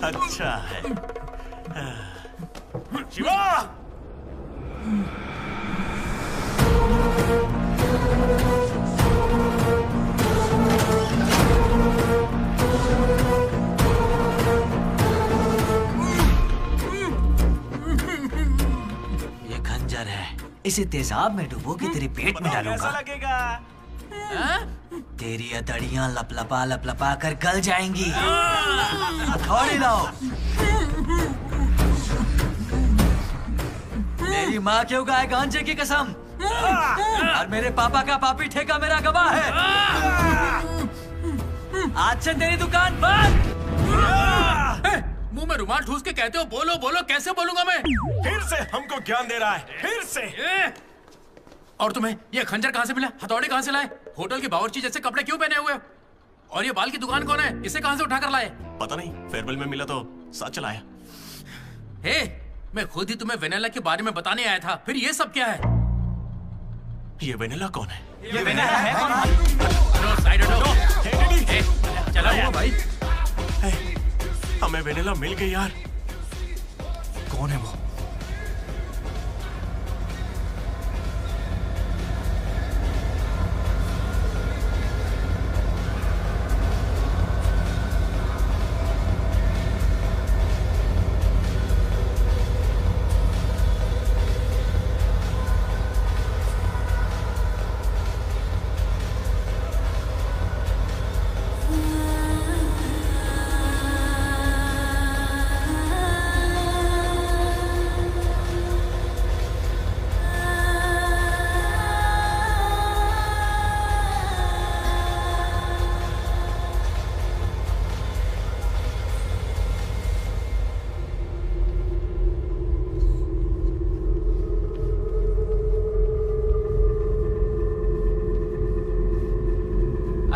अच्छा है। शिवा!
ये खंजर है, इसे तेजाब में डुबो के तेरे पेट में डालूंगा।
लगेगा।
तेरी अतड़ियां लपलपा कर गल जाएंगी। हथौड़ी लाओ। मेरी माँ के उगाए गांजे की कसम और मेरे पापा का पापी ठेका मेरा गवाह है। आज से तेरी दुकान बंद।
मुंह में रुमाल ठूस के कहते हो बोलो बोलो, कैसे बोलूंगा मैं?
फिर से हमको ज्ञान दे रहा है, फिर से।
और तुम्हें ये खंजर कहाँ से मिला? हथौड़ी कहाँ से लाए? होटल की बावर्ची जैसे कपड़े क्यों पहने हुए? और ये बाल की दुकान कौन है? इसे कहाँ से उठा कर लाए?
पता नहीं, फेयरवेल में मिला तो साथ चलाया।
हे, मैं खुद ही तुम्हें वेनिला के बारे में बताने आया था, फिर ये सब क्या है?
ये वेनिला कौन है?
ये वेनिला है कौन? साइड हटो। चलो भाई।
हमें वेनिला मिल गई यार।
कौन है वो?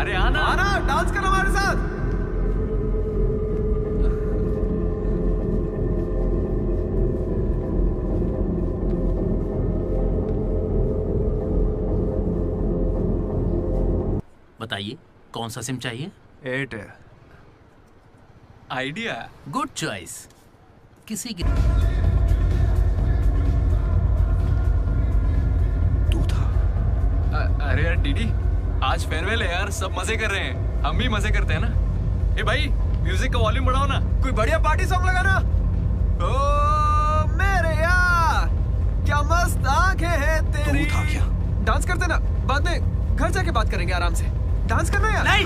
अरे आना आना, डांस करो हमारे साथ।
बताइए कौन सा सिम चाहिए?
एयरटेल।
Idea
good choice. किसी की
अरे यार डीडी, आज फेयरवेल है यार, सब मजे कर रहे हैं, हम भी मजे करते हैं ना। ए भाई, म्यूजिक का वॉल्यूम बढ़ाओ ना।
कोई बढ़िया पार्टी सॉन्ग लगा ना। ओ मस्त आंखें हैं तेरी।
तू था क्या?
डांस करते ना, बाद में घर जाके बात करेंगे आराम से। डांस करना यार।
नहीं।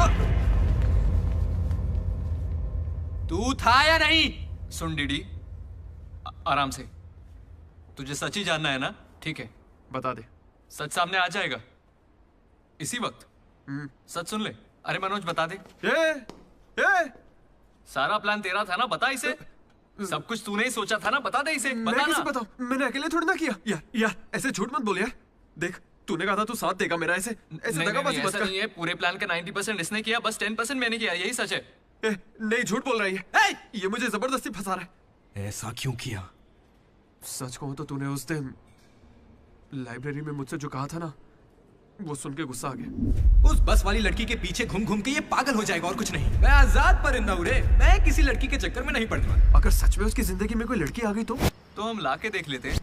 तू था या नहीं? सुन डीडी, आराम से। तुझे सच ही जानना है ना? ठीक है,
बता दे।
सच सामने आ जाएगा इसी वक्त। सच सुन ले। अरे मनोज बता दे।
ये
सारा प्लान तेरा था ना, बता इसे। सब कुछ तूने ही सोचा था ना, बता दे इसे।
मैं
बता
कैसे
ना।
बताऊं? मैंने अकेले थोड़ी ना किया। यार ऐसे झूठ मत बोल यार। देख, तूने कहा था तू साथ देगा मेरा, ऐसे दगाबाजी मत
ऐसा
कर।
नहीं है। पूरे प्लान का 90% इसने किया, बस 10% मैंने किया। यही सच है।
नहीं, झूठ बोल रही है। ये मुझे जबरदस्ती फंसा रहा है।
ऐसा क्यों किया?
सच कहूं तो तूने उस दिन लाइब्रेरी में मुझसे जो कहा था ना, वो सुन के गुस्सा आ गया।
उस बस वाली लड़की के पीछे घूम घूम के ये पागल हो जाएगा और कुछ नहीं। मैं आजाद परिंदा हूं रे, मैं किसी लड़की के चक्कर में नहीं पड़ने वाला।
अगर सच में उसकी जिंदगी में कोई लड़की आ गई तो
हम लाके देख लेते हैं।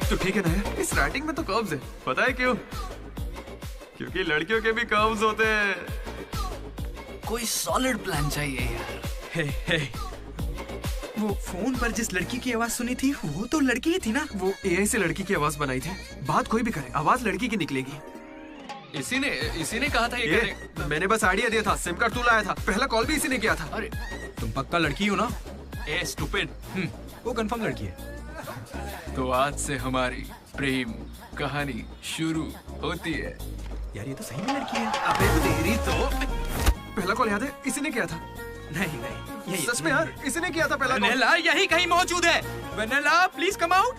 तो ठीक है ना यार, इस राइटिंग में तो कर्व्स है। पता है क्यों? क्योंकि लड़कियों के भी कर्व्स होते हैं।
कोई सॉलिड प्लान चाहिए यार।
हे, वो फोन पर जिस लड़की की आवाज सुनी थी वो तो लड़की ही थी ना।
वो एआई से लड़की की आवाज बनाई थी। बात कोई भी करे, आवाज लड़की की निकलेगी।
इसी ने कहा था ये करने।
मैंने बस आइडिया दिया था। सिम कार्ड तू लाया था। पहला कॉल भी इसी ने किया था।
अरे
तुम पक्का लड़की हो ना?
ए स्टूपिड।
वो कंफर्म लड़की है।
तो आज से हमारी प्रेम कहानी शुरू होती है।
यार ये तो सही में लड़की है।
अबे तेरी तो। पहला कॉल याद है? इसी ने किया था।
नहीं
यही सच में यार, इसी ने किया था पहला कॉल।
वेनेला यही कहीं मौजूद है। Vennela please come out.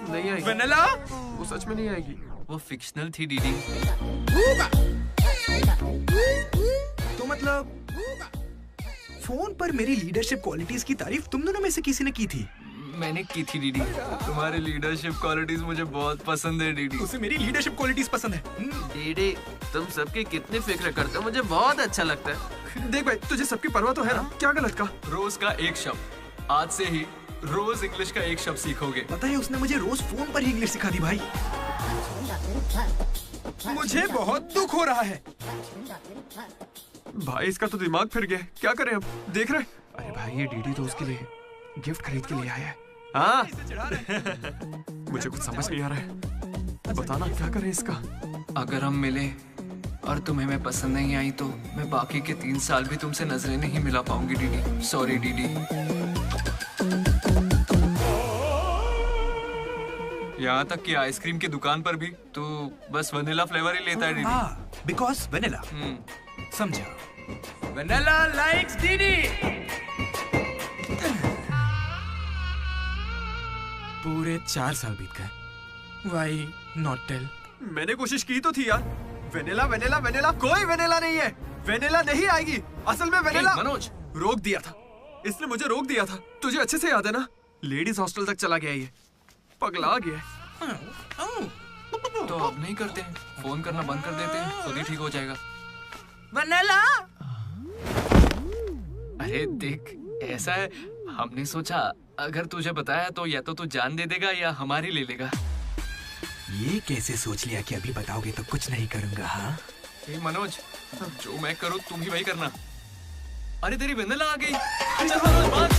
नहीं आएगी।
वेनेला
वो सच में नहीं आएगी।
वो फिक्शनल थी डीडी।
तो मतलब फोन पर मेरी लीडरशिप क्वालिटीज की तारीफ तुम दोनों में से किसी ने की थी?
मैंने की थी डीडी। तुम्हारी लीडरशिप क्वालिटीज मुझे बहुत पसंद है डीडी।
उसे मेरी लीडरशिप क्वालिटीज पसंद है।
डीडी तुम सबकी कितनी फिक्र करते हो, मुझे बहुत अच्छा लगता है।
देख भाई, तुझे सबकी परवाह तो है ना? क्या गलत का?
रोज का एक शब्द। आज से ही रोज इंग्लिश का एक शब्द सीखोगे।
पता है उसने मुझे रोज फोन पर ही इंग्लिश सिखा दी भाई। मुझे बहुत दुख हो रहा है
भाई। इसका तो दिमाग फिर गया। क्या करें अब? देख रहे? अरे भाई ये डीडी तो उसके लिए गिफ्ट खरीद के लिए आया है। हाँ मुझे कुछ समझ नहीं आ रहा है। बताना क्या करें इसका।
अगर हम मिले और तुम्हें मैं पसंद नहीं आई तो मैं बाकी के 3 साल भी तुमसे नजरें नहीं मिला पाऊंगी डीडी। Sorry DD. यहाँ तक कि आइसक्रीम की दुकान पर भी तू बस वनीला फ्लेवर ही लेता है डीडी।
Because vanilla. समझा? Vanilla likes DD. पूरे 4 साल बीत गए। Why not tell?
मैंने कोशिश की तो थी यार। वेनिला वेनिला वेनिला, कोई वेनिला नहीं है। वेनिला नहीं आएगी। असल में वेनिला
मनोज
रोक दिया था। इसने मुझे रोक दिया था। तुझे अच्छे से याद है ना? लेडीज हॉस्टल तक चला गया ये। पगला गया।
तो अब नहीं करते हैं, फोन करना बंद कर देते हैं, खुद ही ठीक हो जाएगा।
वेनिला।
अरे देख, ऐसा है, हमने सोचा अगर तुझे बताया तो या तो तू जान दे देगा या हमारी ले लेगा।
ये कैसे सोच लिया कि अभी बताओगे तो कुछ नहीं करूंगा? हाँ
मनोज, जो मैं करूँ तुम ही वही करना। अरे तेरी वेनिला आ गई। चल मनोज बात।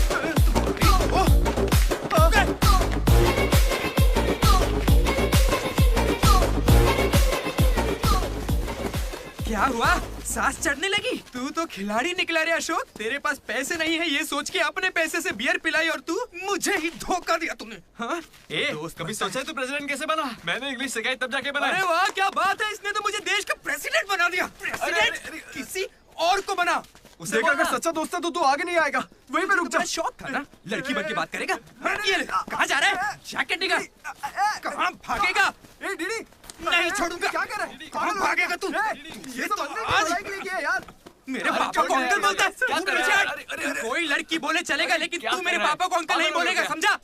क्या हुआ? सांस चढ़ने लगी? तू तो खिलाड़ी निकला रे अशोक। तेरे पास पैसे नहीं है ये सोच के अपने पैसे से बियर पिलाई और तू मुझे ही धोखा दिया तूने। हाँ?
दोस्त कभी सोचा है तू प्रेसिडेंट कैसे बना? मैंने इंग्लिश सिखाई तब जाके बना।
अरे वाह क्या बात है, इसने तो मुझे देश का प्रेसिडेंट बना दिया। प्रेसिडेंट किसी और को बना।
उसे अगर सच्चा दोस्त है तो तू आगे नहीं आएगा। वहीं पे रुक जा।
शौक था ना लड़की बन के बात करेगा। ये कहाँ जा रहा है? जैकेट निकाल। कहाँ भागेगा?
डीडी
नहीं छोड़ूंगा।
क्या कर रहा है?
कहाँ भागेगा तू?
ये तो आज किया यार।
मेरे पापा को अंकल बोलता है। कोई लड़की बोले चलेगा लेकिन तू मेरे पापा को अंकल नहीं बोलेगा, समझा?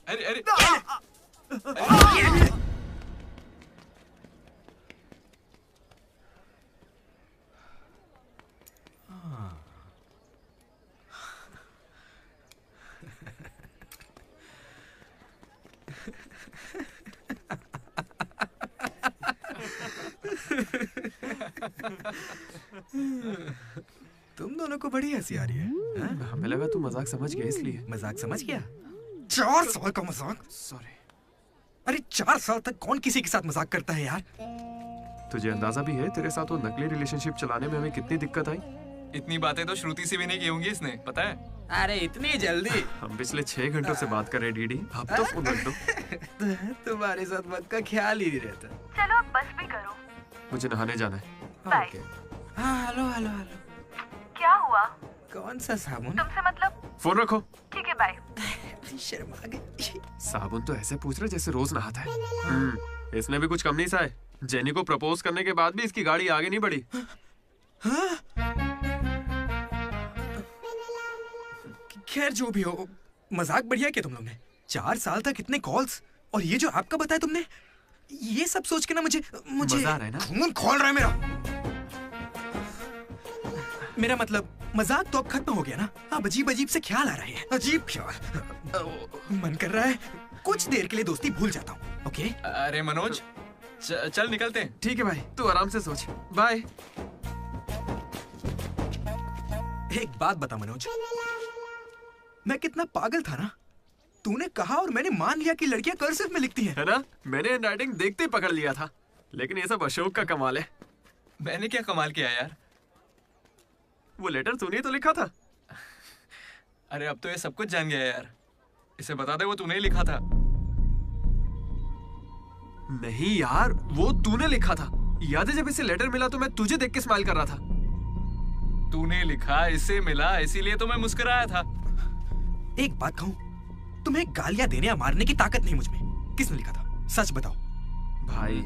तुम दोनों को बड़ी हंसी आ रही है।
हमें लगा तू मजाक समझ गया इसलिए।
मजाक समझ गया? 4 साल का मजाक?
सॉरी।
अरे 4 साल तक कौन किसी के साथ मजाक करता है यार?
तुझे अंदाजा भी है तेरे साथ वो नकली रिलेशनशिप चलाने में हमें कितनी दिक्कत आई?
इतनी बातें तो श्रुति से भी नहीं की होंगी इसने, पता है?
अरे इतनी जल्दी?
हम पिछले 6 घंटों से बात कर रहे हैं डीडी, अब तो फोन रख दो।
तुम्हारे साथ वक्त का ख्याल ही नहीं रहता।
चलो अब बस भी करो।
मुझे नहाने जाना है।
बाय।
हाँ हेलो हेलो हेलो।
क्या हुआ?
कौन सा साबुन?
तुमसे मतलब?
फोन रखो।
ठीक है बाय।
शर्मा गई।
साबुन तो ऐसे पूछ रहे जैसे रोज नहाता है। इसने भी कुछ कम नहीं सहा है। जेनी को प्रपोज करने के बाद भी इसकी गाड़ी आगे नहीं बढ़ी।
खैर जो भी हो, मजाक बढ़िया किया तुम लोग ने। 4 साल तक इतने कॉल्स, और ये जो आपका बताया तुमने, ये सब सोच के ना मुझे
मजा आ रहा है ना?
खून खोल रहा है मेरा मतलब मजाक तो अब खत्म हो गया ना। अब अजीब अजीब से ख्याल आ रहे हैं। अजीब ख्याल। मन कर रहा है कुछ देर के लिए दोस्ती भूल जाता हूँ। ओके?
अरे मनोज, चल निकलते हैं।
ठीक है भाई, तू आराम से सोच। बाय।
एक बात बता मनोज, मैं कितना पागल था ना। तूने कहा और मैंने मान लिया कि लड़कियां कर्सिव में लिखती हैं।
है ना? मैंने हैंडराइटिंग देखते ही पकड़ लिया था। लेकिन ये सब अशोक का कमाल है।
मैंने क्या कमाल किया यार?
वो लेटर तूने तो लिखा था।
अरे अब तो ये सब कुछ जान गया यार। इसे बता दे वो तूने ही लिखा था।
नहीं यार, वो तूने लिखा था। याद है जब इसे लेटर मिला तो मैं तुझे देख के स्माइल कर रहा था।
तूने लिखा, इसे मिला, इसीलिए तो मैं मुस्कुराया था।
एक बात कहूं, तुम्हें गालियां देने या मारने की ताकत नहीं मुझ में। किसने लिखा था? सच बताओ।
भाई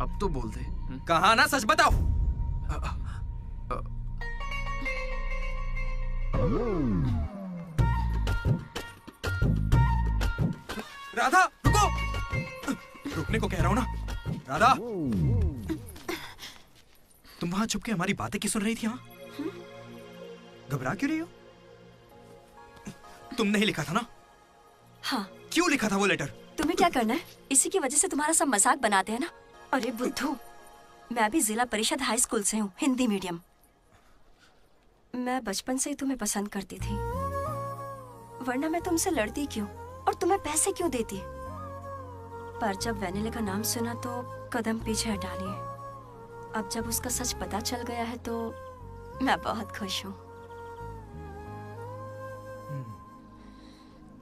अब तो बोल दे।
कहा ना, सच बताओ। राधा रुको। रुकने को कह रहा हूं ना। राधा, तुम वहां छुप के हमारी बातें क्यों सुन रही थी? हाँ, घबरा क्यों रही हो? तुमने ही लिखा था ना?
हाँ।
क्यों लिखा था वो लेटर?
तुम्हें क्या करना है? इसी की वजह से तुम्हारा सब मजाक बनाते हैं ना। अरे बुद्धू, मैं भी जिला परिषद हाई स्कूल से हूँ, हिंदी मीडियम। मैं बचपन से ही तुम्हें पसंद करती थी, वरना मैं तुमसे लड़ती क्यों और तुम्हें पैसे क्यों देती? पर जब वेनिला का नाम सुना तो कदम पीछे हटा लिए। अब जब उसका सच पता चल गया है तो मैं बहुत खुश हूँ।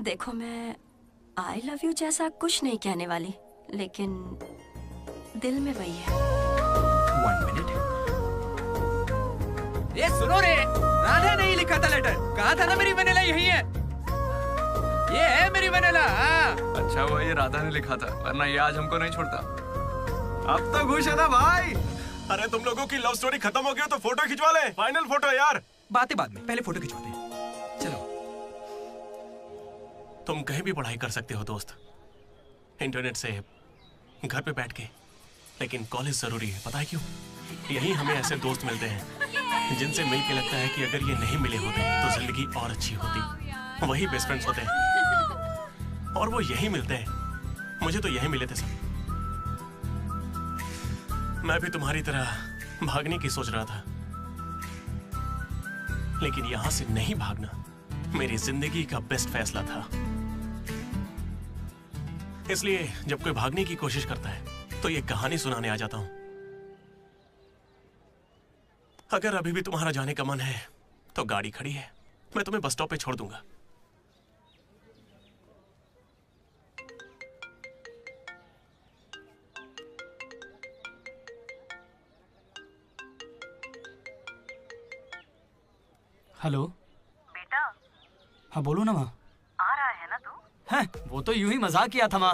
देखो, मैं आई लव यू जैसा कुछ नहीं कहने वाली, लेकिन दिल में वही है।
1 मिनट। ये सुनो रे, राधा ने ही लिखा था लेटर। कहा था ना मेरी वेनिला यही है। ये है मेरी वेनिला।
अच्छा वो ये राधा ने लिखा था, वरना ये आज हमको नहीं छोड़ता।
अब तो खुश है ना भाई? अरे तुम लोगों की लव स्टोरी खत्म हो गई तो फोटो खिंचवा ले। फाइनल फोटो यार।
बातें बाद में, पहले फोटो खिंचवाते हैं। चलो।
तुम कहीं भी पढ़ाई कर सकते हो दोस्त, इंटरनेट से, घर पे बैठ के, लेकिन कॉलेज जरूरी है। पता है क्यों? यही हमें ऐसे दोस्त मिलते हैं जिनसे मिलके लगता है कि अगर ये नहीं मिले होते तो जिंदगी और अच्छी होती। वही बेस्ट फ्रेंड्स होते हैं और वो यही मिलते हैं। मुझे तो यही मिले थे सब। मैं भी तुम्हारी तरह भागने की सोच रहा था, लेकिन यहां से नहीं भागना मेरी जिंदगी का बेस्ट फैसला था। इसलिए जब कोई भागने की कोशिश करता है तो ये कहानी सुनाने आ जाता हूं। अगर अभी भी तुम्हारा जाने का मन है तो गाड़ी खड़ी है, मैं तुम्हें बस स्टॉप पे छोड़ दूंगा।
हेलो
बेटा।
हाँ बोलो ना माँ।
आ रहा है ना तू?
हैं, वो तो यूं ही मजाक किया था माँ।